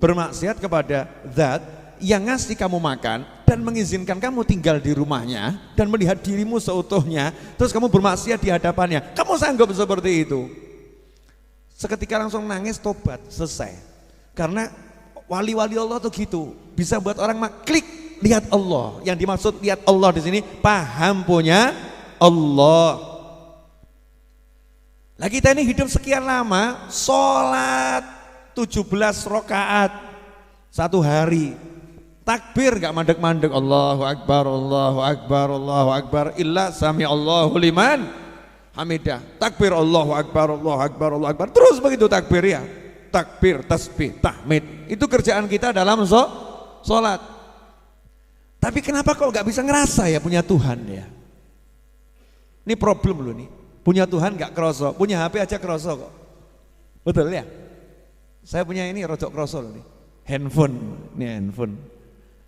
bermaksiat kepada zat yang ngasih kamu makan dan mengizinkan kamu tinggal di rumahnya dan melihat dirimu seutuhnya, terus kamu bermaksiat di hadapannya. Kamu sanggup seperti itu? Seketika langsung nangis, tobat, selesai. Karena wali-wali Allah tuh gitu, bisa buat orang klik lihat Allah. Yang dimaksud lihat Allah di sini paham punya Allah. Lah kita ini hidup sekian lama, sholat 17 rakaat satu hari. Takbir gak mandek-mandek, Allahu Akbar, Allahu Akbar, Allahu Akbar, illa sami Allahu liman hamidah. Takbir Allahu Akbar, Allahu Akbar, Allahu Akbar. Terus begitu takbir ya. Takbir, tasbih, tahmid. Itu kerjaan kita dalam sholat. Tapi kenapa kok gak bisa ngerasa ya punya Tuhan ya? Ini problem loh nih. Punya Tuhan gak kroso, punya HP aja kroso kok. Betul ya? Saya punya ini rodok kroso loh nih. Handphone, ini handphone.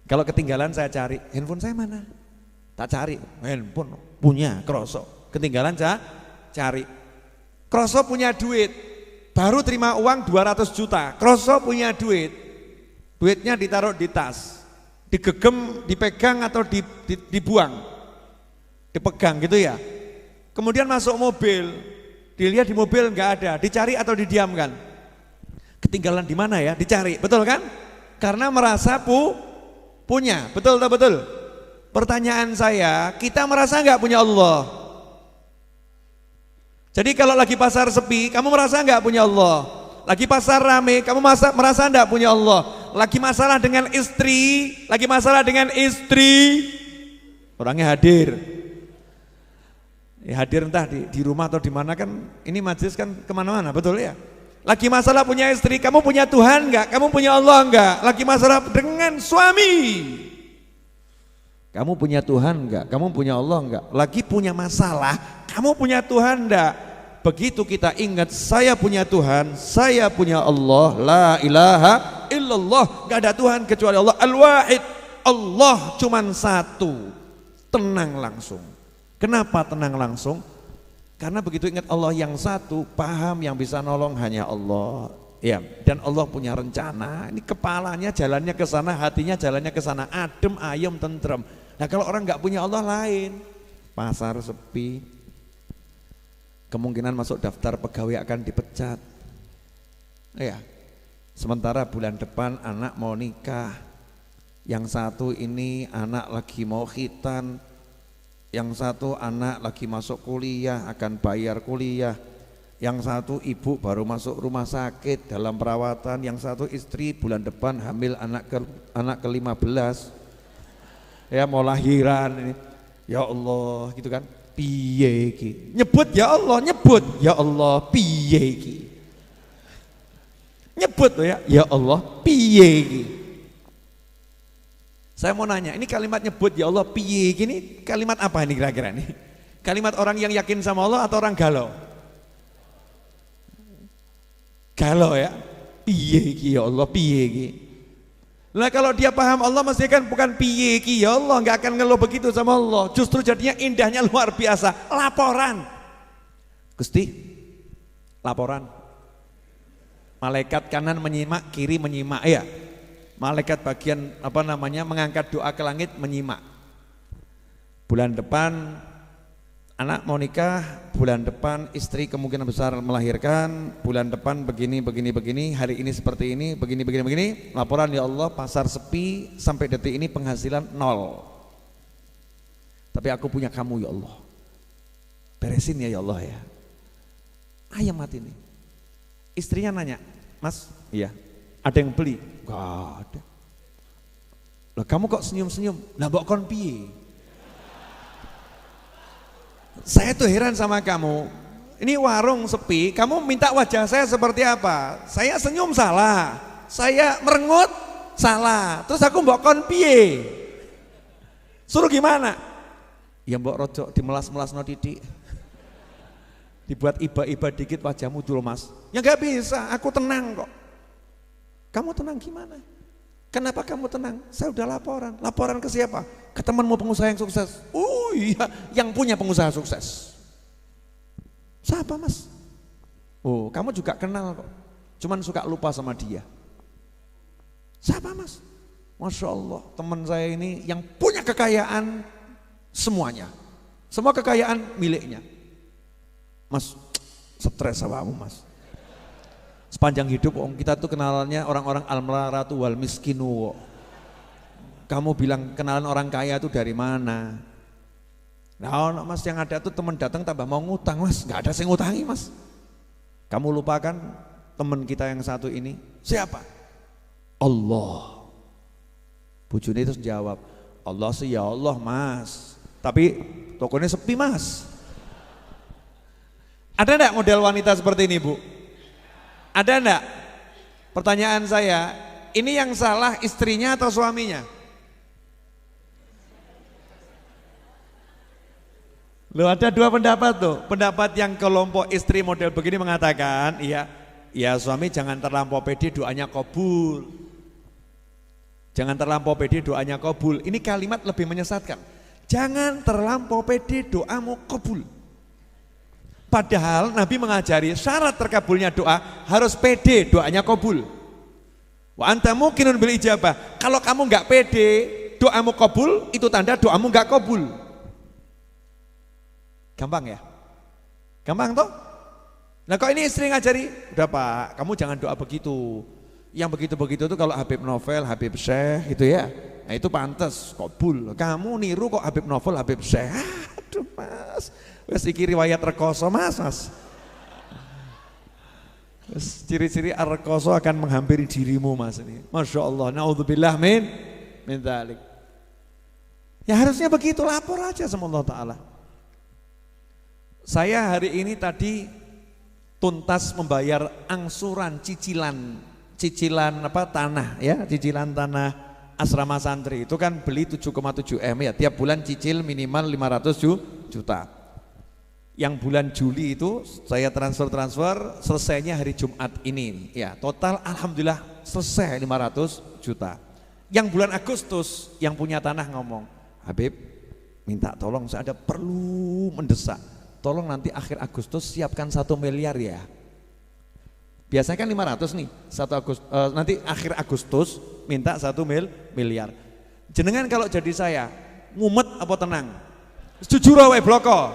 Kalau ketinggalan saya cari, handphone saya mana? Tak cari, handphone punya kroso. Ketinggalan saya cari. Kroso punya duit, baru terima uang 200 juta. Kroso punya duit, duitnya ditaruh di tas, digegem, dipegang atau dibuang, dipegang gitu ya. Kemudian masuk mobil, dilihat di mobil nggak ada, dicari atau didiamkan. Ketinggalan di mana ya? Dicari, betul kan? Karena merasa punya, betul tak betul? Pertanyaan saya, kita merasa nggak punya Allah? Jadi kalau lagi pasar sepi, kamu merasa nggak punya Allah? Lagi pasar rame, kamu merasa nggak punya Allah? Lagi masalah dengan istri, orangnya hadir. Ya, hadir entah di rumah atau di mana kan, ini majelis kan kemana-mana, betul ya? Lagi masalah punya istri, kamu punya Tuhan enggak? Kamu punya Allah enggak? Lagi masalah dengan suami, kamu punya Tuhan enggak? Kamu punya Allah enggak? Lagi punya masalah, kamu punya Tuhan enggak? Begitu kita ingat saya punya Tuhan, saya punya Allah, la ilaha illallah, enggak ada Tuhan kecuali Allah, al-wahid, Allah cuman satu, tenang langsung. Kenapa tenang langsung? Karena begitu ingat Allah yang satu, paham yang bisa nolong hanya Allah. Ya, dan Allah punya rencana. Ini kepalanya jalannya ke sana, hatinya jalannya ke sana, adem, ayem, tentrem. Nah, kalau orang nggak punya Allah lain, pasar sepi, kemungkinan masuk daftar pegawai akan dipecat. Ya. Sementara bulan depan anak mau nikah, yang satu ini anak lagi mau khitan, yang satu anak lagi masuk kuliah akan bayar kuliah, yang satu ibu baru masuk rumah sakit dalam perawatan, yang satu istri bulan depan hamil anak ke-15 ya mau lahiran ini. Ya Allah gitu kan, piye iki? Nyebut ya Allah piye iki? Nyebut loh ya Allah piye iki? Saya mau nanya, ini kalimat nyebut ya Allah piye gini, kalimat apa ini kira-kira nih? Kalimat orang yang yakin sama Allah atau orang galau? Galau ya, piye ki ya Allah piye ki. Nah kalau dia paham Allah mesti kan bukan piye ki ya Allah, nggak akan ngeluh begitu sama Allah. Justru jadinya indahnya luar biasa, laporan. Gusti, laporan. Malaikat kanan menyimak, kiri menyimak ya. Malaikat bagian mengangkat doa ke langit menyimak. Bulan depan anak mau nikah, bulan depan istri kemungkinan besar melahirkan, bulan depan begini, hari ini seperti ini, begini. Laporan ya Allah, pasar sepi sampai detik ini penghasilan 0. Tapi aku punya kamu ya Allah. Beresin ya Allah ya. Ayam mati nih. Istrinya nanya, "Mas, iya. Ada yang beli?" Gak ada. Lah kamu kok senyum-senyum? Lah mbok kon piye? Saya tuh heran sama kamu. Ini warung sepi, kamu minta wajah saya seperti apa? Saya senyum salah, saya merengut salah. Terus aku mbok kon piye? Suruh gimana? Ya mbok rojok dimelas-melas no titik. Dibuat iba-iba dikit wajahmu dulu Mas. Ya gak bisa, aku tenang kok. Kamu tenang gimana? Kenapa kamu tenang? Saya udah laporan. Laporan ke siapa? Ke temanmu pengusaha yang sukses. Oh iya, yang punya pengusaha sukses. Siapa Mas? Oh, kamu juga kenal kok. Cuman suka lupa sama dia. Siapa Mas? Masya Allah, teman saya ini yang punya kekayaan semuanya. Semua kekayaan miliknya. Mas, stres sama kamu Mas. Sepanjang hidup kita tuh kenalannya orang-orang al-maratu wal miskinu. Kamu bilang kenalan orang kaya itu dari mana? Nah mas yang ada tuh teman datang tambah mau ngutang mas, nggak ada yang ngutangi mas. Kamu lupakan teman kita yang satu ini, siapa? Allah. Bujuni itu jawab, Allah sih ya Allah mas, tapi tokonya sepi mas. Ada enggak model wanita seperti ini Bu? Ada enggak? Pertanyaan saya, ini yang salah istrinya atau suaminya? Loh ada dua pendapat tuh. Pendapat yang kelompok istri model begini mengatakan, iya, ya suami jangan terlampau pede doanya kabul. Jangan terlampau pede doanya kabul. Ini kalimat lebih menyesatkan. Jangan terlampau pede doamu kabul. Padahal Nabi mengajari syarat terkabulnya doa harus pede doanya kabul. Wa anta muqinun bil ijabah. Kalau kamu enggak pede doamu kabul, itu tanda doamu enggak kabul. Gampang ya? Gampang toh? Nah kok ini istri ngajari, udah Pak, kamu jangan doa begitu. Yang begitu-begitu itu kalau Habib Novel, Habib Syekh gitu ya. Nah itu pantas, kabul. Kamu niru kok Habib Novel, Habib Syekh. Aduh mas, wes iki riwayat rekoso mas. Ciri-ciri rekoso akan menghampiri dirimu mas ini. Masya Allah, naudzubillah min dzalik. Ya harusnya begitu, lapor aja sama Allah Ta'ala. Saya hari ini tadi tuntas membayar angsuran cicilan apa tanah ya, cicilan tanah asrama santri itu kan beli 7,7 M ya, tiap bulan cicil minimal 500 juta. Yang bulan Juli itu saya transfer selesainya hari Jumat ini ya, total alhamdulillah selesai 500 juta. Yang bulan Agustus yang punya tanah ngomong, Habib minta tolong saya ada perlu mendesak. Tolong nanti akhir Agustus siapkan 1 miliar ya. Biasanya kan 500 nih, nanti akhir Agustus minta 1 miliar. Jenengan kalau jadi saya, ngumet apa tenang? Jujur wae bloko.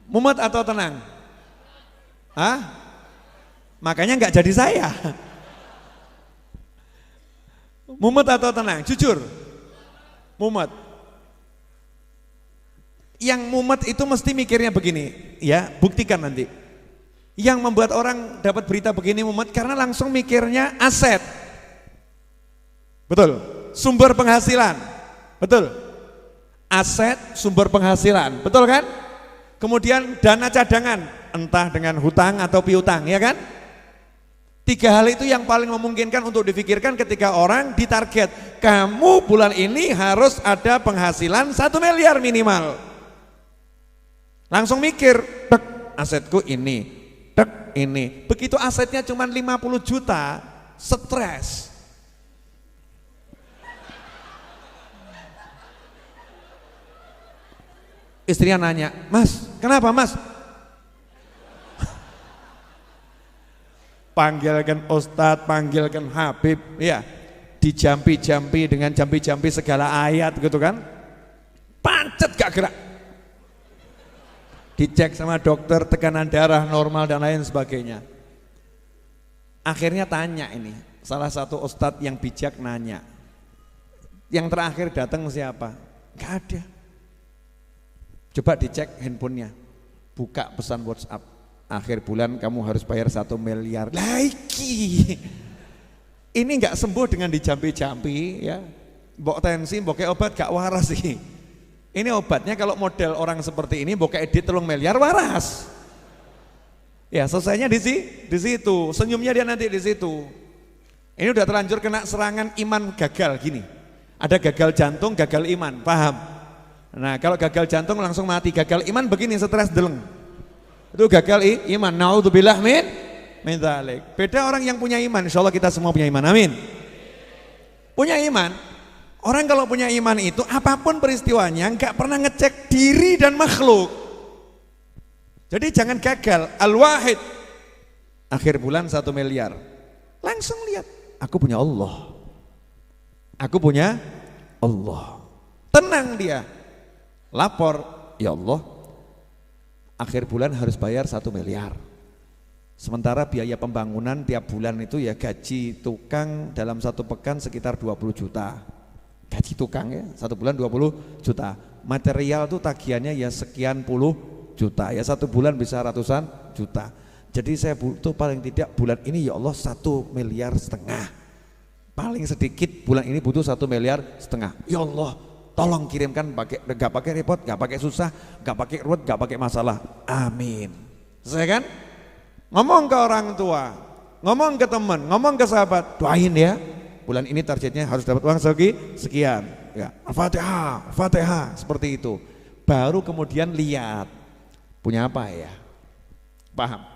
Mumet atau tenang? Hah? Makanya nggak jadi saya. Mumet atau tenang? Jujur. Mumet. Yang mumet itu mesti mikirnya begini, ya buktikan nanti. Yang membuat orang dapat berita begini mumet karena langsung mikirnya aset. Betul, sumber penghasilan. Betul, aset sumber penghasilan, betul kan? Kemudian dana cadangan, entah dengan hutang atau piutang, ya kan? 3 hal itu yang paling memungkinkan untuk difikirkan ketika orang ditarget. Kamu bulan ini harus ada penghasilan 1 miliar minimal. Langsung mikir, tek asetku ini, tek ini. Begitu asetnya cuma 50 juta, stres. Istrinya nanya, mas kenapa mas? Panggilkan Ustadz, panggilkan Habib, ya dijampi-jampi dengan jampi-jampi segala ayat gitu kan, pancet gak gerak. Dicek sama dokter tekanan darah normal dan lain sebagainya. Akhirnya tanya ini, salah satu ustadz yang bijak nanya, yang terakhir datang siapa? Gak ada. Coba dicek handphonenya, buka pesan WhatsApp, akhir bulan kamu harus bayar 1 miliar. Lagi ini gak sembuh dengan dijampi-jampi ya, mbok tensi, mbok obat gak waras sih. Ini obatnya kalau model orang seperti ini mbok edit 3 miliar waras. Ya selesainya di situ, senyumnya dia nanti di situ. Ini udah terlanjur kena serangan iman gagal gini. Ada gagal jantung, gagal iman, paham? Nah kalau gagal jantung langsung mati, gagal iman begini stres deleng. Itu gagal iman. Naudzubillah min dzalik. Beda orang yang punya iman, insyaallah kita semua punya iman. Amin. Punya iman. Orang kalau punya iman itu apapun peristiwanya nggak pernah ngecek diri dan makhluk. Jadi jangan gagal. Al-Wahid akhir bulan 1 miliar. Langsung lihat, aku punya Allah. Aku punya Allah. Tenang dia. Lapor, ya Allah. Akhir bulan harus bayar 1 miliar. Sementara biaya pembangunan tiap bulan itu ya gaji tukang dalam 1 pekan sekitar 20 juta. Gaji tukang ya, 1 bulan 20 juta. Material tuh tagihannya ya sekian puluh juta. Ya 1 bulan bisa ratusan juta. Jadi saya butuh paling tidak bulan ini ya Allah 1,5 miliar. Paling sedikit bulan ini butuh 1,5 miliar. Ya Allah, tolong kirimkan gak pakai repot, gak pakai susah, gak pakai ruwet, gak pakai masalah. Amin. Selesai kan? Ngomong ke orang tua, ngomong ke teman, ngomong ke sahabat, doain ya. Bulan ini targetnya harus dapat uang sekian. Ya, Al-Fatihah, Al-Fatihah, seperti itu. Baru kemudian lihat punya apa ya? Paham?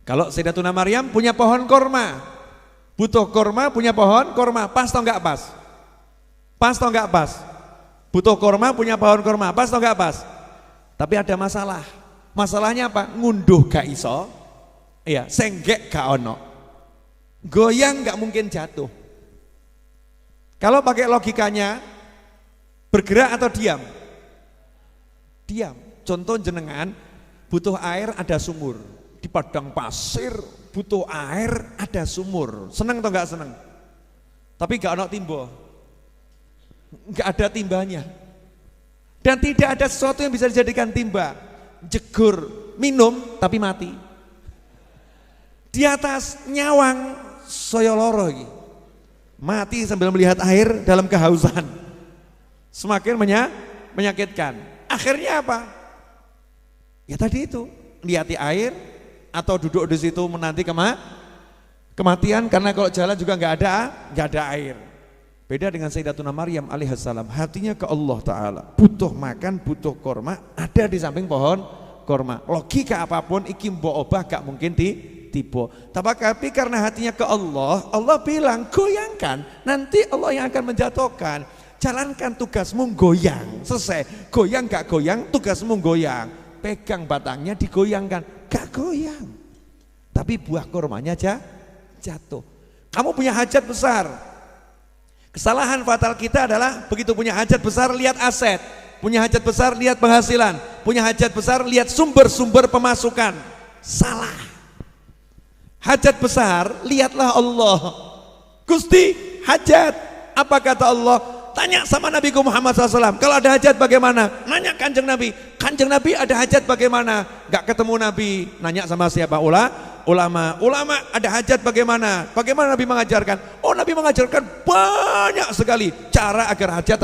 Kalau Sayyidatuna Maryam punya pohon korma, butuh korma, punya pohon korma, pas atau enggak pas? Pas atau enggak pas? Butuh korma, punya pohon korma, pas atau enggak pas? Tapi ada masalah. Masalahnya apa? Ngunduh gak iso, iya, senggek gak ono, goyang gak mungkin jatuh. Kalau pakai logikanya, bergerak atau diam? Diam. Contoh jenengan, butuh air ada sumur, di padang pasir butuh air ada sumur, seneng atau gak seneng? Tapi gak ono timbo, gak ada timbanya, dan tidak ada sesuatu yang bisa dijadikan timba. Jegur minum tapi mati. Di atas nyawang soyoloro mati sambil melihat air dalam kehausan. Semakin menyakitkan. Akhirnya apa? Ya tadi itu, lihati air atau duduk di situ menanti kematian, karena kalau jalan juga nggak ada air. Beda dengan Sayyidatuna Maryam alaihissalam, hatinya ke Allah Ta'ala, butuh makan, butuh korma, ada di samping pohon korma. Logika apapun iki mbok obah gak mungkin tiba. Tapi karena hatinya ke Allah, Allah bilang goyangkan, nanti Allah yang akan menjatuhkan. Jalankan tugasmu goyang, selesai. Goyang gak goyang, tugasmu goyang. Pegang batangnya digoyangkan, gak goyang. Tapi buah kormanya jatuh. Kamu punya hajat besar. Kesalahan fatal kita adalah begitu punya hajat besar lihat aset, punya hajat besar lihat penghasilan, punya hajat besar lihat sumber-sumber pemasukan. Salah. Hajat besar lihatlah Allah. Gusti, hajat. Apa kata Allah? Tanya sama Nabi Muhammad SAW. Kalau ada hajat bagaimana? Nanya Kanjeng Nabi. Kanjeng Nabi ada hajat bagaimana? Gak ketemu Nabi. Nanya sama siapa? Ulama ada hajat bagaimana? Bagaimana Nabi mengajarkan? Oh, Nabi mengajarkan banyak sekali cara agar hajat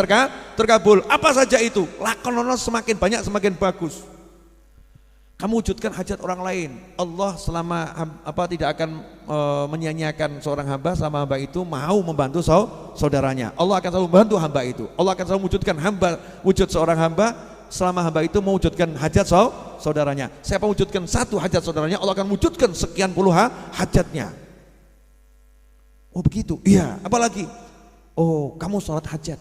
terkabul. Apa saja itu? Lakonono semakin banyak semakin bagus. Kamu wujudkan hajat orang lain. Allah selama tidak akan menyia-nyiakan seorang hamba selama hamba itu mau membantu saudaranya. Allah akan selalu membantu hamba itu. Allah akan selalu wujudkan wujud seorang hamba selama hamba itu mewujudkan hajat saudaranya. Siapa wujudkan satu hajat saudaranya, Allah akan wujudkan sekian puluh hajatnya. Oh begitu? Iya. Apalagi? Oh kamu sholat hajat,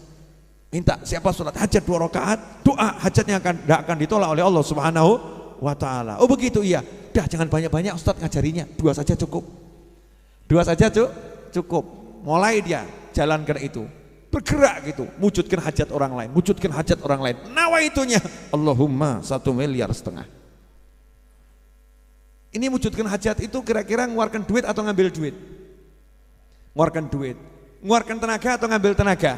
minta siapa sholat hajat 2 rakaat, doa hajatnya tidak akan ditolak oleh Allah Subhanahu wa Ta'ala. Oh begitu? Iya. Dah jangan banyak-banyak Ustadz ngajarinya, 2 saja cukup. 2 saja cukup. Mulai dia jalankan itu. Bergerak gitu, wujudkan hajat orang lain, wujudkan hajat orang lain. Nawaitunya Allahumma 1,5 miliar. Ini wujudkan hajat itu kira-kira ngeluarkan duit atau ngambil duit? Ngeluarkan duit. Ngeluarkan tenaga atau ngambil tenaga?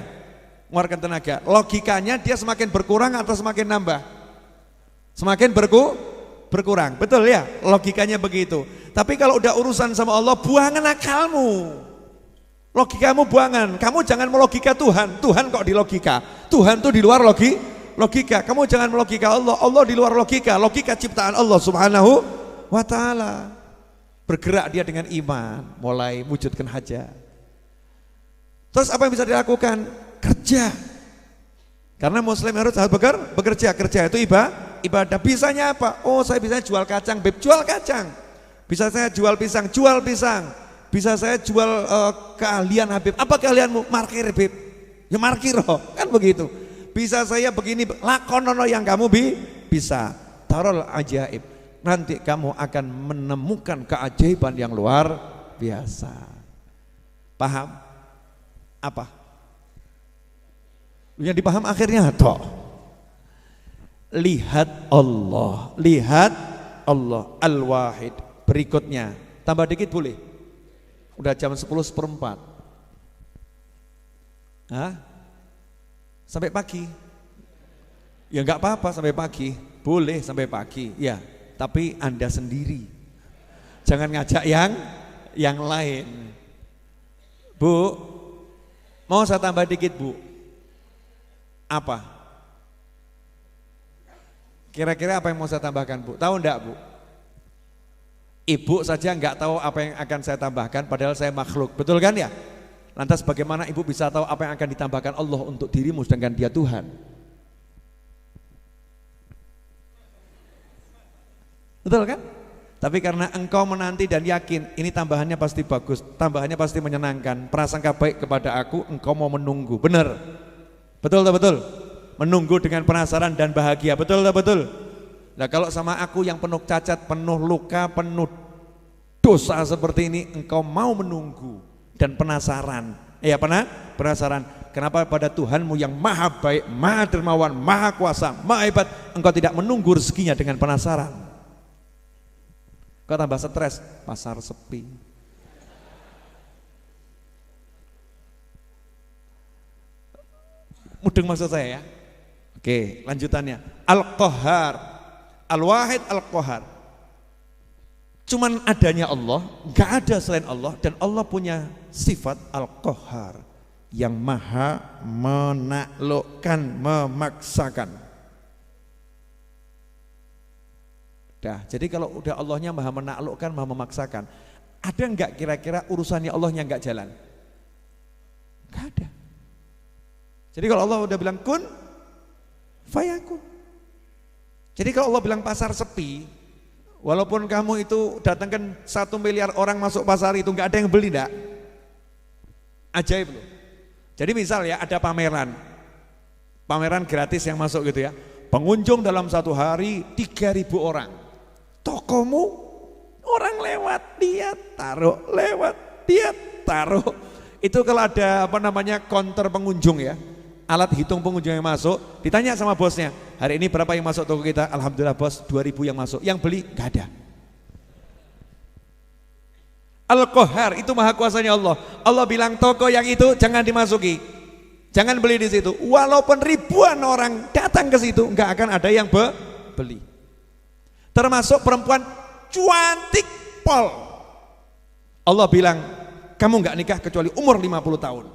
Ngeluarkan tenaga. Logikanya dia semakin berkurang atau semakin nambah? Semakin berkurang. Betul ya? Logikanya begitu. Tapi kalau udah urusan sama Allah, buangan akalmu. Logikamu buangan, kamu jangan melogika Tuhan. Tuhan kok di logika? Tuhan tuh di luar logika. Kamu jangan melogika Allah. Allah di luar logika. Logika ciptaan Allah Subhanahu wa Ta'ala. Bergerak dia dengan iman, mulai wujudkan hajat. Terus apa yang bisa dilakukan? Kerja. Karena Muslim harus bekerja. Kerja itu ibadah. Bisanya apa? Oh saya bisa jual kacang, Beb, jual kacang. Bisa saya jual pisang. Bisa saya jual keahlian Habib. Apa keahlianmu? Markir Habib. Ya markir kan begitu. Bisa saya begini, lakonono yang kamu bisa. Tarol ajaib. Nanti kamu akan menemukan keajaiban yang luar biasa. Paham? Apa? Yang dipaham akhirnya toh. Lihat Allah. Allah Al-Wahid. Berikutnya, tambah dikit boleh? Udah jam 10:04. Hah? Sampai pagi? Ya enggak apa-apa sampai pagi, boleh sampai pagi, ya. Tapi Anda sendiri, jangan ngajak yang lain. Bu, mau saya tambah dikit Bu? Apa? Kira-kira apa yang mau saya tambahkan Bu? Tahu enggak Bu? Ibu saja enggak tahu apa yang akan saya tambahkan, padahal saya makhluk, betul kan ya? Lantas bagaimana ibu bisa tahu apa yang akan ditambahkan Allah untuk dirimu sedangkan dia Tuhan? Betul kan? Tapi karena engkau menanti dan yakin ini tambahannya pasti bagus, tambahannya pasti menyenangkan, prasangka baik kepada aku, engkau mau menunggu. Benar? Betul tak betul? Menunggu dengan penasaran dan bahagia. Betul tak betul? Nah kalau sama aku yang penuh cacat, penuh luka, penuh dosa seperti ini, engkau mau menunggu dan penasaran. Ya penasaran. Kenapa pada Tuhanmu yang maha baik, maha dermawan, maha kuasa, maha hebat, engkau tidak menunggu rezekinya dengan penasaran? Kau tambah stres, pasar sepi. Mudeng maksud saya ya. Oke, lanjutannya. Al-Qahhar, Al-Wahid Al-Qahhar. Cuman adanya Allah, enggak ada selain Allah, dan Allah punya sifat Al-Qahhar yang maha menaklukkan, memaksakan. Dah, jadi kalau udah Allahnya maha menaklukkan, maha memaksakan, ada enggak kira-kira urusannya Allahnya enggak jalan? Enggak ada. Jadi kalau Allah udah bilang kun, fayakun. Jadi kalau Allah bilang pasar sepi, walaupun kamu itu datangkan 1 miliar orang masuk pasar itu enggak ada yang beli enggak? Ajaib loh. Jadi misal ya ada pameran gratis yang masuk gitu ya. Pengunjung dalam 1 hari 3.000 orang. Tokomu orang lewat dia taruh, lewat dia taruh. Itu kalau ada counter pengunjung ya. Alat hitung pengunjung yang masuk, ditanya sama bosnya, hari ini berapa yang masuk toko kita? Alhamdulillah bos, 2.000 yang masuk. Yang beli gak ada. Al-Qahhar itu maha kuasanya Allah. Allah bilang toko yang itu jangan dimasuki, jangan beli di situ. Walaupun ribuan orang datang ke situ, nggak akan ada yang beli. Termasuk perempuan cantik pol. Allah bilang kamu nggak nikah kecuali umur 50 tahun.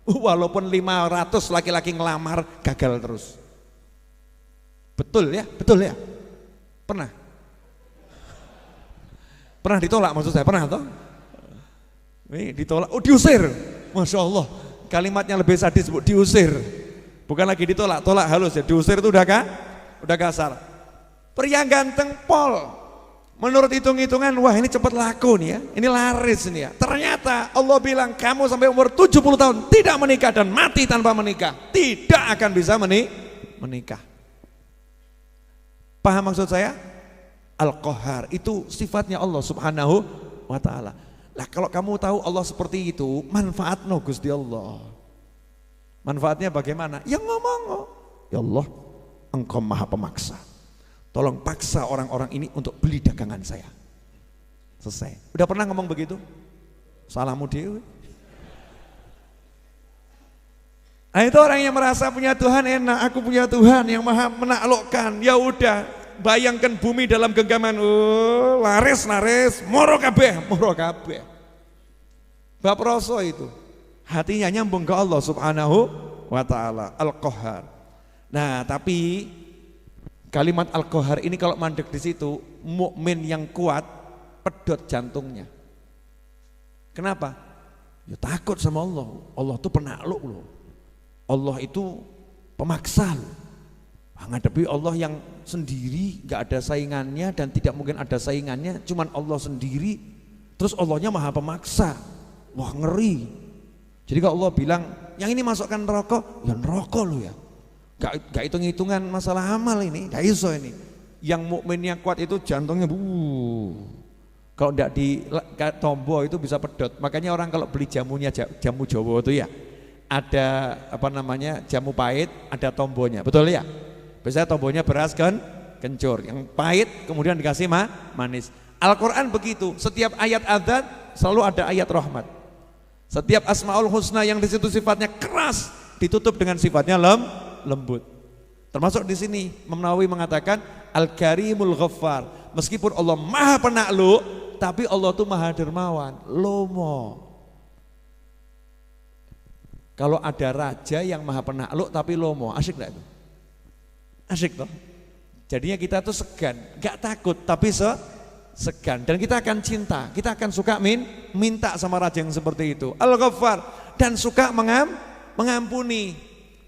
Walaupun 500 laki-laki ngelamar gagal terus. Betul ya? Betul ya? Pernah? Pernah ditolak maksud saya? Pernah toh? Nih ditolak, oh diusir. Masya Allah, kalimatnya lebih sadis bu, diusir. Bukan lagi ditolak, tolak halus ya. Diusir itu udah kasar. Pria ganteng pol. Menurut hitung-hitungan, wah ini cepat laku nih ya, ini laris nih ya. Ternyata Allah bilang kamu sampai umur 70 tahun tidak menikah dan mati tanpa menikah, tidak akan bisa menikah. Paham maksud saya? Al-Qahhar itu sifatnya Allah subhanahu wa ta'ala. Lah kalau kamu tahu Allah seperti itu, manfaatnya Gusti Allah. Manfaatnya bagaimana? Ya ngomong, ya Allah engkau maha pemaksa. Tolong paksa orang-orang ini untuk beli dagangan saya. Selesai. Udah pernah ngomong begitu? Salahmu dewe. Nah itu orang yang merasa punya Tuhan enak, aku punya Tuhan yang maha menaklukkan. Ya udah, bayangkan bumi dalam genggaman, laris, moro kabeh. Bab Raso itu. Hatinya nyambung ke Allah subhanahu wa ta'ala. Al-Qahhar. Nah tapi kalimat Al-Qahhar ini kalau mandek di situ, mukmin yang kuat pedot jantungnya. Kenapa? Ya takut sama Allah. Allah itu penakluk loh. Allah itu pemaksa loh. Menghadapi Allah yang sendiri, gak ada saingannya dan tidak mungkin ada saingannya, cuman Allah sendiri. Terus Allahnya maha pemaksa. Wah ngeri. Jadi kalau Allah bilang, yang ini masukkan neraka, ya neraka loh ya. Gak hitung-hitungan masalah amal ini, gak iso ini. Yang mukmin yang kuat itu jantungnya kalau tidak di tombo itu bisa pedot. Makanya orang kalau beli jamunya jamu Jawa itu ya ada jamu pahit, ada tombonya, betul ya? Biasanya tombonya beras kan, kencur, yang pahit kemudian dikasih manis. Al-Quran begitu, setiap ayat adzan selalu ada ayat rahmat. Setiap Asmaul Husna yang di situ sifatnya keras ditutup dengan sifatnya lembut. Termasuk di sini Imam Nawawi mengatakan Al-Karimul Ghaffar. Meskipun Allah Maha Penakluk, tapi Allah itu Maha Dermawan, lomo. Kalau ada raja yang Maha Penakluk tapi lomo, asik enggak itu? Asik toh? Jadinya kita tuh segan, enggak takut tapi segan, dan kita akan cinta, kita akan suka minta sama raja yang seperti itu. Al-Ghaffar, dan suka mengampuni.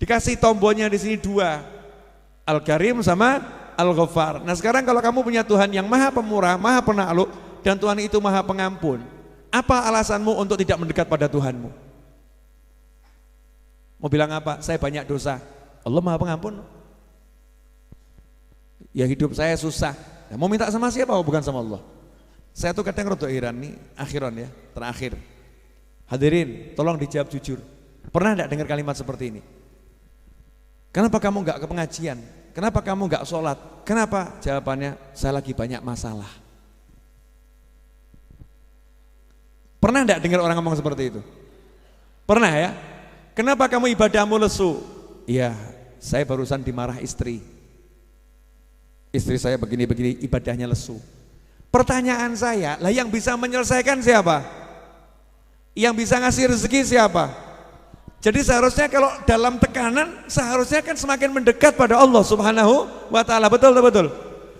Dikasih tombolnya di sini dua, Al-Karim sama Al-Ghaffar. Nah sekarang kalau kamu punya Tuhan yang Maha Pemurah, Maha Penakluk, dan Tuhan itu Maha Pengampun, apa alasanmu untuk tidak mendekat pada Tuhanmu? Mau bilang apa? Saya banyak dosa. Allah Maha Pengampun. Ya hidup saya susah. Nah, mau minta sama siapa? Oh, bukan sama Allah. Saya tuh kadang rodo heran nih, akhiran ya, terakhir. Hadirin, tolong dijawab jujur. Pernah enggak dengar kalimat seperti ini? Kenapa kamu enggak ke pengajian? Kenapa kamu enggak sholat? Kenapa? Jawabannya, saya lagi banyak masalah. Pernah enggak dengar orang ngomong seperti itu? Pernah ya? Kenapa kamu ibadahmu lesu? Iya, saya barusan dimarah istri. Istri saya begini-begini, ibadahnya lesu. Pertanyaan saya, lah yang bisa menyelesaikan siapa? Yang bisa ngasih rezeki siapa? Jadi seharusnya kalau dalam tekanan, seharusnya kan semakin mendekat pada Allah Subhanahu wa ta'ala. Betul.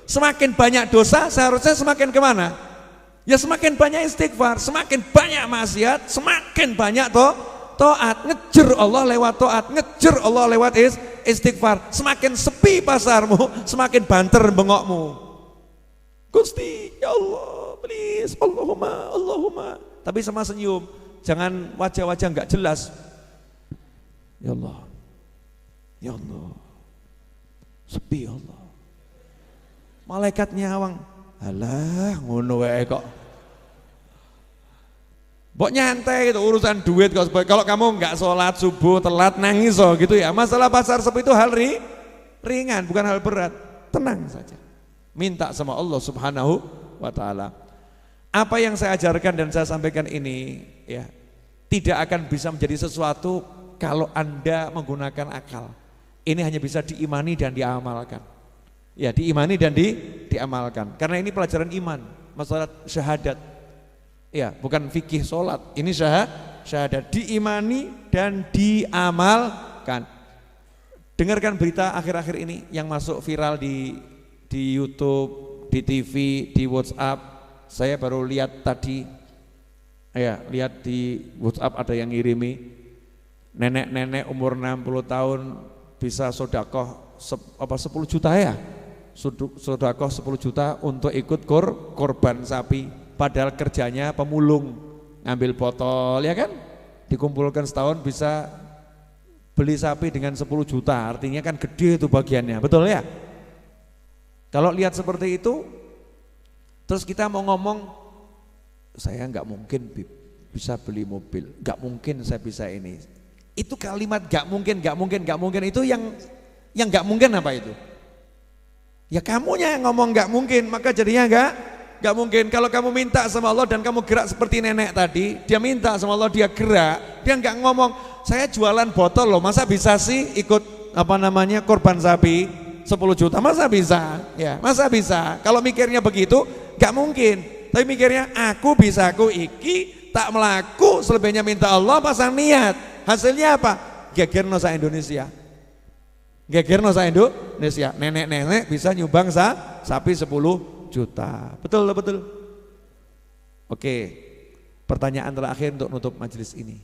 Semakin banyak dosa, seharusnya semakin kemana? Ya semakin banyak istighfar, semakin banyak maksiat, semakin banyak taat, ngejer Allah lewat taat, ngejer Allah lewat istighfar. Semakin sepi pasarmu, semakin banter bengokmu. Gusti, ya Allah, please, Allahumma. Tapi sama senyum, jangan wajah-wajah enggak jelas. Ya Allah, sepi ya Allah. Malaikat nyawang, alah ngono wae kok. Mbok nyantai itu urusan duit kok. Kalau kamu enggak sholat subuh telat nangis gitu ya. Masalah pasar sepi itu hal ringan, bukan hal berat. Tenang saja. Minta sama Allah Subhanahu wa ta'ala. Apa yang saya ajarkan dan saya sampaikan ini ya, tidak akan bisa menjadi sesuatu kalau Anda menggunakan akal. Ini hanya bisa diimani dan diamalkan. Ya, diimani dan diamalkan. Karena ini pelajaran iman, masalah syahadat. Ya, bukan fikih sholat, ini syahadat, diimani dan diamalkan. Dengarkan berita akhir-akhir ini yang masuk viral di YouTube, di TV, di WhatsApp. Saya baru lihat tadi, lihat di WhatsApp ada yang ngirimi, nenek-nenek umur 60 tahun bisa sodakoh 10 juta ya, sodakoh 10 juta untuk ikut korban sapi. Padahal kerjanya pemulung, ngambil botol ya kan, dikumpulkan setahun bisa beli sapi dengan 10 juta, artinya kan gede itu bagiannya, betul ya? Kalau lihat seperti itu, terus kita mau ngomong, saya nggak mungkin bisa beli mobil, nggak mungkin saya bisa ini. Itu kalimat nggak mungkin itu yang nggak mungkin apa itu? Ya kamunya yang ngomong nggak mungkin, maka jadinya nggak mungkin. Kalau kamu minta sama Allah dan kamu gerak seperti nenek tadi, dia minta sama Allah, dia gerak, dia nggak ngomong saya jualan botol loh, masa bisa sih ikut korban sapi 10 juta, masa bisa? Ya, masa bisa? Kalau mikirnya begitu nggak mungkin. Tapi mikirnya aku bisa, aku iki tak melaku, selebihnya minta Allah, pasang niat. Hasilnya apa? Gegerno sa Indonesia. Nenek-nenek bisa nyumbang sapi 10 juta. Betul. Oke, pertanyaan terakhir untuk nutup majelis ini.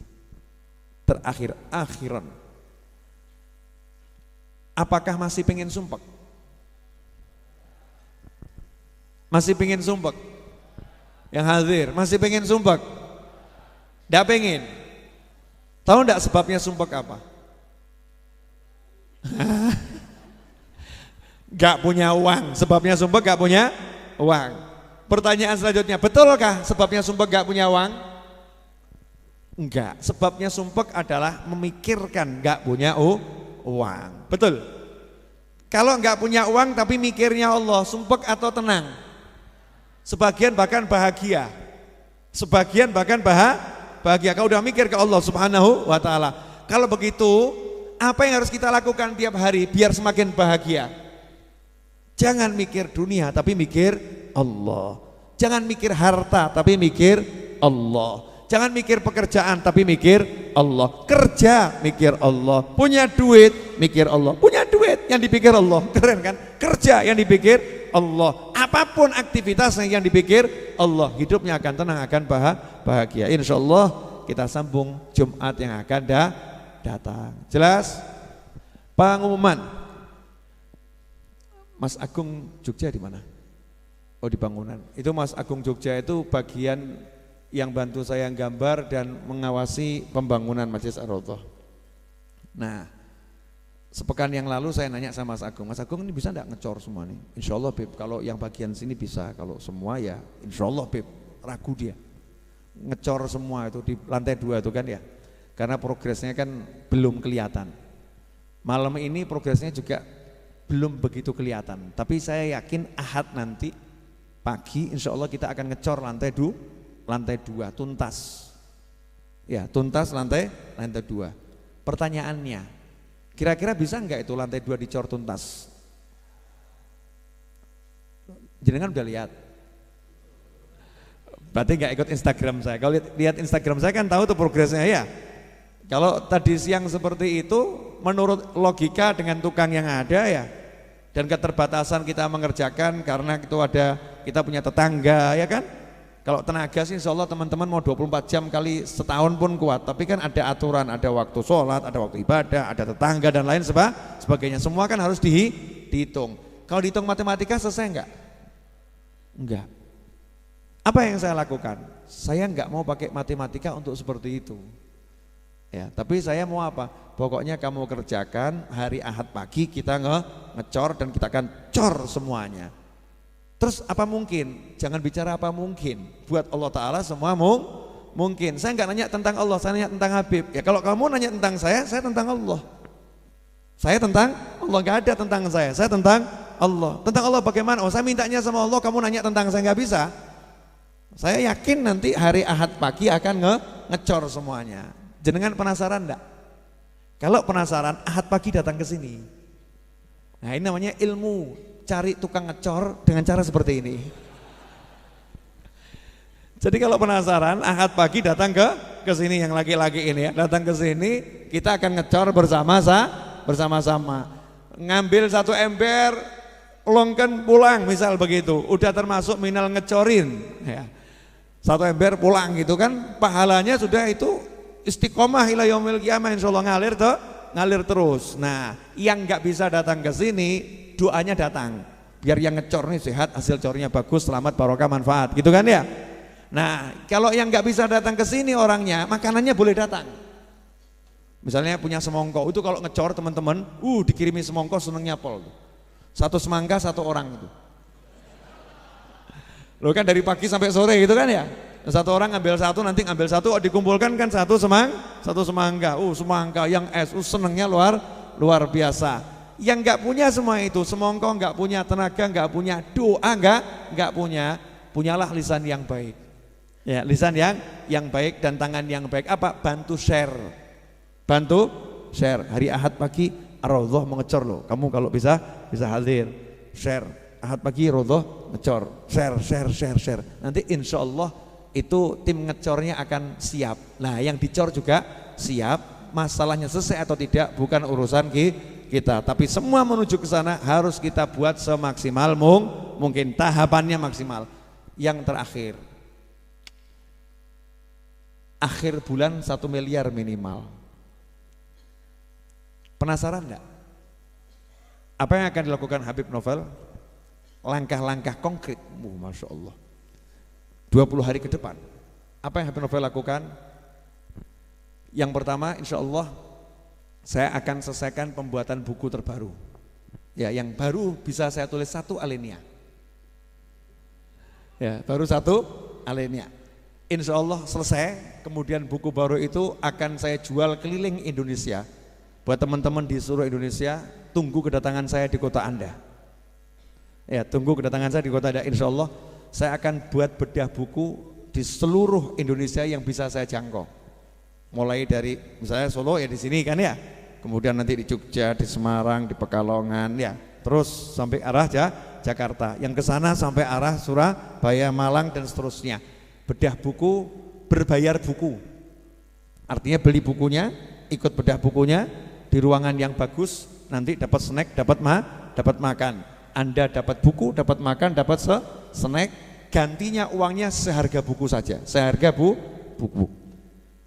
Akhiran. Apakah masih pengen sumpek? Masih pengen sumpek? Yang hadir, masih pengen sumpek? Nggak pengen? Tahu nggak sebabnya sumpek apa? Gak punya uang, sebabnya sumpek gak punya uang. Pertanyaan selanjutnya, betulkah sebabnya sumpek gak punya uang? Enggak, sebabnya sumpek adalah memikirkan gak punya uang. Betul? Kalau enggak punya uang tapi mikirnya Allah, sumpek atau tenang? Sebagian bahkan bahagia. Sebagian bahkan bahagia kalau udah mikir ke Allah Subhanahu wa taala. Kalau begitu, apa yang harus kita lakukan tiap hari biar semakin bahagia? Jangan mikir dunia tapi mikir Allah. Jangan mikir harta tapi mikir Allah. Jangan mikir pekerjaan tapi mikir Allah. Kerja mikir Allah. Punya duit mikir Allah. Punya duit yang dipikir Allah. Keren kan? Kerja yang dipikir Allah. Apapun aktivitasnya yang dipikir Allah, hidupnya akan tenang, akan bahagia. Insya Allah kita sambung Jumat yang akan datang. Jelas? Pengumuman. Mas Agung Jogja di mana? Oh, di bangunan. Itu Mas Agung Jogja itu bagian yang bantu saya gambar dan mengawasi pembangunan Masjid Ar-Raudhah. Nah, sepekan yang lalu saya nanya sama Mas Agung ini bisa enggak ngecor semua nih? Insya Allah Beb, kalau yang bagian sini bisa, kalau semua ya insya Allah Beb, ragu dia. Ngecor semua itu di lantai 2 itu kan ya, karena progresnya kan belum kelihatan. Malam ini progresnya juga belum begitu kelihatan, tapi saya yakin Ahad nanti pagi insya Allah kita akan ngecor lantai 2 tuntas. Ya, tuntas lantai 2. Pertanyaannya, kira-kira bisa enggak itu lantai 2 dicor tuntas? Jenengan udah lihat? Berarti enggak ikut Instagram saya. Kalau lihat Instagram saya kan tahu tuh progresnya ya. Kalau tadi siang seperti itu menurut logika dengan tukang yang ada ya, dan keterbatasan kita mengerjakan karena itu ada, kita punya tetangga ya kan. Kalau tenaga sih insya Allah teman-teman mau 24 jam kali setahun pun kuat, tapi kan ada aturan, ada waktu sholat, ada waktu ibadah, ada tetangga dan lain sebagainya. Semua kan harus dihitung. Kalau dihitung matematika selesai enggak? Enggak. Apa yang saya lakukan? Saya enggak mau pakai matematika untuk seperti itu. Ya, tapi saya mau apa? Pokoknya kamu kerjakan, hari Ahad pagi kita ngecor dan kita akan cor semuanya. Terus apa mungkin? Jangan bicara apa mungkin. Buat Allah Ta'ala semua mungkin. Saya enggak nanya tentang Allah, saya nanya tentang Habib. Ya kalau kamu nanya tentang saya tentang Allah. Saya tentang Allah, enggak ada tentang saya tentang Allah. Tentang Allah bagaimana? Oh, saya mintanya sama Allah, kamu nanya tentang saya, enggak bisa. Saya yakin nanti hari Ahad pagi akan ngecor semuanya. Jenengan penasaran enggak? Kalau penasaran, Ahad pagi datang ke sini. Nah, ini namanya ilmu. Cari tukang ngecor dengan cara seperti ini. Jadi kalau penasaran, Ahad pagi datang ke sini, yang laki-laki ini ya, datang ke sini, kita akan ngecor bersama-sama. Ngambil 1 ember, longken pulang, misal begitu. Udah termasuk minal ngecerin ya. 1 ember pulang gitu kan, pahalanya sudah itu istiqomah ila yaumil qiyamah, insyaallah ngalir terus. Nah, yang nggak bisa datang ke sini, doanya datang. Biar yang ngecor nih sehat, hasil cornya bagus, selamat, barokah, manfaat, gitu kan ya. Nah, kalau yang nggak bisa datang ke sini orangnya, makanannya boleh datang. Misalnya punya semongko, itu kalau ngecor teman-teman, dikirimi semongko senengnya pol. 1 semangka 1 orang itu. Loh kan dari pagi sampai sore gitu kan ya. 1 orang ngambil 1, nanti ngambil 1, dikumpulkan kan 1 semangka. Semangka yang senengnya luar biasa. Yang enggak punya semua itu, semongko enggak punya, tenaga enggak punya, doa enggak punya, punyalah lisan yang baik. Ya, lisan yang baik dan tangan yang baik. Apa? Bantu share. Hari Ahad pagi Ar-Raudhah mengecor loh. Kamu kalau bisa hadir. Share. Ahad pagi Ar-Raudhah ngecor. Share. Nanti insya Allah itu tim ngecornya akan siap. Nah, yang dicor juga siap. Masalahnya selesai atau tidak bukan urusan kita, tapi semua menuju ke sana harus kita buat semaksimal mungkin, tahapannya maksimal. Yang terakhir, akhir bulan 1 miliar minimal. Penasaran enggak? Apa yang akan dilakukan Habib Novel? Langkah-langkah konkret, Masya Allah, 20 hari ke depan. Apa yang Habib Novel lakukan? Yang pertama, insya Allah saya akan selesaikan pembuatan buku terbaru. Ya, yang baru bisa saya tulis 1 alinea. Ya, baru 1 alinea. Insya Allah selesai, kemudian buku baru itu akan saya jual keliling Indonesia. Buat teman-teman di seluruh Indonesia, tunggu kedatangan saya di kota Anda. Ya, tunggu kedatangan saya di kota Anda. Insya Allah saya akan buat bedah buku di seluruh Indonesia yang bisa saya jangkau. Mulai dari misalnya Solo ya di sini kan ya, kemudian nanti di Jogja, di Semarang, di Pekalongan ya, terus sampai arah Jakarta, yang ke sana sampai arah Surabaya, Malang dan seterusnya. Bedah buku, berbayar buku. Artinya beli bukunya, ikut bedah bukunya di ruangan yang bagus, nanti dapat snack, dapat makan. Anda dapat buku, dapat makan, dapat snack, gantinya uangnya seharga buku saja, seharga buku.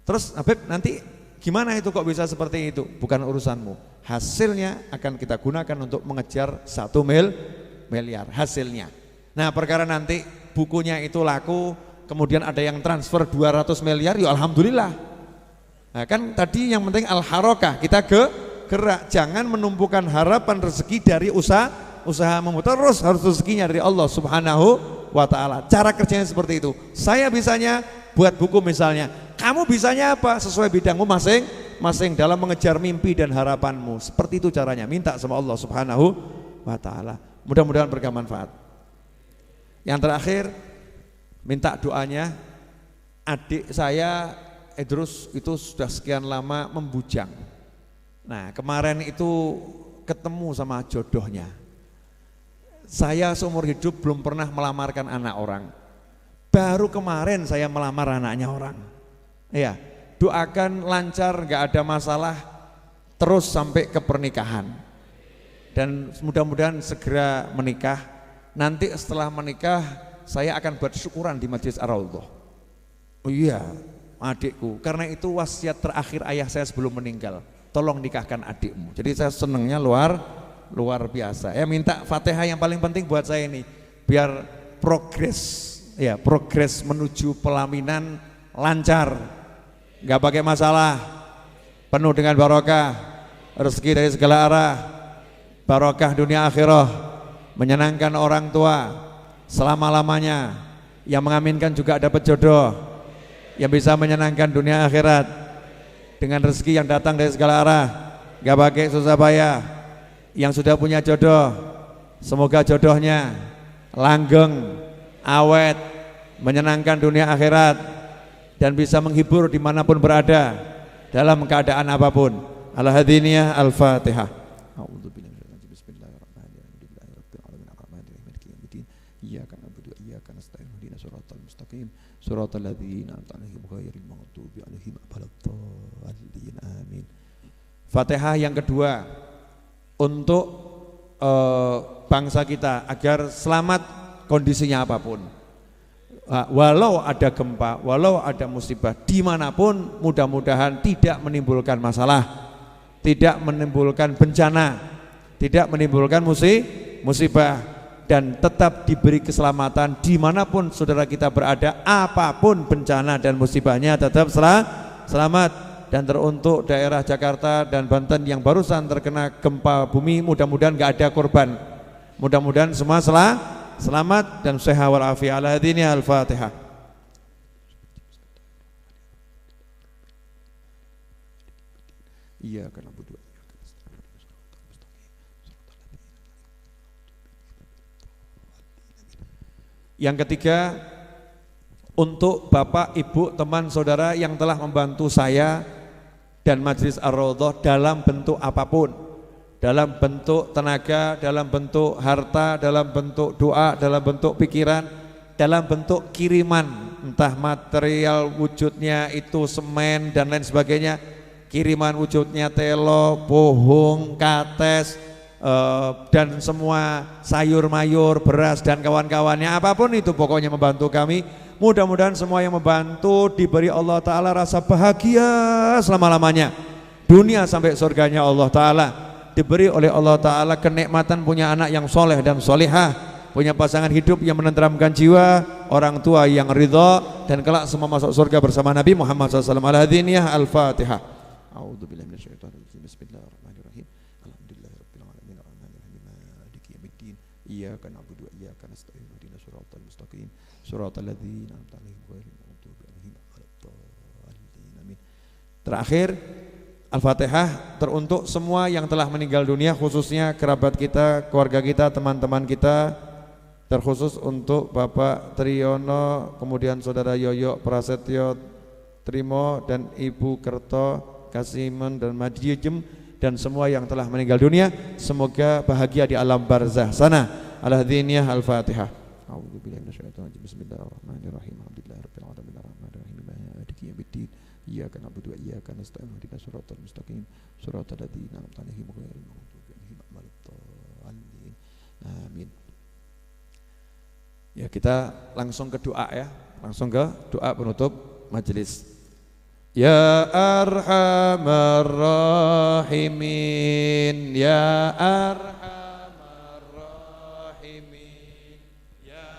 Terus Habib nanti gimana itu kok bisa seperti itu? Bukan urusanmu. Hasilnya akan kita gunakan untuk mengejar 1 miliar hasilnya. Nah, perkara nanti bukunya itu laku, kemudian ada yang transfer 200 miliar, ya alhamdulillah. Nah, kan tadi yang penting al-harokah, kita gerak, jangan menumpukan harapan rezeki dari usahamu, terus harus rezekinya dari Allah Subhanahu wa ta'ala. Cara kerjanya seperti itu. Saya bisanya buat buku misalnya, kamu bisanya apa? Sesuai bidangmu masing-masing dalam mengejar mimpi dan harapanmu. Seperti itu caranya, minta sama Allah Subhanahu wa ta'ala. Mudah-mudahan bermanfaat. Yang terakhir, minta doanya. Adik saya Idrus itu sudah sekian lama membujang. Nah, kemarin itu ketemu sama jodohnya. Saya seumur hidup belum pernah melamarkan anak orang. Baru kemarin saya melamar anaknya orang. Ya, doakan lancar, nggak ada masalah, terus sampai ke pernikahan. Dan mudah-mudahan segera menikah. Nanti setelah menikah saya akan buat syukuran di Masjid Ar-Raudhah. Oh iya, adikku, karena itu wasiat terakhir ayah saya sebelum meninggal. Tolong nikahkan adikmu. Jadi saya senangnya luar biasa. Ya, minta Fatihah yang paling penting buat saya ini, biar progres menuju pelaminan lancar, nggak pakai masalah, penuh dengan barokah, rezeki dari segala arah, barokah dunia akhirah, menyenangkan orang tua selama-lamanya, yang mengaminkan juga dapat jodoh yang bisa menyenangkan dunia akhirat dengan rezeki yang datang dari segala arah, nggak pakai susah payah. Yang sudah punya jodoh, semoga jodohnya langgeng, awet, menyenangkan dunia akhirat dan bisa menghibur dimanapun berada dalam keadaan apapun. Al-Hadiniyah Al-Fatihah. Iyyaka na'budu wa iyyaka nasta'in ihdinas siratal mustaqim siratal ladzina an'amta 'alaihim ghairil maghdubi 'alaihim waladdallin. Amin. Fatihah yang kedua untuk bangsa kita agar selamat kondisinya apapun. Walau ada gempa, walau ada musibah dimanapun, mudah-mudahan tidak menimbulkan masalah, tidak menimbulkan bencana, tidak menimbulkan musibah, dan tetap diberi keselamatan dimanapun saudara kita berada, apapun bencana dan musibahnya tetap selamat. Dan teruntuk daerah Jakarta dan Banten yang barusan terkena gempa bumi, mudah-mudahan gak ada korban, mudah-mudahan semua selamat dan sehat walafiat. Al-Hadiniyah Al-Fatihah. Iyyaka na'budu wa iyyaka nasta'in. Yang ketiga, untuk Bapak, Ibu, teman, saudara yang telah membantu saya dan Majelis Ar-Raudhah dalam bentuk apapun, dalam bentuk tenaga, dalam bentuk harta, dalam bentuk doa, dalam bentuk pikiran, dalam bentuk kiriman, entah material wujudnya itu semen dan lain sebagainya, kiriman wujudnya telo, bohong, kates, dan semua sayur mayur, beras dan kawan-kawannya, apapun itu pokoknya membantu kami. Mudah-mudahan semua yang membantu diberi Allah Ta'ala rasa bahagia selama-lamanya, dunia sampai surganya Allah Ta'ala, diberi oleh Allah Ta'ala kenikmatan punya anak yang soleh dan solehah, punya pasangan hidup yang menenteramkan jiwa, orang tua yang ridha, dan kelak semua masuk surga bersama Nabi Muhammad SAW. Al-Hadiniyah Al-Fatihah. A'udzubillahi minasyaitonirrajim. Bismillahirrahmanirrahim. Alhamdulillahirabbil alamin arrahmanirrahim maliki yaumiddin. Iyyaka na'budu wa iyyaka nasta'in ihdinas siratal mustaqim siratal ladzina an'amta 'alaihim ghairil maghdubi 'alaihim waladdallin. Amin. Terakhir, Al-Fatihah teruntuk semua yang telah meninggal dunia, khususnya kerabat kita, keluarga kita, teman-teman kita, terkhusus untuk Bapak Triyono, kemudian Saudara Yoyo Prasetyo Trimo dan Ibu Kerto Kasimen dan Madiyujem dan semua yang telah meninggal dunia, semoga bahagia di alam barzah sana. Al-Hadiniyah Al-Fatihah. A'udzubillahi minasyaitonir rajim. Bismillahirrahmanirrahim. Alhamdulillahirabbil alamin arrahmanirrahim maliki yaumiddin. Iyyaka na'budu wa iyyaka nasta'in. Ihdinas siratal mustaqim. Siratal ladzina an'amta 'alaihim ghairil maghdubi 'alaihim waladdallin. Amin. Ya, kita langsung ke doa ya. Langsung ke doa penutup majelis. Ya Arhamar Rahimin, Ya Arhamar Rahimin, Ya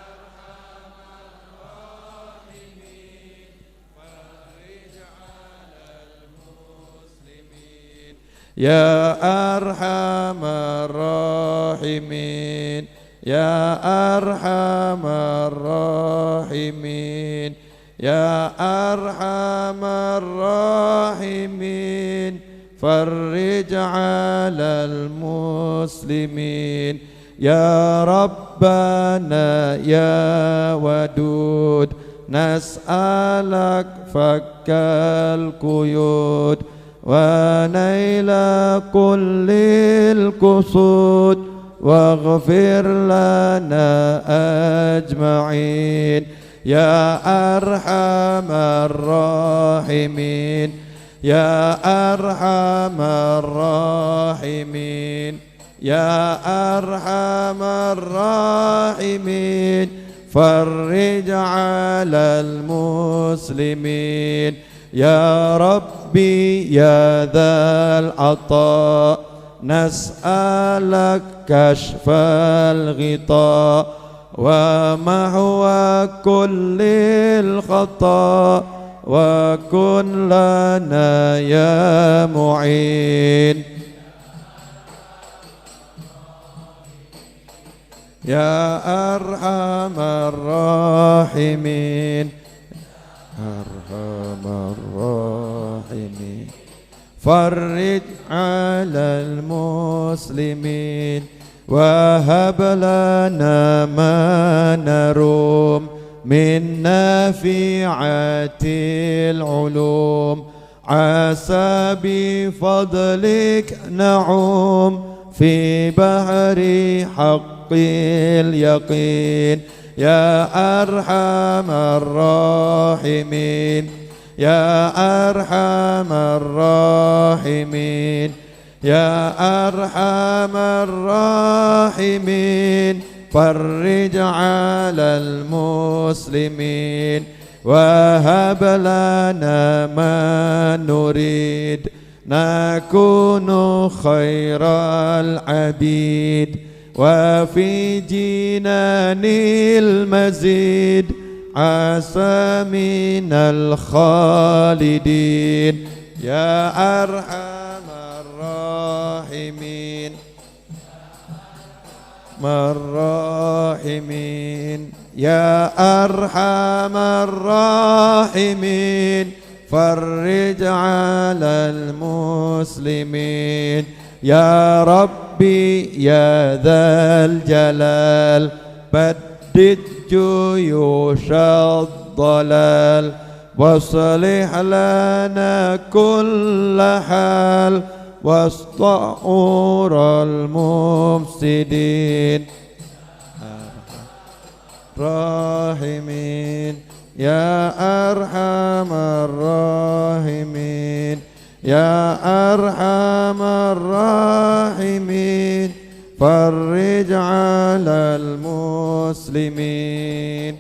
Arhamar Rahimin, farij 'alal muslimin. Ya Arhamar Rahimin, Ya Arhamar Rahimin, Ya Arhamar Rahimin, farij 'alal muslimin. Ya Rabbana Ya Wadud, nas'alak fakkal quyud wa naila kullil qusud waghfir lana ajma'in. Ya Arhamar Rahimin, Ya Arhamar Rahimin, Ya Arhamar Rahimin, farij 'alal muslimin. Ya Rabbi Ya Dzal 'Atha, nas'alak kashfal ghita wa mahwa kullil khata wa kun lana ya mu'in. Ya Arhamar Rahimin, Arhamar Rahimin, farij 'alal muslimin wa hab lana ma narum min nafi'atil ulum asa bi fadlik na'um fi bahri haqqil yaqin. Ya Arhamar Rahimin, Ya Arhamar Rahimin, Ya Arhamar Rahimin, farij 'alal muslimin wa hab lana ma nurid nakunu khairal abid wa fi jinanil mazid asa minal khalidin. Ya Arhamar Rahimin, Marrahimin, Ya Arhamar Rahimin, farij 'alal muslimin. Ya Rabbi Ya Dzal Jalal, baddid juyushad dalal waslih lana kulla hal wasta'ural mufsidin. Rahimin, Ya Arhamar Rahimin, Ya Arhamar Rahimin, farij 'alal muslimin.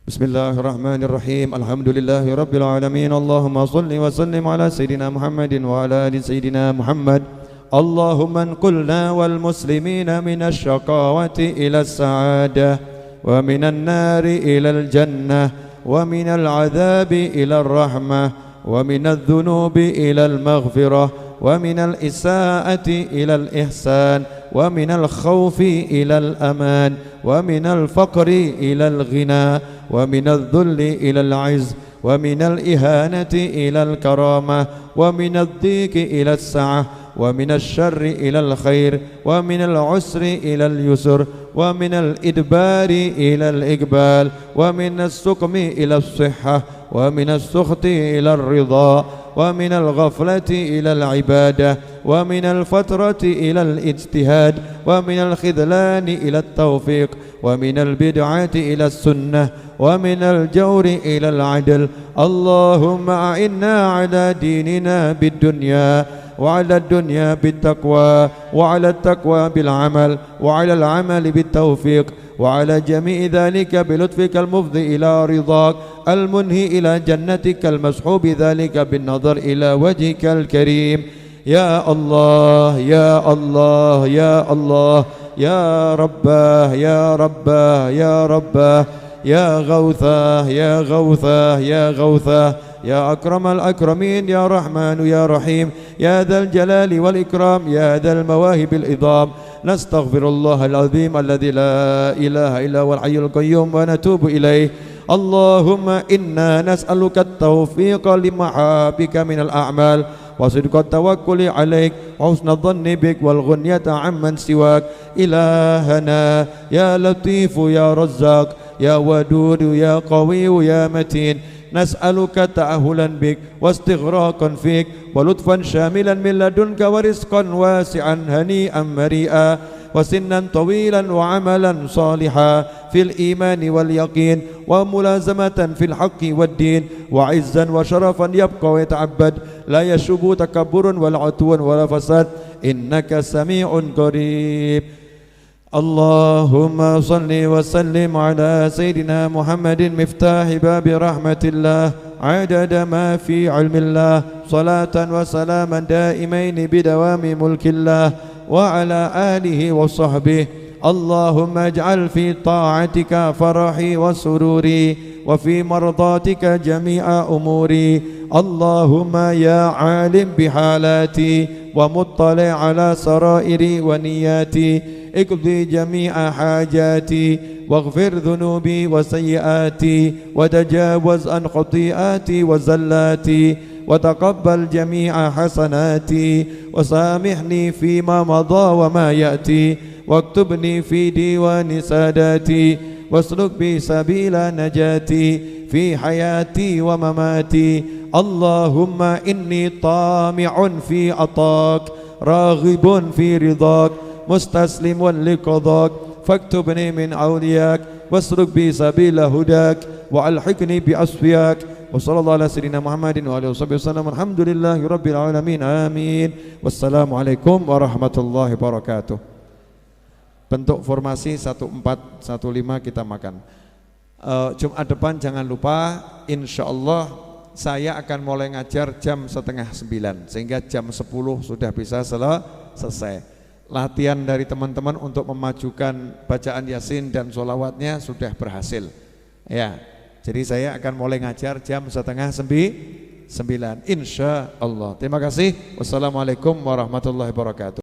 Bismillahirrahmanirrahim. Alhamdulillahi rabbil alamin. Allahumma salli wa sallim ala sayyidina Muhammadin wa ala ali sayyidina Muhammad. Allahumma anqulna wal muslimina minasy syaqawati ila as-sa'adah wa minan nari ila al-jannah wa minal 'adzabi ila ar-rahmah wa minadh dhunubi ila al-maghfirah wa minal isaa'ati ila al-ihsan wa minal khawfi ila al-aman wa minal faqri ila al-ghina wa minadh dhulli ila al-'izz ومن الإهانة إلى الكرامة ومن الضيق إلى السعة ومن الشر إلى الخير ومن العسر إلى اليسر ومن الإدبار إلى الإقبال ومن السقم إلى الصحة ومن السخط إلى الرضا ومن الغفلة إلى العبادة ومن الفترة إلى الاجتهاد ومن الخذلان إلى التوفيق ومن البدعة إلى السنة ومن الجور إلى العدل. اللهم أعنا على ديننا بالدنيا وعلى الدنيا بالتقوى وعلى التقوى بالعمل وعلى العمل بالتوفيق وعلى جميع ذلك بلطفك المفضي إلى رضاك المنهي إلى جنتك المسحوب ذلك بالنظر إلى وجهك الكريم. يا الله يا الله يا الله يا رباه يا رباه يا رباه يا غوثاه يا غوثاه يا غوثاه يا أكرم الأكرمين يا رحمن يا رحيم يا ذا الجلال والإكرام يا ذا المواهب العظام. نستغفر الله العظيم الذي لا إله إلا هو الحي القيوم ونتوب إليه. اللهم إنا نسألك التوفيق لمحابك من الأعمال وصدق التوكل عليك وحسن الظن بك والغنية عمن سواك. إلهنا يا لطيف يا رزاق يا ودود يا قوي يا متين نسألك تأهلا بك واستغراقا فيك ولطفا شاملا من لدنك ورزقا واسعا هنيئا مريئا وسنا طويلا وعملا صالحا في الإيمان واليقين وملازمة في الحق والدين وعزا وشرفا يبقى ويتعبد لا يشوب تكبر ولا عتو ولا فساد إنك سميع قريب. اللهم صل وسلم على سيدنا محمد مفتاح باب رحمة الله عدد ما في علم الله صلاة وسلاما دائمين بدوام ملك الله وعلى آله وصحبه. اللهم اجعل في طاعتك فرحي وسروري وفي مرضاتك جميع أموري. اللهم يا عالم بحالاتي ومطلع على سرائري ونياتي اقضي جميع حاجاتي واغفر ذنوبي وسيئاتي وتجاوز عن خطيئاتي وزلاتي وتقبل جميع حسناتي وسامحني فيما مضى وما يأتي واكتبني في ديوان ساداتي واسلك بي سبيل نجاتي في حياتي ومماتي. اللهم إني طامع في عطاك راغب في رضاك مستسلم لقضاك فاكتبني من أولياك واسلك بي سبيل هداك وألحقني بأصفياك. وصلى الله على سيدنا محمد وآله وصحبه وسلم. الحمد لله رب العالمين آمين. Wassalamualaikum warahmatullahi wabarakatuh. Bentuk formasi 1415 kita makan. Jumat depan jangan lupa, insya Allah saya akan mulai ngajar jam 8:30 sehingga jam 10 sudah bisa selesai. Latihan dari teman-teman untuk memajukan bacaan Yasin dan sholawatnya sudah berhasil. Ya, jadi saya akan mulai ngajar jam 8:30 insya Allah. Terima kasih. Wassalamualaikum warahmatullahi wabarakatuh.